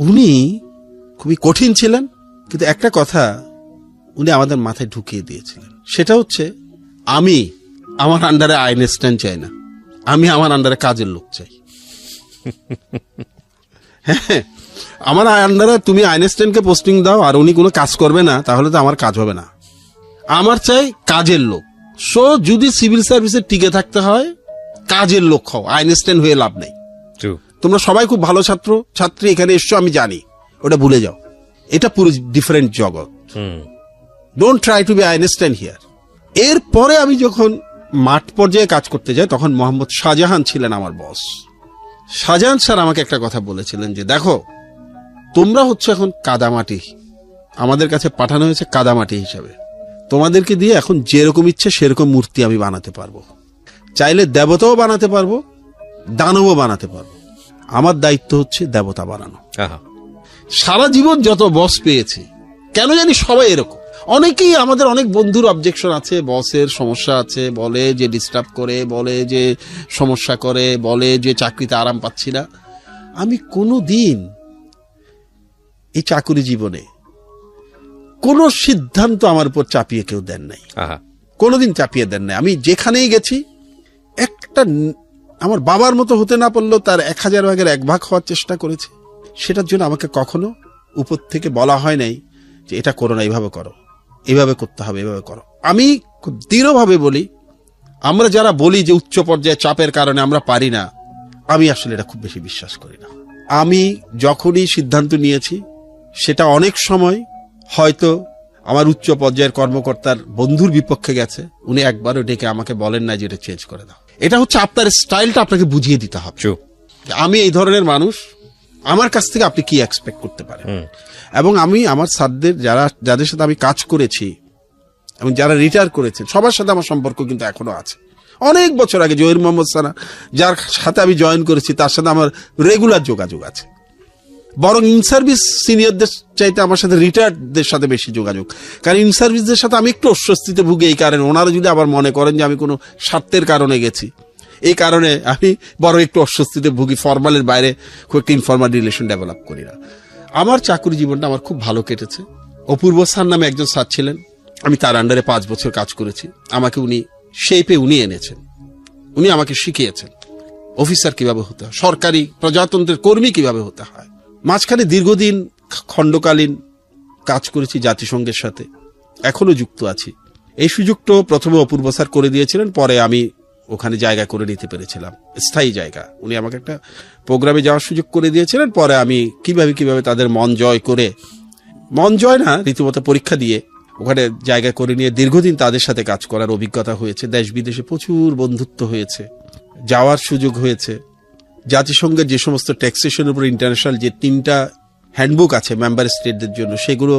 উনি খুবই কঠিন ছিলেন, কিন্তু একটা কথা উনি আমাদের মাথায় ঢুকিয়ে দিয়েছিলেন, সেটা হচ্ছে আমি আমার আন্ডারে আইনস্টাইন চাই না, আমি আমার আন্ডারে কাজের লোক চাই। হ্যাঁ, আমার আন্ডারে তুমি আইনস্টাইনকে পোস্টিং দাও আর উনি কোনো কাজ করবে না, তাহলে তো আমার কাজ হবে না। আমার চাই কাজের লোক। সো যদি সিভিল সার্ভিসে টিকে থাকতে হয়, কাজের লোক হও, আইনস্টাইন হয়ে লাভ নেই। তোমরা সবাই খুব ভালো ছাত্র ছাত্রী এখানে এসছো, আমি জানি, ওটা ভুলে যাও। এটা পুরো ডিফারেন্ট জগৎ। Don't try to be Einstein here. এরপরে আমি যখন মাঠ পর্যায়ে কাজ করতে যাই, তখন মোহাম্মদ শাহজাহান ছিলেন আমার বস। শাহজাহান স্যার আমাকে একটা কথা বলেছিলেন যে, দেখো তোমরা হচ্ছে এখন কাদামাটি, আমাদের কাছে পাঠানো হয়েছে কাদামাটি হিসাবে, তোমাদেরকে দিয়ে এখন যেরকম ইচ্ছে সেরকম মূর্তি আমি বানাতে পারবো, চাইলে দেবতাও বানাতে পারবো, দানবও বানাতে পারবো। আমার দায়িত্ব হচ্ছে দেবতা বানানো। সারা জীবন যত বস পেয়েছি, কেন জানি সবাই এরকম। অনেকেই আমাদের অনেক বন্ধুর অবজেকশন আছে, বসের সমস্যা আছে, বলে যে ডিস্টার্ব করে, বলে যে সমস্যা করে, বলে যে চাকরিতে আরাম পাচ্ছি না। আমি কোনো দিন এই চাকরি জীবনে কোনো সিদ্ধান্ত আমার উপর চাপিয়ে কেউ দেন নাই, কোনোদিন চাপিয়ে দেন নাই। আমি যেখানেই গেছি, একটা আমার বাবার মতো হতে না পারলেও তার 1000 ভাগের 1 ভাগ হওয়ার চেষ্টা করেছে। সেটার জন্য আমাকে কখনো উপর থেকে বলা হয় নাই যে এটা করো না, এইভাবে করো, এইভাবে করতে হবে, এইভাবে করো। আমি খুব দৃঢ়ভাবে বলি, আমরা যারা বলি যে উচ্চ পর্যায়ে চাপের কারণে আমরা পারি না, আমি আসলে এটা খুব বেশি বিশ্বাস করি না। আমি যখনই সিদ্ধান্ত নিয়েছি, সেটা অনেক সময় হয়তো আমার উচ্চ পর্যায়ের কর্মকর্তার বন্ধুর বিপক্ষে গেছে, উনি একবারও ডেকে আমাকে বলেন না যে এটা চেঞ্জ করে দাও। এটা হচ্ছে আপনার স্টাইলটা আপনাকে বুঝিয়ে দিতে হবে। আমি এই ধরনের মানুষ, আমার কাছ থেকে আপনি কি এক্সপেক্ট করতে পারেন। এবং আমি আমার স্যারদের যাদের সাথে আমি কাজ করেছি এবং যারা রিটায়ার করেছেন, সবার সাথে আমার সম্পর্ক কিন্তু এখনো আছে। অনেক বছর আগে জহির মোহাম্মদ সানা, যার সাথে আমি জয়েন করেছি, তার সাথে আমার রেগুলার যোগাযোগ আছে। বরং ইন সার্ভিস সিনিয়রদের চাইতে আমার সাথে রিটায়ার্ডদের সাথে বেশি যোগাযোগ। কারণ ইন সার্ভিসদের সাথে আমি একটু অস্বস্তিতে ভুগি, এই কারণে ওনারা যদি আবার মনে করেন যে আমি কোনো স্বার্থের কারণে গেছি, এই কারণে আমি বড় একটু অস্বস্তিতে ভুগি, ফর্মালের বাইরে খুব একটা ইনফর্মাল রিলেশন ডেভেলপ করি না। আমার চাকরি জীবনটা আমার খুব ভালো কেটেছে। অপূর্ব স্যার নামে একজন স্যার ছিলেন, আমি তার আন্ডারে 5 বছর কাজ করেছি। আমাকে উনি শেপে এনেছেন, উনি আমাকে শিখিয়েছেন অফিসার কিভাবে হতে হয়, সরকারি প্রজাতন্ত্রের কর্মী কিভাবে হতে হয়। মাঝখানে দীর্ঘদিন খণ্ডকালীন কাজ করেছি জাতিসংঘের সাথে, এখনো যুক্ত আছি। এই সুযোগটা প্রথমে অপূর্ব স্যার করে দিয়েছিলেন, পরে আমি ওখানে জায়গা করে নিতে পেরেছিলাম, স্থায়ী জায়গা। উনি আমাকে একটা প্রোগ্রামে যাওয়ার সুযোগ করে দিয়েছিলেন। পরে আমি কিভাবে তাদের মন জয় না, রীতিমতো পরীক্ষা দিয়ে ওখানে জায়গা করে নিয়ে দীর্ঘদিন তাদের সাথে কাজ করার অভিজ্ঞতা হয়েছে। দেশ বিদেশে প্রচুর বন্ধুত্ব হয়েছে, যাওয়ার সুযোগ হয়েছে। জাতিসংঘের যে সমস্ত ট্যাক্সেশনের উপর ইন্টারন্যাশনাল যে 3টা হ্যান্ডবুক আছে মেম্বার স্টেটদের জন্য, সেগুলো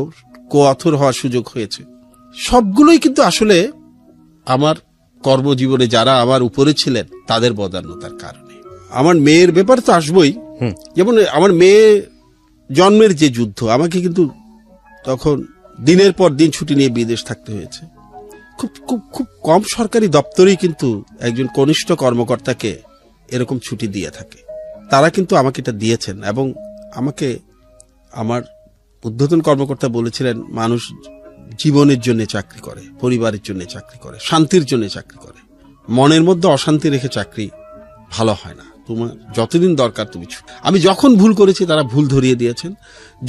কো-অথর হওয়ার সুযোগ হয়েছে। সবগুলোই কিন্তু আসলে আমার কর্মজীবনে যারা আমার উপরে ছিলেন তাদের বদান্যতার কারণে। আমার মেয়ের ব্যাপার তো আসবই। যেমন আমার মেয়ে জন্মের যে যুদ্ধ, আমাকে কিন্তু তখন দিনের পর দিন ছুটি নিয়ে বিদেশ থাকতে হয়েছে। খুব খুব খুব কম সরকারি দপ্তরেই কিন্তু একজন কনিষ্ঠ কর্মকর্তাকে এরকম ছুটি দিয়ে থাকে। তারা কিন্তু আমাকে এটা দিয়েছেন। এবং আমাকে আমার ঊর্ধ্বতন কর্মকর্তা বলেছিলেন, মানুষ জীবনের জন্য চাকরি করে, পরিবারের জন্য চাকরি করে, শান্তির জন্য চাকরি করে। মনের মধ্যে অশান্তি রেখে চাকরি ভালো হয় না। তোমার যতদিন দরকার তুমি। আমি যখন ভুল করেছি তারা ভুল ধরিয়ে দিয়েছেন,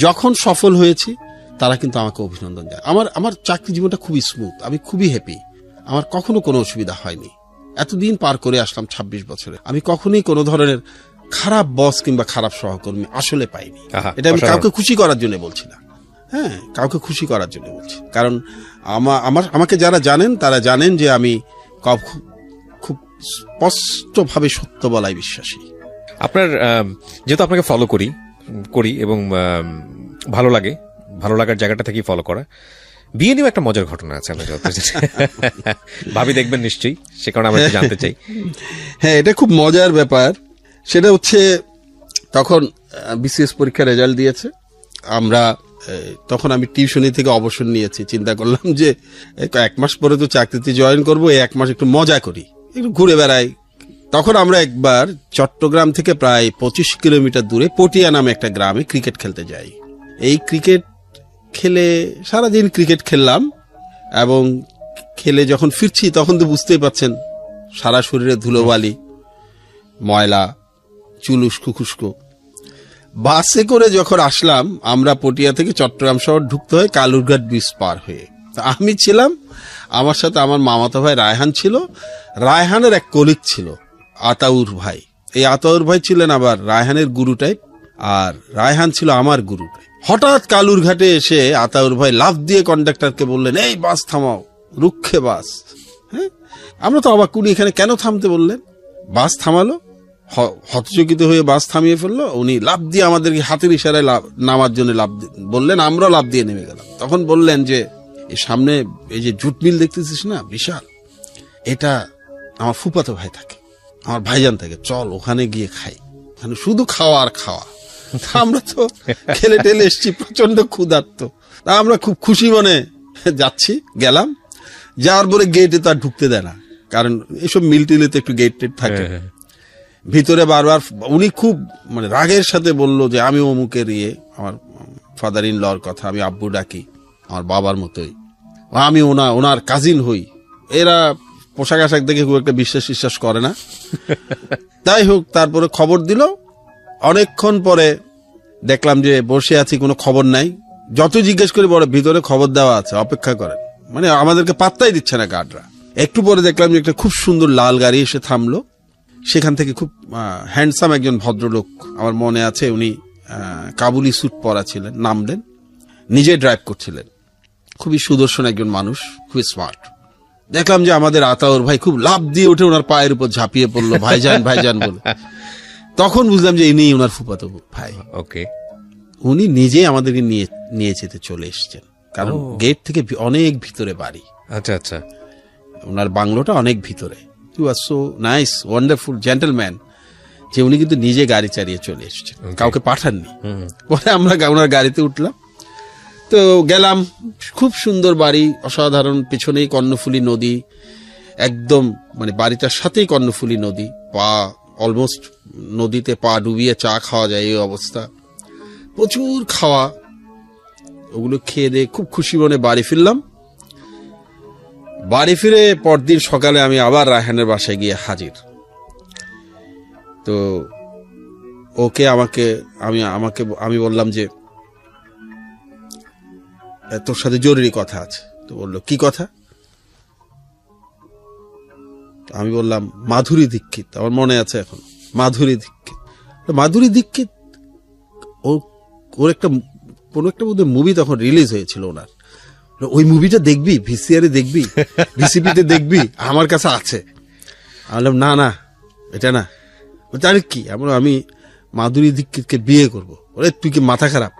যখন সফল হয়েছি তারা কিন্তু আমাকে অভিনন্দন দেয়। আমার চাকরি জীবনটা খুবই স্মুথ, আমি খুবই হ্যাপি। আমার কখনো কোনো অসুবিধা হয়নি। এতদিন পার করে আসলাম 26 বছরে, আমি কখনোই কোনো ধরনের খারাপ বস কিংবা খারাপ সহকর্মী আসলে পাইনি। এটা আমি কাউকে খুশি করার জন্য বলছি না, হ্যাঁ, কাউকে খুশি করার জন্য বলছি। কারণ আমাকে যারা জানেন তারা জানেন যে আমি খুব স্পষ্টভাবে সত্য বলায় বিশ্বাসী। আপনার যেহেতু আপনাকে ফলো করি এবং ভালো লাগার জায়গাটা থেকেই ফলো করা। বিয়ে নিয়েও একটা মজার ঘটনা আছে, আমি যত ভাবি দেখবেন নিশ্চয়ই, সে কারণে আমি জানতে চাই। হ্যাঁ, এটা খুব মজার ব্যাপার। সেটা হচ্ছে তখন বিসিএস পরীক্ষার রেজাল্ট দিয়েছে, তখন আমি টিউশনি থেকে অবসর নিয়েছি। চিন্তা করলাম যে 1 মাস পরে তো চাকরিতে জয়েন করবো, 1 মাস একটু মজা করি, একটু ঘুরে বেড়াই। তখন আমরা একবার চট্টগ্রাম থেকে প্রায় 25 কিলোমিটার দূরে পটিয়া নামে একটা গ্রামে ক্রিকেট খেলতে যাই। এই ক্রিকেট খেলে সারাদিন ক্রিকেট খেললাম, এবং খেলে যখন ফিরছি তখন তো বুঝতেই পারছেন সারা শরীরে ধুলোবালি, ময়লা, চুল উস্কো খুস্কো। বাসে করে যখন আসলাম আমরা পটিয়া থেকে চট্টগ্রাম শহর ঢুকতে হয় কালুরঘাট ব্রিজ পার হয়ে। তা আমি ছিলাম, আমার সাথে আমার মামাতো ভাই রায়হান ছিল, রায়হানের এক কলিগ ছিল আতাউর ভাই। এই আতাউর ভাই ছিলেন আবার রায়হানের গুরু টাইপ, আর রায়হান ছিল আমার গুরু টাইপ। হঠাৎ কালুরঘাটে এসে আতাউর ভাই লাফ দিয়ে কন্ডাক্টরকে বললেন, এই বাস থামাও, রুক্ষে বাস। হ্যাঁ, আমরা তো অবাক করি, এখানে কেন থামতে বললেন? বাস থামালো, হতচকিত হয়ে বাস থামিয়ে ফেললো। উনি লাফ দিয়ে আমাদেরকে হাতের ইশারায় নামার জন্য বললেন, আমরা লাফ দিয়ে নেমে গেলাম। তখন বললেন যে এই সামনে এই যে জুট মিল দেখতেছিস না বিশাল, এটা আমার ফুফাতো ভাই থাকে, আমার ভাইজান থাকে, চল ওখানে গিয়ে খাই, ওখানে শুধু খাওয়া আর খাওয়া। আমরা তো খেলে টেলে এসছি, প্রচন্ড ক্ষুধার্ত। তা আমরা খুব খুশি মনে যাচ্ছি, গেলাম। যাওয়ার পরে গেটে তো আর ঢুকতে দেয় না, কারণ এসব মিল টিলে তো একটু গেট টেট থাকে। ভিতরে বারবার উনি খুব মানে রাগের সাথে বলল যে আমি অমুকের আমার ফাদার ইন লর কথা, আমি আব্বু ডাকি, আমার বাবার মতোই, আমি ওনার কাজিন হই। এরা পোশাক আশাক দেখে খুব একটা বিশ্বাস করে না। তাই হোক, তারপরে খবর দিল। অনেকক্ষণ পরে দেখলাম যে বসে আছি, কোনো খবর নাই। যত জিজ্ঞেস করি বলে ভিতরে খবর দেওয়া আছে, অপেক্ষা করেন। মানে আমাদেরকে পাত্তাই দিচ্ছে না গার্ডরা। একটু পরে দেখলাম যে একটা খুব সুন্দর লাল গাড়ি এসে থামলো। সেখান থেকে খুব হ্যান্ডসাম একজন ভদ্রলোক, আমার মনে আছে উনি কাবুলি স্যুট পরা ছিলেন, নামলেন, নিজে ড্রাইভ করছিলেন। খুবই সুদর্শন একজন মানুষ, খুবই স্মার্ট। দেখলাম যে আমাদের আতাউর ভাই খুব লাফ দিয়ে উঠে ওনার পায়ের উপর ঝাঁপিয়ে পড়লো, ভাইজান ভাইজান বলে। তখন বুঝলাম যে ইনি ওনার ফুফাতো ভাই। ওকে, উনি নিজেই আমাদেরকে নিয়ে যেতে চলে এসছেন, কারণ গেট থেকে অনেক ভিতরে বাড়ি। আচ্ছা আচ্ছা, ওনার বাংলোটা অনেক ভিতরে। He was so nice, wonderful gentleman, যে উনি কিন্তু নিজে গাড়ি চালিয়ে চলে এসছেন, কাউকে পাঠাননি। পরে আমরা ওনার গাড়িতে উঠলাম, তো গেলাম। খুব সুন্দর বাড়ি, অসাধারণ। পিছনেই কর্ণফুলী নদী, একদম মানে বাড়িটার সাথেই কর্ণফুলী নদী, পা অলমোস্ট নদীতে পা ডুবিয়ে চা খাওয়া যায় এই অবস্থা। প্রচুর খাওয়া, ওগুলো খেয়ে দিয়ে খুব খুশি মনে বাড়ি ফিরলাম। বাড়ি ফিরে পরদিন সকালে আমি আবার রায়হানের বাসায় গিয়ে হাজির। তো ওকে আমি বললাম যে তোর সাথে জরুরি কথা আছে। তো বললো কি কথা? আমি বললাম মাধুরী দীক্ষিত, আমার মনে আছে এখন, মাধুরী দীক্ষিত ওর একটা কোন একটা বোধহয় মুভি তখন রিলিজ হয়েছিল ওনার, ওই মুভিটা দেখবি, ভিসিআরে দেখবি, ভিসিপিতে দেখবি, আমার কাছে আছে। আমি বললাম না এটা না। জানি কি, আমি মাধুরী দীক্ষিতকে বিয়ে করবো। ওরে তুই কি মাথা খারাপ,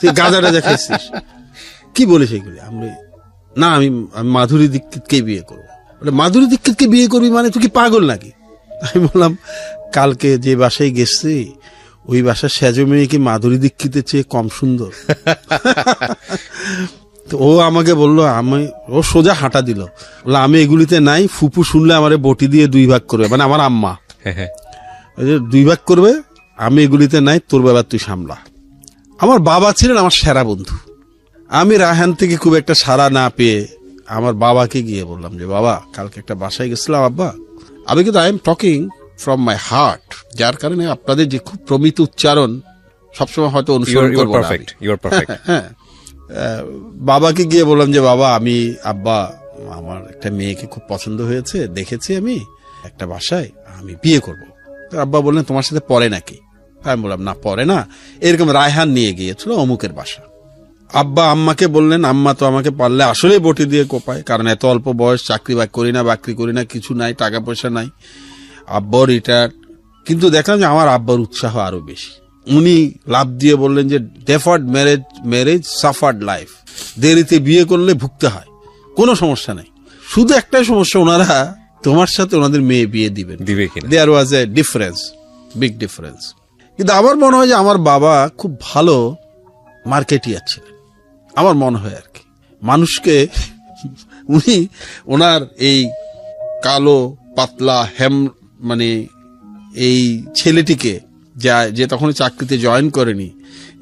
তুই গাঁজা টাজা খাইছিস, কি বলিস এগুলি? আমি মাধুরী দীক্ষিতকেই বিয়ে করবো। মাধুরী দীক্ষিতকে বিয়ে করবি মানে তুই কি পাগল নাকি? আমি বললাম কালকে যে বাসায় গেছি ওই বাসার সেজো মেয়ে কি মাধুরী দীক্ষিতের চেয়ে কম সুন্দর? তো ও আমাকে বললো, ও সোজা হাঁটা দিল, বললো আমি এগুলিতে নাই, ফুপু শুনলে আমারে বটি দিয়ে 2 ভাগ করবে, মানে আমার আম্মা 2 ভাগ করবে, আমি এগুলিতে নাই, তোর ব্যাপার তুই সামলা। আমার বাবা ছিলেন আমার সেরা বন্ধু। আমি রায়হান থেকে খুব একটা সাড়া না পেয়ে আমার বাবাকে গিয়ে বললাম যে বাবা, কালকে একটা বাসায় গেছিলাম আব্বা, আমি কিন্তু I am talking from my heart, যার কারণে আপনাদের যে খুব প্রমিত উচ্চারণ সবসময় হয়তো অনুসরণ করবো না। হ্যাঁ, বাবাকে গিয়ে বললাম যে বাবা, আব্বা আমার একটা মেয়েকে খুব পছন্দ হয়েছে, দেখেছি আমি একটা বাসায়, আমি বিয়ে করব। আব্বা বললেন তোমার সাথে পরে নাকি? আমি বললাম না পরে না, এরকম রায়হান নিয়ে গিয়েছিল অমুকের বাসা। আব্বা আম্মাকে বললেন, আম্মা তো আমাকে পারলে আসলে বটি দিয়ে কোপায়, কারণ এত অল্প বয়স, চাকরি বাকরি করি না, কিছু নাই, টাকা পয়সা নাই, আব্বা রিটায়ার্ড। কিন্তু দেখলাম যে আমার আব্বার উৎসাহ আরো বেশি। উনি লাভ দিয়ে বললেন যে ডেফার্ড ম্যারেজ সাফার্ড লাইফ, দেরিতে বিয়ে করলে ভুগতে হয়, কোনো সমস্যা নাই, শুধু একটাই সমস্যা, ওনারা তোমার সাথে ওনাদের মেয়ে বিয়ে দিবে কিনা। দেয়ার ওয়াজ এ ডিফারেন্স, বিগ ডিফারেন্স। কিন্তু আমার মনে হয় যে আমার বাবা খুব ভালো মার্কেটিয়ার ছিলেন, আমার মনে হয় আর কি। মানুষকে উনি ওনার এই কালো পাতলা মানে এই ছেলেটিকে যে তখন চাকরিতে জয়েন করেনি,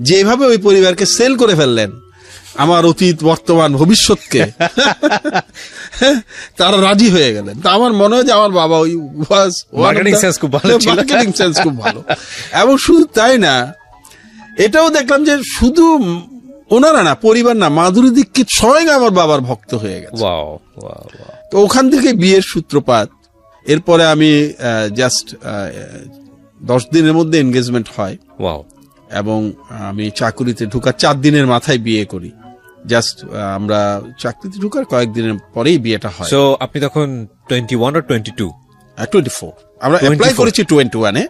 যেভাবে ওই পরিবারকে সেল করে ফেললেন, আমার অতীত বর্তমান ভবিষ্যৎকে তারা রাজি হয়ে গেলেন। তা আমার মনে হয় যে আমার বাবা ওই মার্কেটিং সেন্স খুব ভালো, এবং শুধু তাই না, এটাও দেখলাম যে শুধু ওনারা না, পরিবার না, মাধুরী দীক্ষিত স্বয়ং আমার বাবার ভক্ত হয়ে গেছে। তো ওখান থেকে বিয়ের সূত্রপাত। এরপরে আমি জাস্ট 10 দিনের মধ্যে এনগেজমেন্ট হয় এবং আমি চাকুরিতে ঢুকার 4 দিনের মাথায় বিয়ে করি। জাস্ট আমরা চাকরিতে ঢুকার কয়েকদিনের পরেই বিয়েটা হয়। সো আপনি তখন 21 or 22? 24। আমরা অ্যাপ্লাই করেছি 21-এ,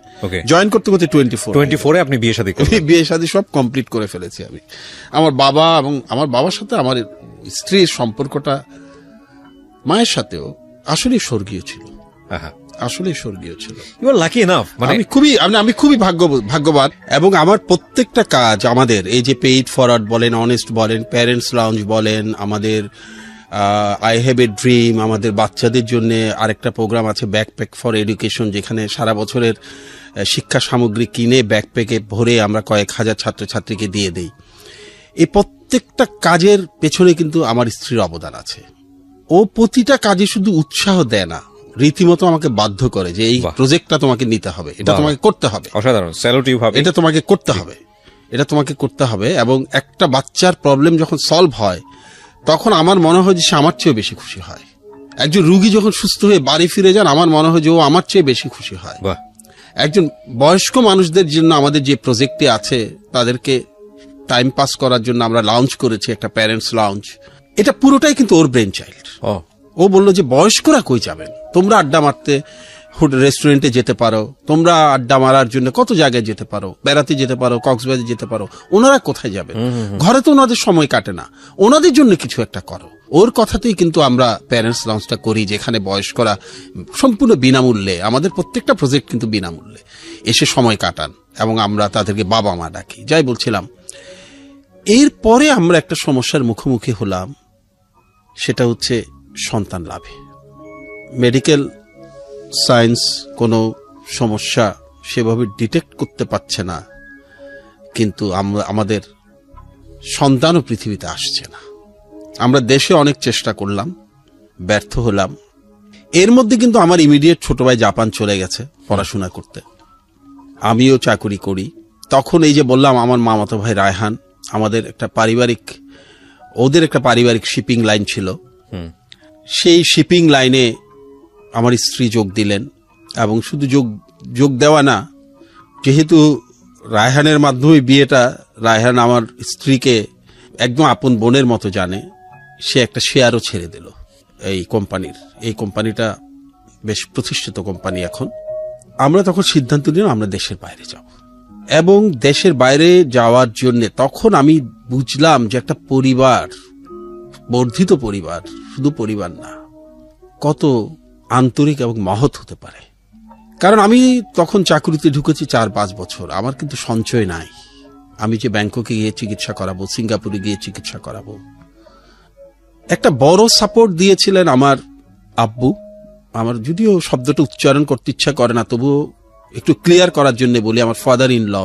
জয়েন করতে করতে 24-এ আপনি বিয়ে শাদী করলেন? বিয়ে শাদী সব কমপ্লিট করে ফেলেছি আমি। আমার বাবা এবং আমার বাবার সাথে আমার স্ত্রীর সম্পর্কটা মায়ের সাথেও আসলেই স্বর্গীয় ছিল, আসলেই স্বর্গীয় ছিল। You are lucky enough. মানে আমি খুবই ভাগ্যবান। এবং আমার প্রত্যেকটা কাজ, আমাদের এই যে পেইড ফরওয়ার্ড বলেন, অনেস্ট বলেন, প্যারেন্টস লাউঞ্জ বলেন, আমাদের আই হ্যাভ এ ড্রিম, আমাদের বাচ্চাদের জন্য আরেকটা প্রোগ্রাম আছে ব্যাকপ্যাক ফর এডুকেশন, যেখানে সারা বছরের শিক্ষা সামগ্রী কিনে ব্যাকপ্যাকে ভরে আমরা কয়েক হাজার ছাত্রছাত্রীকে দিয়ে দেই। এই প্রত্যেকটা কাজের পেছনে কিন্তু আমার স্ত্রীর অবদান আছে। ও প্রতিটা কাজে শুধু উৎসাহ দেয় না, রীতিমতো আমাকে বাধ্য করে যে এই প্রজেক্টটা তোমাকে নিতে হবে, এটা তোমাকে করতে হবে। অসাধারণ, স্যালুটিভ হবে, এটা তোমাকে করতে হবে, এটা তোমাকে করতে হবে। এবং একটা বাচ্চার প্রবলেম যখন সলভ হয় তখন আমার মনে হয় যে সে আমার চেয়ে বেশি খুশি হয়। একজন রুগী যখন সুস্থ হয়ে বাড়ি ফিরে যান, আমার মনে হয় যে ও আমার চেয়ে বেশি খুশি হয়। একজন বয়স্ক মানুষদের জন্য আমাদের যে প্রজেক্টটি আছে, তাদেরকে টাইম পাস করার জন্য আমরা লঞ্চ করেছি একটা প্যারেন্টস লঞ্চ। এটা পুরোটাই কিন্তু ওর ব্রেন চাইল্ড। ও বললো যে বয়স্করা কই যাবেন, তোমরা আড্ডা মারতে রেস্টুরেন্টে যেতে পারো, তোমরা আড্ডা মারার জন্য কত জায়গায় যেতে পারো, বেড়াতে যেতে পারো, কক্সবাজার যেতে পারো, ওনারা কোথায় যাবেন? ঘরে তো ওনাদের সময় কাটে না, ওনাদের জন্য কিছু একটা করো। ওর কথাতেই কিন্তু আমরা প্যারেন্টস লঞ্চটা করি, যেখানে বয়স্করা সম্পূর্ণ বিনামূল্যে, আমাদের প্রত্যেকটা প্রজেক্ট কিন্তু বিনামূল্যে এসে সময় কাটান এবং আমরা তাদেরকে বাবা মা ডাকি। যাই বলছিলাম, এরপরে আমরা একটা সমস্যার মুখোমুখি হলাম, সেটা হচ্ছে সন্তান লাভে। মেডিকেল সায়েন্স কোনো সমস্যা সেভাবে ডিটেক্ট করতে পারছে না, কিন্তু আমাদের সন্তানও পৃথিবীতে আসছে না। আমরা দেশে অনেক চেষ্টা করলাম, ব্যর্থ হলাম। এর মধ্যে কিন্তু আমার ইমিডিয়েট ছোট ভাই জাপান চলে গেছে পড়াশোনা করতে, আমিও চাকরি করি। তখন এই যে বললাম, আমার মামাতো ভাই রায়হান, আমাদের একটা পারিবারিক, ওদের একটা পারিবারিক শিপিং লাইন ছিল, সেই শিপিং লাইনে আমার স্ত্রী যোগ দিলেন। এবং শুধু যোগ দেওয়া না, যেহেতু রায়হানের মাধ্যমে বিয়েটা, রায়হান আমার স্ত্রীকে একদম আপন বোনের মতো জানে, সে একটা শেয়ারও ছেড়ে দিল এই কোম্পানির। এই কোম্পানিটা বেশ প্রতিষ্ঠিত কোম্পানি এখন। আমরা তখন সিদ্ধান্ত নিলাম আমরা দেশের বাইরে যাব। এবং দেশের বাইরে যাওয়ার জন্য তখন আমি বুঝলাম যে একটা পরিবার, বর্ধিত পরিবার, শুধু পরিবার না, কত আন্তরিক এবং মহৎ হতে পারে। কারণ আমি তখন চাকরিতে ঢুকেছি 4-5 বছর, আমার কিন্তু সঞ্চয় নাই। আমি যে ব্যাংককে গিয়ে চিকিৎসা করাবো, সিঙ্গাপুরে গিয়ে চিকিৎসা করাবো, একটা বড় সাপোর্ট দিয়েছিলেন আমার আব্বু। আমার যদিও শব্দটা উচ্চারণ করতে ইচ্ছা করে না, তবুও একটু ক্লিয়ার করার জন্য বলি, আমার ফাদার ইন ল,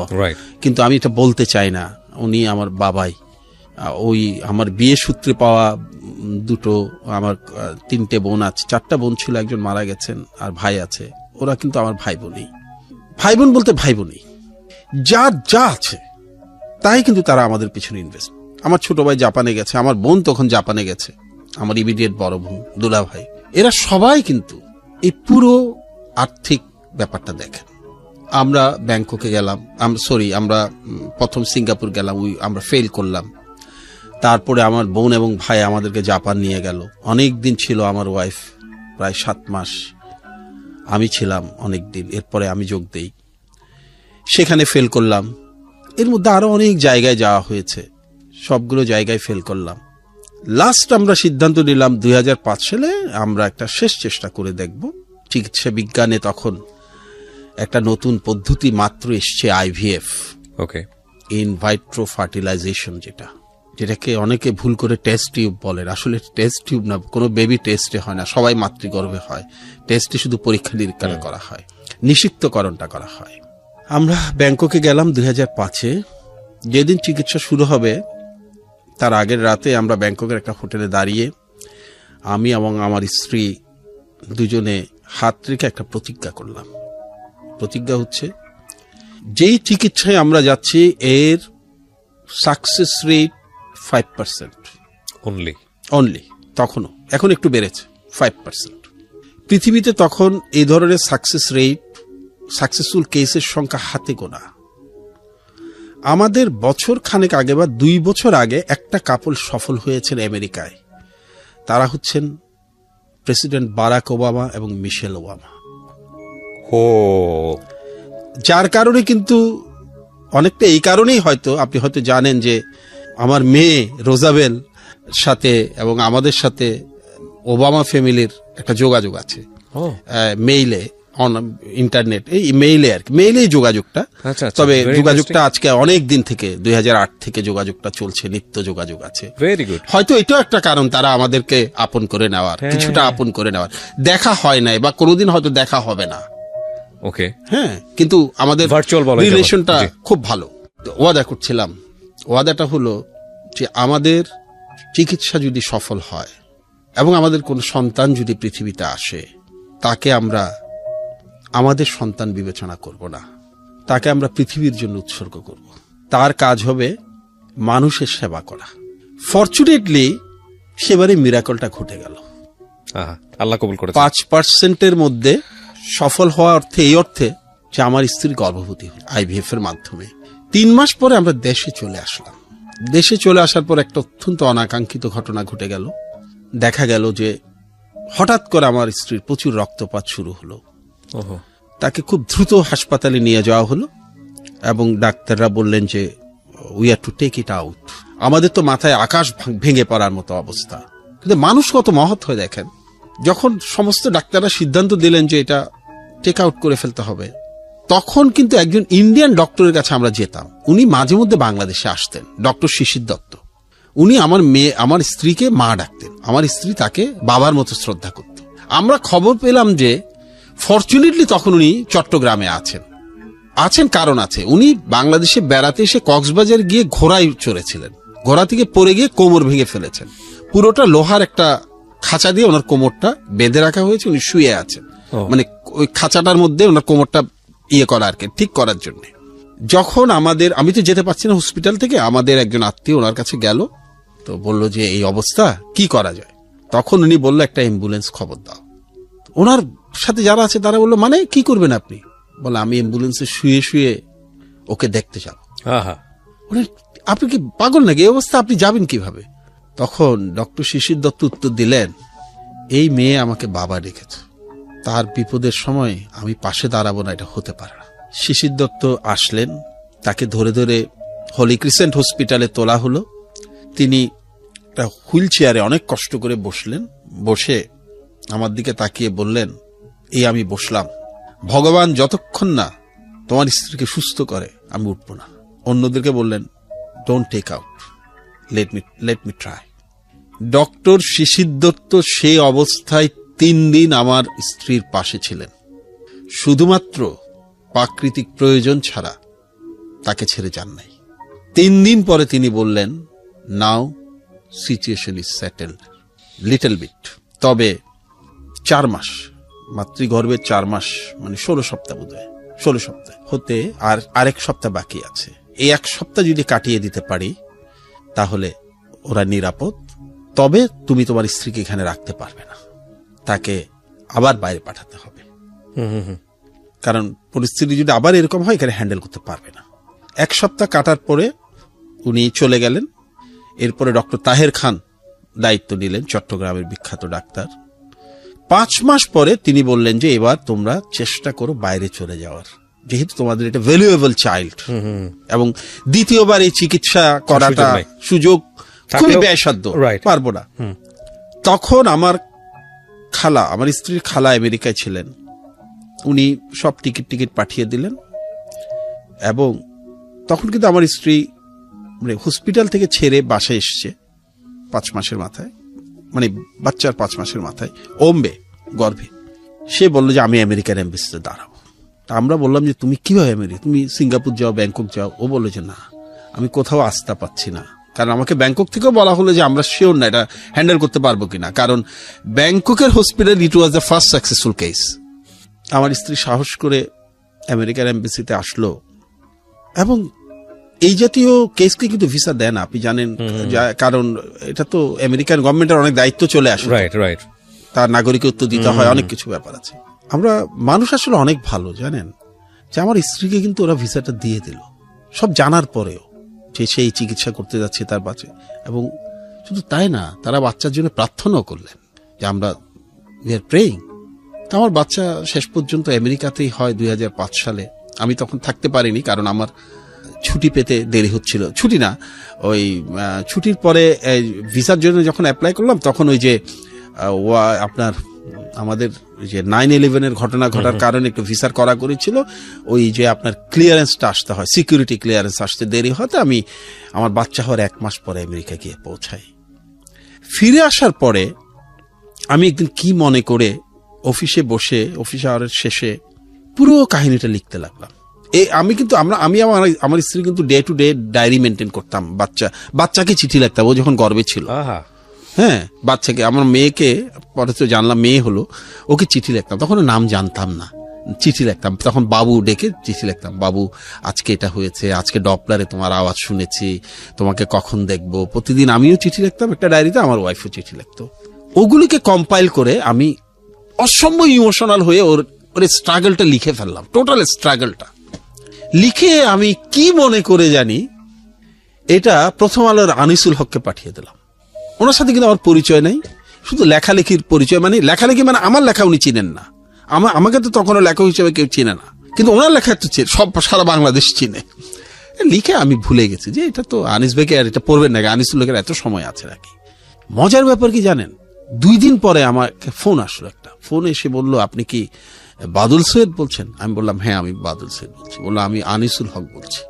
কিন্তু আমি এটা বলতে চাই না, উনি আমার বাবাই। ওই আমার বিয়ে সূত্রে পাওয়া দুটো, আমার 3টে বোন আছে, 4টা বোন ছিল, একজন মারা গেছেন, আর ভাই আছে। ওরা কিন্তু আমার ভাই বোনই, ভাই বোন বলতে ভাই বোনই, যা আছে তাই কিন্তু তারা আমাদের পিছনে ইনভেস্ট। আমার ছোট ভাই জাপানে গেছে, আমার বোন তখন জাপানে গেছে, আমার ইমিডিয়েট বড় বোন, দুলা ভাই, এরা সবাই কিন্তু এই পুরো আর্থিক ব্যাপারটা দেখেন। আমরা ব্যাংককে গেলাম, আমরা প্রথম সিঙ্গাপুর গেলাম, আমরা ফেল করলাম। তারপরে আমার বোন এবং ভাই আমাদেরকে জাপান নিয়ে গেল। অনেক দিন ছিল আমার ওয়াইফ, প্রায় 7 মাস আমি ছিলাম অনেক দিন। এরপরে আমি যোগ দেই, সেখানে ফেল করলাম। এর মধ্যে আরো অনেক জায়গায় যাওয়া হয়েছে, সবগুলো জায়গায় ফেল করলাম। লাস্ট আমরা সিদ্ধান্ত নিলাম 2005 সালে আমরা একটা শেষ চেষ্টা করে দেখব। চিকিৎসা বিজ্ঞানে তখন একটা নতুন পদ্ধতি মাত্র এসছে, IVF, ইন ভাইট্রো ফার্টিলাইজেশন, যেটাকে অনেকে ভুল করে টেস্ট টিউব বলেন। আসলে টেস্ট টিউব না, কোনো বেবি টেস্টে হয় না, সবাই মাতৃগর্ভে হয়। টেস্টে শুধু পরীক্ষা নিরীক্ষা করা হয়, নিষিক্তকরণটা করা হয়। আমরা ব্যাংককে গেলাম 2005-এ। যেদিন চিকিৎসা শুরু হবে তার আগের রাতে আমরা ব্যাংককের একটা হোটেলে দাঁড়িয়ে, আমি এবং আমার স্ত্রী দুজনে হাত রেখে একটা প্রতিজ্ঞা করলাম। প্রতিজ্ঞা হচ্ছে, যেই চিকিৎসায় আমরা যাচ্ছি এর সাকসেস রেট 5% অনলি তখনও, এখন একটু বেড়েছে 5%। পৃথিবীতে তখন এই ধরনের সাকসেসফুল কেসের সংখ্যা হাতে গোনা। আমাদের বছর খানেক আগে বা 2 বছর আগে একটা কাপল সফল হয়েছেন আমেরিকায়। তারা হচ্ছেন প্রেসিডেন্ট বারাক ওবামা এবং মিশেল ওবামা। যার কারণে কিন্তু অনেকটা এই কারণেই হয়তো আপনি হয়তো জানেন যে আমার মেয়ে রোজাবেল সাথে এবং আমাদের সাথে ওবামা ফ্যামিলির একটা যোগাযোগ আছে মেইলে, ইন্টারনেট, এই মেইলে আর কি, মেইলেই যোগাযোগটা। তবে যোগাযোগটা আজকে অনেক দিন থেকে 2008 থেকে যোগাযোগটা চলছে, নিত্য যোগাযোগ আছে। হয়তো এটাও একটা কারণ তারা আমাদেরকে আপন করে নেওয়ার, কিছুটা আপন করে নেওয়ার। দেখা হয় নাই বা কোনোদিন হয়তো দেখা হবে না, ওকে, হ্যাঁ, কিন্তু আমাদের ভার্চুয়াল রিলেশনটা খুব ভালো। ওয়াদা করছিলাম, ওয়াদাটা হলো যে আমাদের চিকিৎসা যদি সফল হয় এবং আমাদের কোনো সন্তান যদি পৃথিবীতে আসে, তাকে আমরা আমাদের সন্তান বিবেচনা করব না, তাকে আমরা পৃথিবীর জন্য উৎসর্গ করব। তার কাজ হবে মানুষের সেবা করা। ফরচুনেটলি সেবারে মিরাকলটা ঘটে গেল। আল্লাহ কবুল করেছেন। 5%-এর মধ্যে সফল হওয়া অর্থে এই অর্থে যে আমার স্ত্রীর গর্ভবতী হল IVF এর মাধ্যমে। 3 মাস পরে আমরা দেশে চলে আসলাম। দেশে চলে আসার পর একটা অত্যন্ত অনাকাঙ্ক্ষিত ঘটনা ঘটে গেল। দেখা গেল যে হঠাৎ করে আমার স্ত্রীর প্রচুর রক্তপাত শুরু হলো। তাকে খুব দ্রুত হাসপাতালে নিয়ে যাওয়া হলো এবং ডাক্তাররা বললেন যে we are to take it out. আমাদের তো মাথায় আকাশ ভেঙে পড়ার মতো অবস্থা, কিন্তু মানুষ কত মহৎ হয়ে দেখেন। যখন সমস্ত ডাক্তাররা সিদ্ধান্ত দিলেন যে এটা টেক আউট করে ফেলতে হবে, তখন কিন্তু একজন ইন্ডিয়ান ডক্টরের কাছে আমরা যেতাম। উনি মাঝে মধ্যে বাংলাদেশে আসতেন, ডক্টর শিশির দত্ত। উনি আমার স্ত্রীকে মা ডাকতেন, আমার স্ত্রী তাকে বাবার মতো শ্রদ্ধা করত। আমরা খবর পেলাম যে ফরচুনেটলি তখন উনি চট্টগ্রামে আছেন কারণ আছে। উনি বাংলাদেশে বেড়াতে এসে কক্সবাজার গিয়ে ঘোড়ায় চড়েছিলেন, ঘোড়া থেকে পড়ে গিয়ে কোমর ভেঙে ফেলেছেন। পুরোটা লোহার একটা খাঁচা দিয়ে ওনার কোমরটা বেঁধে রাখা হয়েছে, উনি শুয়ে আছেন, মানে ওই খাঁচাটার মধ্যে ওনার কোমরটা করা আর কি, ঠিক করার জন্য। যখন আমি তো যেতে পারছি না হসপিটাল থেকে, আমাদের একজন আত্মীয় ওনার কাছে গেল, তো বলল যে এই অবস্থা কি করা যায়। তখন উনি বলল একটা অ্যাম্বুলেন্স খবর দাও। ওনার সাথে যারা আছে তারা বললো মানে কি করবেন আপনি? বলে আমি অ্যাম্বুলেন্সে শুয়ে শুয়ে ওকে দেখতে যাব। আপনি কি পাগল নাকি, এই অবস্থা আপনি যাবেন কিভাবে? তখন ডক্টর শিশির দত্ত উত্তর দিলেন, এই মেয়ে আমাকে বাবা ডেকেছে, তার বিপদের সময় আমি পাশে দাঁড়াবো না, এটা হতে পারে না। শিশির দত্ত আসলেন, তাকে ধরে ধরে হলি ক্রিসেন্ট হসপিটালে তোলা হলো। তিনি একটা হুইল চেয়ারে অনেক কষ্ট করে বসলেন, বসে আমার দিকে তাকিয়ে বললেন, এই আমি বসলাম, ভগবান যতক্ষণ না তোমার স্ত্রীকে সুস্থ করে আমি উঠব না। অন্যদেরকে বললেন, don't take out, let me try. Doctor Shishir Dutta সেই অবস্থায় 3 দিন আমার স্ত্রীর পাশে ছিলেন, শুধুমাত্র প্রাকৃতিক প্রয়োজন ছাড়া তাকে ছেড়ে যান নাই। 3 দিন পরে তিনি বললেন, now situation is settled little bit. তবে 4 মাস, মাতৃগর্ভে 4 মাস মানে 16 সপ্তাহ বোধ হয়, 16 সপ্তাহ হতে আর 1 সপ্তাহ বাকি আছে। এই 1 সপ্তাহ যদি কাটিয়ে দিতে পারি তাহলে ওরা নিরাপদ। তবে তুমি তোমার স্ত্রীকে এখানে রাখতে পারবে না, তাকে আবার বাইরে পাঠাতে হবে, কারণ পরিস্থিতি যদি আবার এরকম হয় এখানে হ্যান্ডেল করতে পারবে না। 1 সপ্তাহ কাটার পরে উনি চলে গেলেন। এরপরে ডক্টর তাহের খান দায়িত্ব নিলেন, চট্টগ্রামের বিখ্যাত ডাক্তার। 5 মাস পরে তিনি বললেন যে এবার তোমরা চেষ্টা করো বাইরে চলে যাওয়ার, যেহেতু তোমাদের এটা ভ্যালুয়েবল চাইল্ড, এবং দ্বিতীয়বার এই চিকিৎসা করাটা সুযোগ খুবই ব্যয়সাধ্য, পারবো না। তখন আমার স্ত্রীর খালা আমেরিকায় ছিলেন, উনি সব টিকিট পাঠিয়ে দিলেন। এবং তখন কিন্তু আমার স্ত্রী মানে হসপিটাল থেকে ছেড়ে বাসায় এসছে 5 মাসের মাথায়, মানে বাচ্চার 5 মাসের মাথায়, ওম্বে গর্ভে। সে বললো যে আমি আমেরিকার এম্বাসিতে দাঁড়াবো। তা আমরা বললাম যে তুমি কিভাবে আমেরিকা, তুমি সিঙ্গাপুর যাও, ব্যাংকক যাও। ও বললো যে না, আমি কোথাও আস্থা পাচ্ছি না, কারণ আমাকে ব্যাংকক থেকেও বলা হলো যে আমরা শিওর না এটা হ্যান্ডেল করতে পারবো কিনা, কারণ ব্যাংককের hospital it was the first successful case. আমার স্ত্রী সাহস করে আমেরিকার এম্বাসিতে আসলো এবং এই জাতীয় কেসকে কিন্তু ভিসা দেন আপনি জানেন, কারণ এটা তো আমেরিকান গভর্নমেন্টের অনেক দায়িত্ব চলে আসে, রাইট, তার নাগরিকত্ব দিতে হয়, অনেক কিছু ব্যাপার আছে। আমরা মানুষ আসলে অনেক ভালো জানেন, যে আমার স্ত্রীকে কিন্তু ওরা ভিসাটা দিয়ে দিল সব জানার পরেও, যে সেই চিকিৎসা করতে যাচ্ছে তার বাচ্চা, এবং শুধু তাই না, তারা বাচ্চার জন্য প্রার্থনাও করলেন যে আমরা উই আর প্রেইং। তো আমার বাচ্চা শেষ পর্যন্ত আমেরিকাতেই হয় 2005 সালে। আমি তখন থাকতে পারিনি, কারণ আমার ছুটি পেতে দেরি হচ্ছিল, ছুটি না, ওই ছুটির পরে ভিসার জন্য যখন অ্যাপ্লাই করলাম, তখন ওই যে আপনার আমাদের যে 9/11 ঘটনা ঘটার কারণে একটু ভিসার করা করেছিল, ওই যে আপনার ক্লিয়ারেন্সটা আসতে হয়, সিকিউরিটি ক্লিয়ারেন্স আসতে দেরি হতে আমি আমার বাচ্চা হওয়ার 1 মাস পরে আমেরিকা গিয়ে পৌঁছাই। ফিরে আসার পরে আমি একদিন কি মনে করে অফিসে বসে অফিস আওয়ারের শেষে পুরো কাহিনীটা লিখতে লাগলাম। আমি কিন্তু আমি আমার স্ত্রী কিন্তু day to day diary maintain করতাম, বাচ্চাকে চিঠি লিখতাম, ও যখন গর্ভে ছিল। হ্যাঁ, বাচ্চাকে, আমার মেয়েকে পরে তো জানলাম মেয়ে হলো, ওকে চিঠি লিখতাম, তখন নাম জানতাম না, চিঠি লিখতাম, তখন বাবু ডেকে চিঠি লিখতাম, বাবু আজকে এটা হয়েছে, আজকে ডপলারে তোমার আওয়াজ শুনেছি, তোমাকে কখন দেখবো। প্রতিদিন আমিও চিঠি লিখতাম একটা ডায়েরিতে, আমার ওয়াইফও চিঠি লিখতো। ওগুলিকে কম্পাইল করে আমি অসম্ভব ইমোশনাল হয়ে ওর স্ট্রাগলটা লিখে ফেললাম, টোটাল স্ট্রাগলটা লিখে আমি কি মনে করে জানি এটা প্রথম আলোর আনিসুল হককে পাঠিয়ে দিলাম। ওনার সাথে কিন্তু আমার পরিচয় নাই, শুধু লেখালেখির পরিচয়, মানে লেখালেখি মানে আমার লেখা উনি চিনেন না, আমাকে তো তখনও লেখক হিসেবে কেউ চিনে না, কিন্তু ওনার লেখা তো সব সারা বাংলাদেশ চিনে। লিখে আমি ভুলে গেছি যে এটা তো আনিস ভাইকে, আর এটা পড়বেন নাকি, আনিসুল হকের এত সময় আছে নাকি। মজার ব্যাপার কি জানেন, 2 দিন পরে আমার ফোন আসলো, একটা ফোন এসে বললো আপনি কি বাদল সৈয়দ বলছেন? আমি বললাম হ্যাঁ আমি বাদল সৈয়দ বলছি। বললো আমি আনিসুল হক বলছি।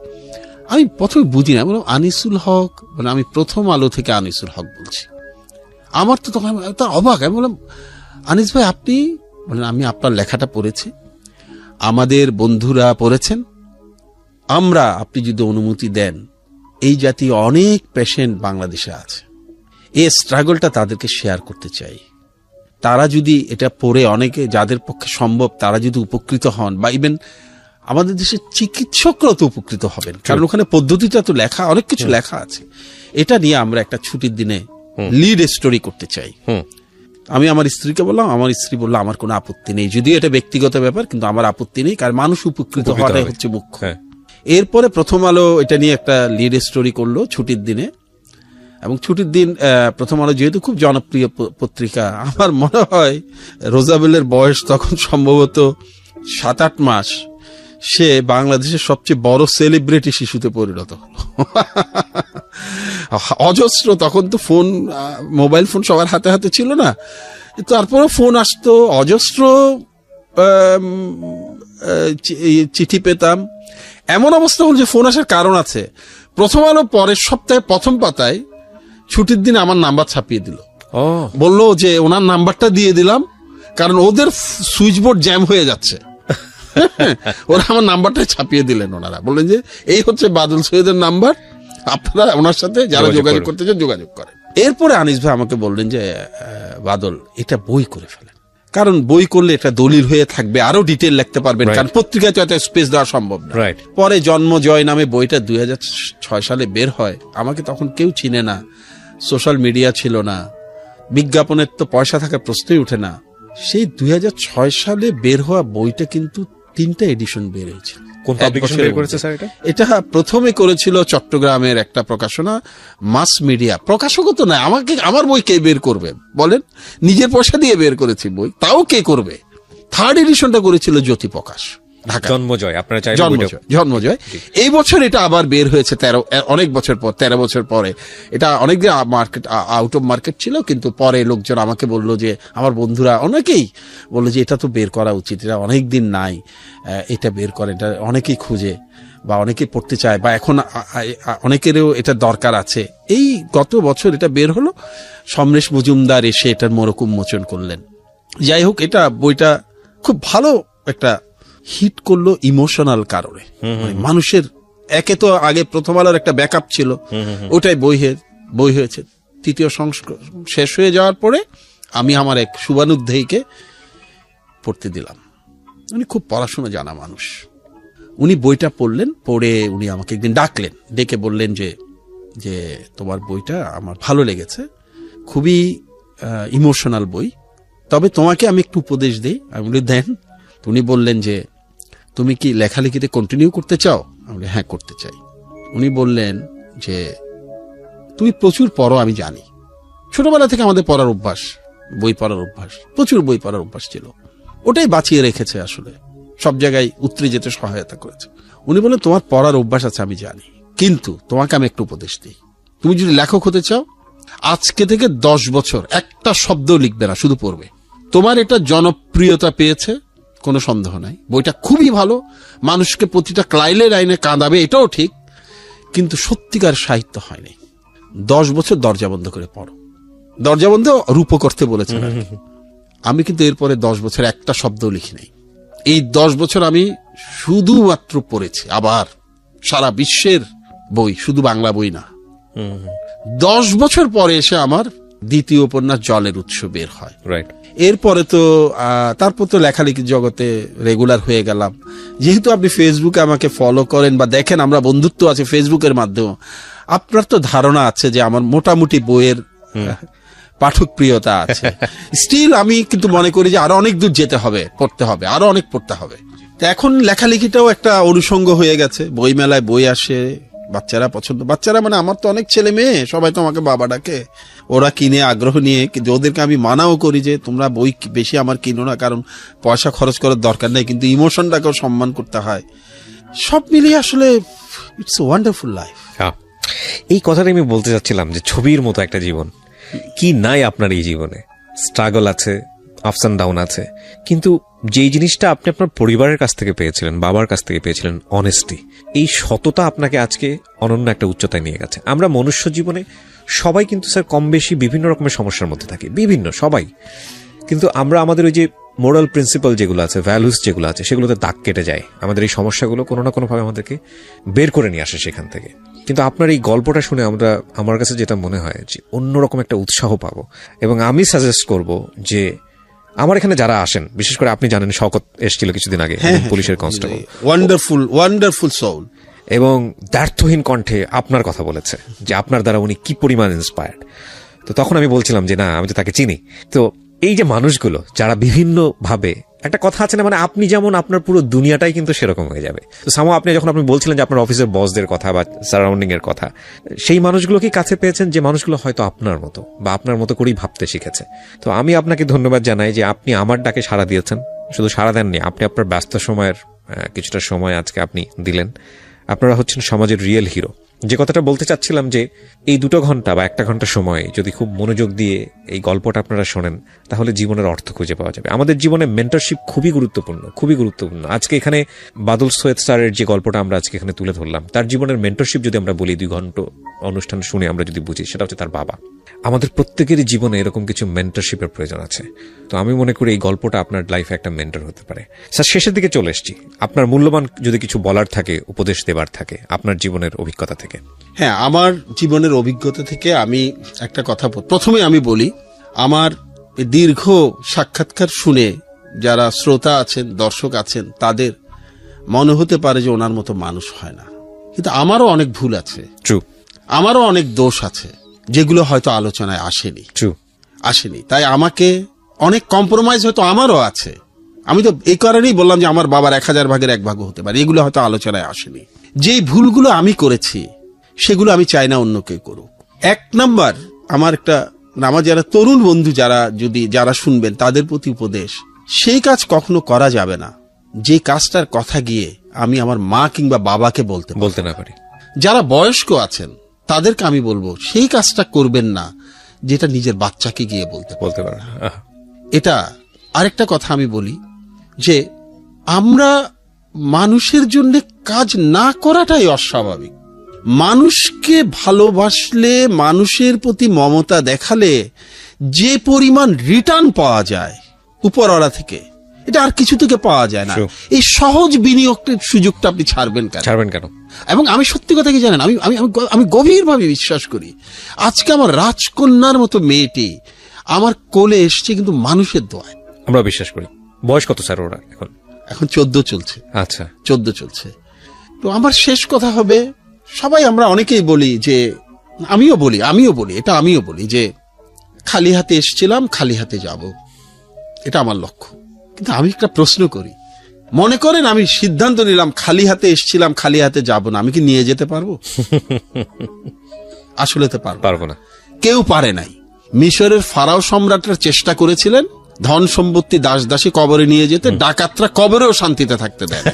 আমি প্রথমে বুঝি না, বললাম আনিসুল হক মানে আমি প্রথম আলো থেকে আনিসুল হক বলছি। আমার তো তখন অবাক, আমি বললাম আনিস ভাই আপনি? বললেন আমি আপনার লেখাটা পড়েছি, আমাদের বন্ধুরা পড়েছেন, আমরা আপনি যদি অনুমতি দেন এই জাতীয় অনেক পেশেন্ট বাংলাদেশে আছে, এই স্ট্রাগলটা তাদেরকে শেয়ার করতে চাই। তারা যদি এটা পড়ে, অনেকে যাদের পক্ষে সম্ভব তারা যদি উপকৃত হন, বা ইভেন আমাদের দেশের চিকিৎসকরাও তো উপকৃত হবেন, কারণ ওখানে পদ্ধতিটা তো লেখা, অনেক কিছু লেখা আছে। এটা নিয়ে আমরা একটা ছুটির দিনে লিড স্টোরি করতে চাই। আমি আমার স্ত্রীকে বললাম, আমার স্ত্রী বললো আমার কোনো আপত্তি নেই, যদিও এটা ব্যক্তিগত ব্যাপার, কিন্তু আমার আপত্তি নেই, কারণ মানুষ উপকৃত হওয়াটাই হচ্ছে মুখ্য। এরপরে প্রথম আলো এটা নিয়ে একটা লিড স্টোরি করলো ছুটির দিনে, এবং ছুটির দিন প্রথম আলো যেহেতু খুব জনপ্রিয় পত্রিকা, আমার মনে হয় রোজাবেলের বয়স তখন সম্ভবত 7-8 মাস, সে বাংলাদেশের সবচেয়ে বড় সেলিব্রিটি শিশুতে পরিণত হলো। অজস্র, তখন তো ফোন, মোবাইল ফোন সবার হাতে হাতে ছিল না, তারপরে ফোন আসতো, অজস্র চিঠি পেতাম। এমন অবস্থা হল যে ফোন আসার কারণ আছে, প্রথম আলো পরের সপ্তাহে প্রথম পাতায় ছুটির দিন আমার নাম্বার ছাপিয়ে দিল, বললো যে ওনার নাম্বারটা দিয়ে দিলাম, কারণ ওদের সুইচ বোর্ড জ্যাম হয়ে যাচ্ছে। ওরা আমার নাম্বারটা ছাপিয়ে দিলেন, ওনারা বললেন যে এই হচ্ছে বাদল সৈয়দের নাম্বার, আপনারা ওনার সাথে যারা যোগাযোগ করতে চান যোগাযোগ করেন। এরপরে আনিস ভাই আমাকে বললেন যে বাদল এটা বই করে ফেলেন, কারণ বই করলে এটা দলিল হয়ে থাকবে, আরো ডিটেল লিখতে পারবেন, কারণ পত্রিকায় তো এত স্পেস দেওয়া সম্ভব না। পরে জন্মজয় নামে বইটা 2006 সালে বের হয়। আমাকে তখন কেউ চিনে না, সোশ্যাল মিডিয়া ছিল না, বিজ্ঞাপনের তো পয়সা থাকার প্রশ্নই উঠে না। সেই 2006 সালে বের হওয়া বইটা কিন্তু 3টা এডিশন বের হয়েছিল। এটা প্রথমে করেছিল চট্টগ্রামের একটা প্রকাশনা, মাস মিডিয়া। প্রকাশকও তো নয়, আমার বই কে বের করবে বলেন, নিজের পয়সা দিয়ে বের করেছি বই, তাও কে করবে। 3rd এডিশনটা করেছিল জ্যোতি প্রকাশ, ঢাকা, জন্মজয়। আপনারা চাইলে জন্মজয়। এই বছর এটা আবার বের হয়েছে, অনেক বছর পর, 13 বছর পরে। এটা অনেকদিন মার্কেট, আউট অফ মার্কেট ছিল, কিন্তু পরে লোকজন আমাকে বললো যে, আমার বন্ধুরা অনেকেই বললো যে এটা তো বের করা উচিত, এটা অনেকদিন নাই, এটা বের করে, এটা অনেকেই খুঁজে বা অনেকেই পড়তে চায়, বা এখন অনেকেরও এটা দরকার আছে। এই গত বছর এটা বের হলো, সমরেশ মজুমদার এসে এটার মোড়ক উন্মোচন করলেন। যাই হোক, এটা বইটা খুব ভালো একটা হিট করলো ইমোশনাল কারণে। মানুষের একে তো আগে প্রথম আলোর একটা ব্যাকআপ ছিল, ওটাই বই হয়েছে। 3য় সংস্করণ শেষ হয়ে যাওয়ার পরে আমি আমার এক শুভানুধ্যায়ীকে পড়তে দিলাম, উনি খুব পড়াশোনা জানা মানুষ, উনি বইটা পড়লেন, পড়ে উনি আমাকে একদিন ডাকলেন, ডেকে বললেন যে তোমার বইটা আমার ভালো লেগেছে, খুবই ইমোশনাল বই, তবে তোমাকে আমি একটু উপদেশ দেই। আমি বলি দেন। উনি বললেন যে তুমি কি লেখালেখিতে কন্টিনিউ করতে চাও? আমি বলি হ্যাঁ করতে চাই। উনি বললেন যে তুমি প্রচুর পড়ো, আমি জানি, ছোটবেলা থেকে আমাদের পড়ার অভ্যাস, বই পড়ার অভ্যাস, প্রচুর বই পড়ার অভ্যাস ছিল, ওটাই বাঁচিয়ে রেখেছে, আসলে সব জায়গায় উতরে যেতে সহায়তা করেছে। উনি বললেন তোমার পড়ার অভ্যাস আছে আমি জানি, কিন্তু তোমাকে আমি একটু উপদেশ দিই, তুমি যদি লেখক হতে চাও আজকে থেকে 10 বছর একটা শব্দ লিখবে না, শুধু পড়বে। তোমার এটা জনপ্রিয়তা পেয়েছে, কোনো সন্দেহ নাই, বইটা খুবই ভালো, মানুষকে প্রতিটা ক্লাইলে লাইনে কাঁদাবে, এটাও ঠিক, কিন্তু সত্যিকার সাহিত্য হয়নি। 10 বছর দরজা বন্ধ করে পড়ো। দরজা বন্ধ রূপ করতে বলেছেন আর কি। আমি কিন্তু এরপরে 10 বছর একটা শব্দ লিখি নাই। এই 10 বছর আমি শুধুমাত্র পড়েছি, আবার সারা বিশ্বের বই, শুধু বাংলা বই না। 10 বছর পরে এসে আমার দ্বিতীয় উপন্যাস জলের উৎস বের হয়। এরপরে তো তারপর তো লেখালেখির জগতে রেগুলার হয়ে গেলাম। যেহেতু আপনি ফেসবুকে আমাকে ফলো করেন বা দেখেন, আমরা বন্ধুত্ব আছে ফেসবুকের মাধ্যমে, আপনার তো ধারণা আছে যে আমার মোটামুটি বইয়ের পাঠক প্রিয়তা আছে। স্টিল আমি কিন্তু মনে করি যে আরো অনেক দূর যেতে হবে, পড়তে হবে, আরো অনেক পড়তে হবে। তো এখন লেখালেখিটাও একটা অনুষঙ্গ হয়ে গেছে। বই মেলায় বই আসে, বাচ্চারা পছন্দ, বাচ্চারা মানে আমার তো অনেক ছেলে মেয়ে, সবাই তো আমাকে বাবা ডাকে, ওরা কিনে আগ্রহ নিয়ে, ওদেরকে আমি মানাও করি যে তোমরা বই বেশি আমার কিনো না, কারণ পয়সা খরচ করার দরকার নেই, কিন্তু ইমোশনটাকেও সম্মান করতে হয়। সব মিলিয়ে আসলে ইটস এ ওয়ান্ডারফুল লাইফ। এই কথাটা আমি বলতে চাচ্ছিলাম যে ছবির মতো একটা জীবন কি নাই আপনার এই জীবনে। স্ট্রাগল আছে, আপস অ্যান্ড ডাউন আছে, কিন্তু যেই জিনিসটা আপনি আপনার পরিবারের কাছ থেকে পেয়েছিলেন, বাবার কাছ থেকে পেয়েছিলেন, অনেস্টি, এই সততা আপনাকে আজকে অনন্য একটা উচ্চতায় নিয়ে গেছে। আমরা মনুষ্য জীবনে সবাই কিন্তু স্যার কম বেশি বিভিন্ন রকমের সমস্যার মধ্যে থাকি, বিভিন্ন সবাই, কিন্তু আমরা আমাদের ওই যে মোরাল প্রিন্সিপাল যেগুলো আছে, ভ্যালুস যেগুলো আছে, সেগুলোতে দাগ কেটে যায়। আমাদের এই সমস্যাগুলো কোনো না কোনোভাবে আমাদেরকে বের করে নিয়ে আসে সেখান থেকে। কিন্তু আপনার এই গল্পটা শুনে আমার কাছে যেটা মনে হয় যে অন্যরকম একটা উৎসাহ পাবো। এবং আমি সাজেস্ট করব যে আমার এখানে যারা আসেন, বিশেষ করে আপনি জানেন শওকত এসেছিল কিছুদিন আগে, পুলিশের কনস্টেবল, ওয়ান্ডারফুল সোল, এবং দ্ব্যর্থহীন কণ্ঠে আপনার কথা বলেছে যে আপনার দ্বারা উনি কি পরিমাণ ইন্সপায়ার্ড। তো তখন আমি বলছিলাম যে না, আমি তো তাকে চিনি। তো এই যে মানুষগুলো যারা বিভিন্ন ভাবে, একটা কথা আছে না, মানে আপনি যেমন আপনার পুরো দুনিয়াটাই কিন্তু সেরকম হয়ে যাবে। তো সামো আপনি যখন আপনি বলছিলেন যে আপনার অফিসের বসদের কথা বা সারাউন্ডিং এর কথা, সেই মানুষগুলোকে কাছে পেয়েছেন যে মানুষগুলো হয়তো আপনার মতো বা আপনার মতো করেই ভাবতে শিখেছে। তো আমি আপনাকে ধন্যবাদ জানাই যে আপনি আমার ডাকে সাড়া দিয়েছেন। শুধু সাড়া দেননি, আপনি আপনার ব্যস্ত সময়ের কিছুটা সময় আজকে আপনি দিলেন। আপনারা হচ্ছেন সমাজের রিয়েল হিরো। যে কথাটা বলতে চাচ্ছিলাম যে এই 2 ঘন্টা বা 1 ঘন্টা সময় যদি খুব মনোযোগ দিয়ে এই গল্পটা আপনারা শোনেন, তাহলে জীবনের অর্থ খুঁজে পাওয়া যাবে। আমাদের জীবনে মেন্টরশিপ খুবই গুরুত্বপূর্ণ, খুবই গুরুত্বপূর্ণ। আজকে এখানে বাদল সৈয়দ স্যারের যে গল্পটা আমরা আজকে এখানে তুলে ধরলাম, তার জীবনের মেন্টরশিপ যদি আমরা বলি, 2 ঘন্টা অনুষ্ঠান শুনে আমরা যদি বুঝি, সেটা হচ্ছে তার বাবা। আমাদের প্রত্যেকেরই জীবনে এরকম কিছু মেন্টরশিপের প্রয়োজন আছে। তো আমি মনে করি এই গল্পটা আপনার লাইফে একটা মেন্টর হতে পারে। স্যার, শেষের দিকে চলে এসেছি। আপনার মূল্যবান যদি কিছু বলার থাকে, উপদেশ দেবার থাকে আপনার জীবনের অভিজ্ঞতা থেকে। হ্যাঁ, আমার জীবনের অভিজ্ঞতা থেকে আমি একটা কথা প্রথমে আমি বলি, আমার দীর্ঘ সাক্ষাৎকার শুনে যারা শ্রোতা আছেন, দর্শক আছেন, তাদের মনে হতে পারে যে ওনার মতো মানুষ হয় না, কিন্তু আমারও অনেক ভুল আছে, আমারও অনেক দোষ আছে, যেগুলো হয়তো আলোচনায় আসেনি। তাই আমাকে অনেক কম্প্রোমাইজ হয়তো আমারও আছে। আমি তো এই কারণেই বললাম যে আমার বাবার 1000 ভাগের 1 ভাগ হতে পারে, এগুলো হয়তো আলোচনায় আসেনি। যেই ভুলগুলো আমি করেছি সেগুলো আমি চাই না অন্য কেউ করুক। 1 নাম্বার, আমার যারা তরুণ বন্ধু যারা শুনবেন, তাদের প্রতি উপদেশ, সেই কাজ কখনো করা যাবে না যে কাজটার কথা গিয়ে আমি আমার মা কিংবা বাবাকে বলতে না পারি। যারা বয়স্ক আছেন তাদেরকে আমি বলবো সেই কাজটা করবেন না যেটা নিজের বাচ্চাকে গিয়ে বলতে পারে। এটা আরেকটা কথা আমি বলি যে আমরা মানুষের জন্য কাজ না করাটাই অস্বাভাবিক। মানুষকে ভালোবাসলে, মানুষের প্রতি মমতা দেখালে যে পরিমাণ রিটার্ন পাওয়া যায় উপরওয়ালা থেকে, এটা আর কিছু থেকে পাওয়া যায় না। এই সহজ বিনিয়োগের সুযোগটা আপনি ছাড়বেন কেন? এবং আমি সত্যি কথা কি জানেন, আমি গভীরভাবে বিশ্বাস করি, আজকে আমার রাজকন্যার মতো মেয়েটি আমার কোলে এসছে কিন্তু মানুষের দোয়ায়। আমরা বিশ্বাস করি। বয়স কত স্যার ওরা? এখন 14 চলছে। আচ্ছা, 14 চলছে। তো আমার শেষ কথা হবে, সবাই আমরা অনেকেই বলি যে, আমিও বলি যে খালি হাতে এসেছিলাম, খালি হাতে যাব, এটা আমার লক্ষ্য। কিন্তু আমি একটা প্রশ্ন করি, মনে করেন আমি সিদ্ধান্ত নিলাম খালি হাতে এসেছিলাম, খালি হাতে যাব না, আমি কি নিয়ে যেতে পারবো? আসলে তো পারবো না। কেউ পারে নাই। মিশরের ফারাও সম্রাটরা চেষ্টা করেছিলেন ধন সম্পত্তি দাস দাসী কবরে নিয়ে যেতে, ডাকাতরা কবরেও শান্তিতে থাকতে দেয়।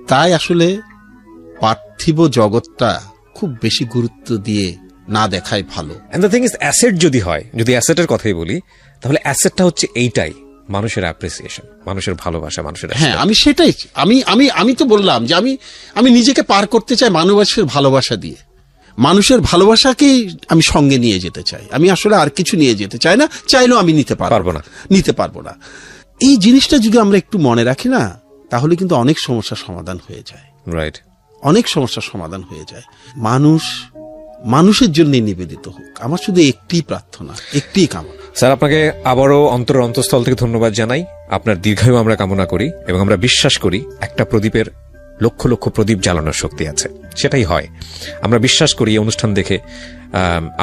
তাই আসলে পার্থিব জগৎটা খুব বেশি গুরুত্ব দিয়ে না দেখাই ভালো। And the thing is, asset যদি হয়, যদি অ্যাসেটের কথাই বলি, তাহলে অ্যাসেটটা হচ্ছে এইটাই, মানুষের অ্যাপ্রিসিয়েশন, মানুষের ভালোবাসা, মানুষের হ্যাঁ, আমি সেটাই আমি তো বললাম যে আমি নিজেকে পার করতে চাই মানুষের ভালোবাসা দিয়ে। মানুষের ভালোবাসাকেই আমি সঙ্গে নিয়ে যেতে চাই। আমি আসলে আর কিছু নিয়ে যেতে চাই না, চাইলেও আমি নিতে পারবো না। এই জিনিসটা যদি আমরা একটু মনে রাখি না, তাহলে কিন্তু অনেক সমস্যার সমাধান হয়ে যায়। রাইট, অনেক সমস্যার সমাধান হয়ে যায়। মানুষের জন্য নিবেদিত হোক, আমার শুধু একটি প্রার্থনা, একটি কামনা। স্যার, আপনাকে আবারও অন্তঃস্থল থেকে ধন্যবাদ জানাই। আপনার দীর্ঘায়ু আমরা কামনা করি এবং আমরা বিশ্বাস করি একটা প্রদীপের লক্ষ লক্ষ প্রদীপ জ্বালানোর শক্তি আছে, সেটাই হয়। আমরা বিশ্বাস করি এই অনুষ্ঠান দেখে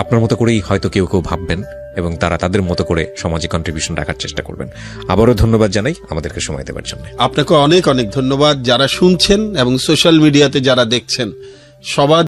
আপনার মতো করেই হয়তো কেউ ভাববেন এবং তারা তাদের মতো করে সমাজে কন্ট্রিবিউশন রাখার চেষ্টা করবেন। আবারও ধন্যবাদ জানাই আমাদেরকে সময় দেওয়ার জন্য। আপনাকে অনেক অনেক ধন্যবাদ। যারা শুনছেন এবং সোশ্যাল মিডিয়াতে যারা দেখছেন, সবার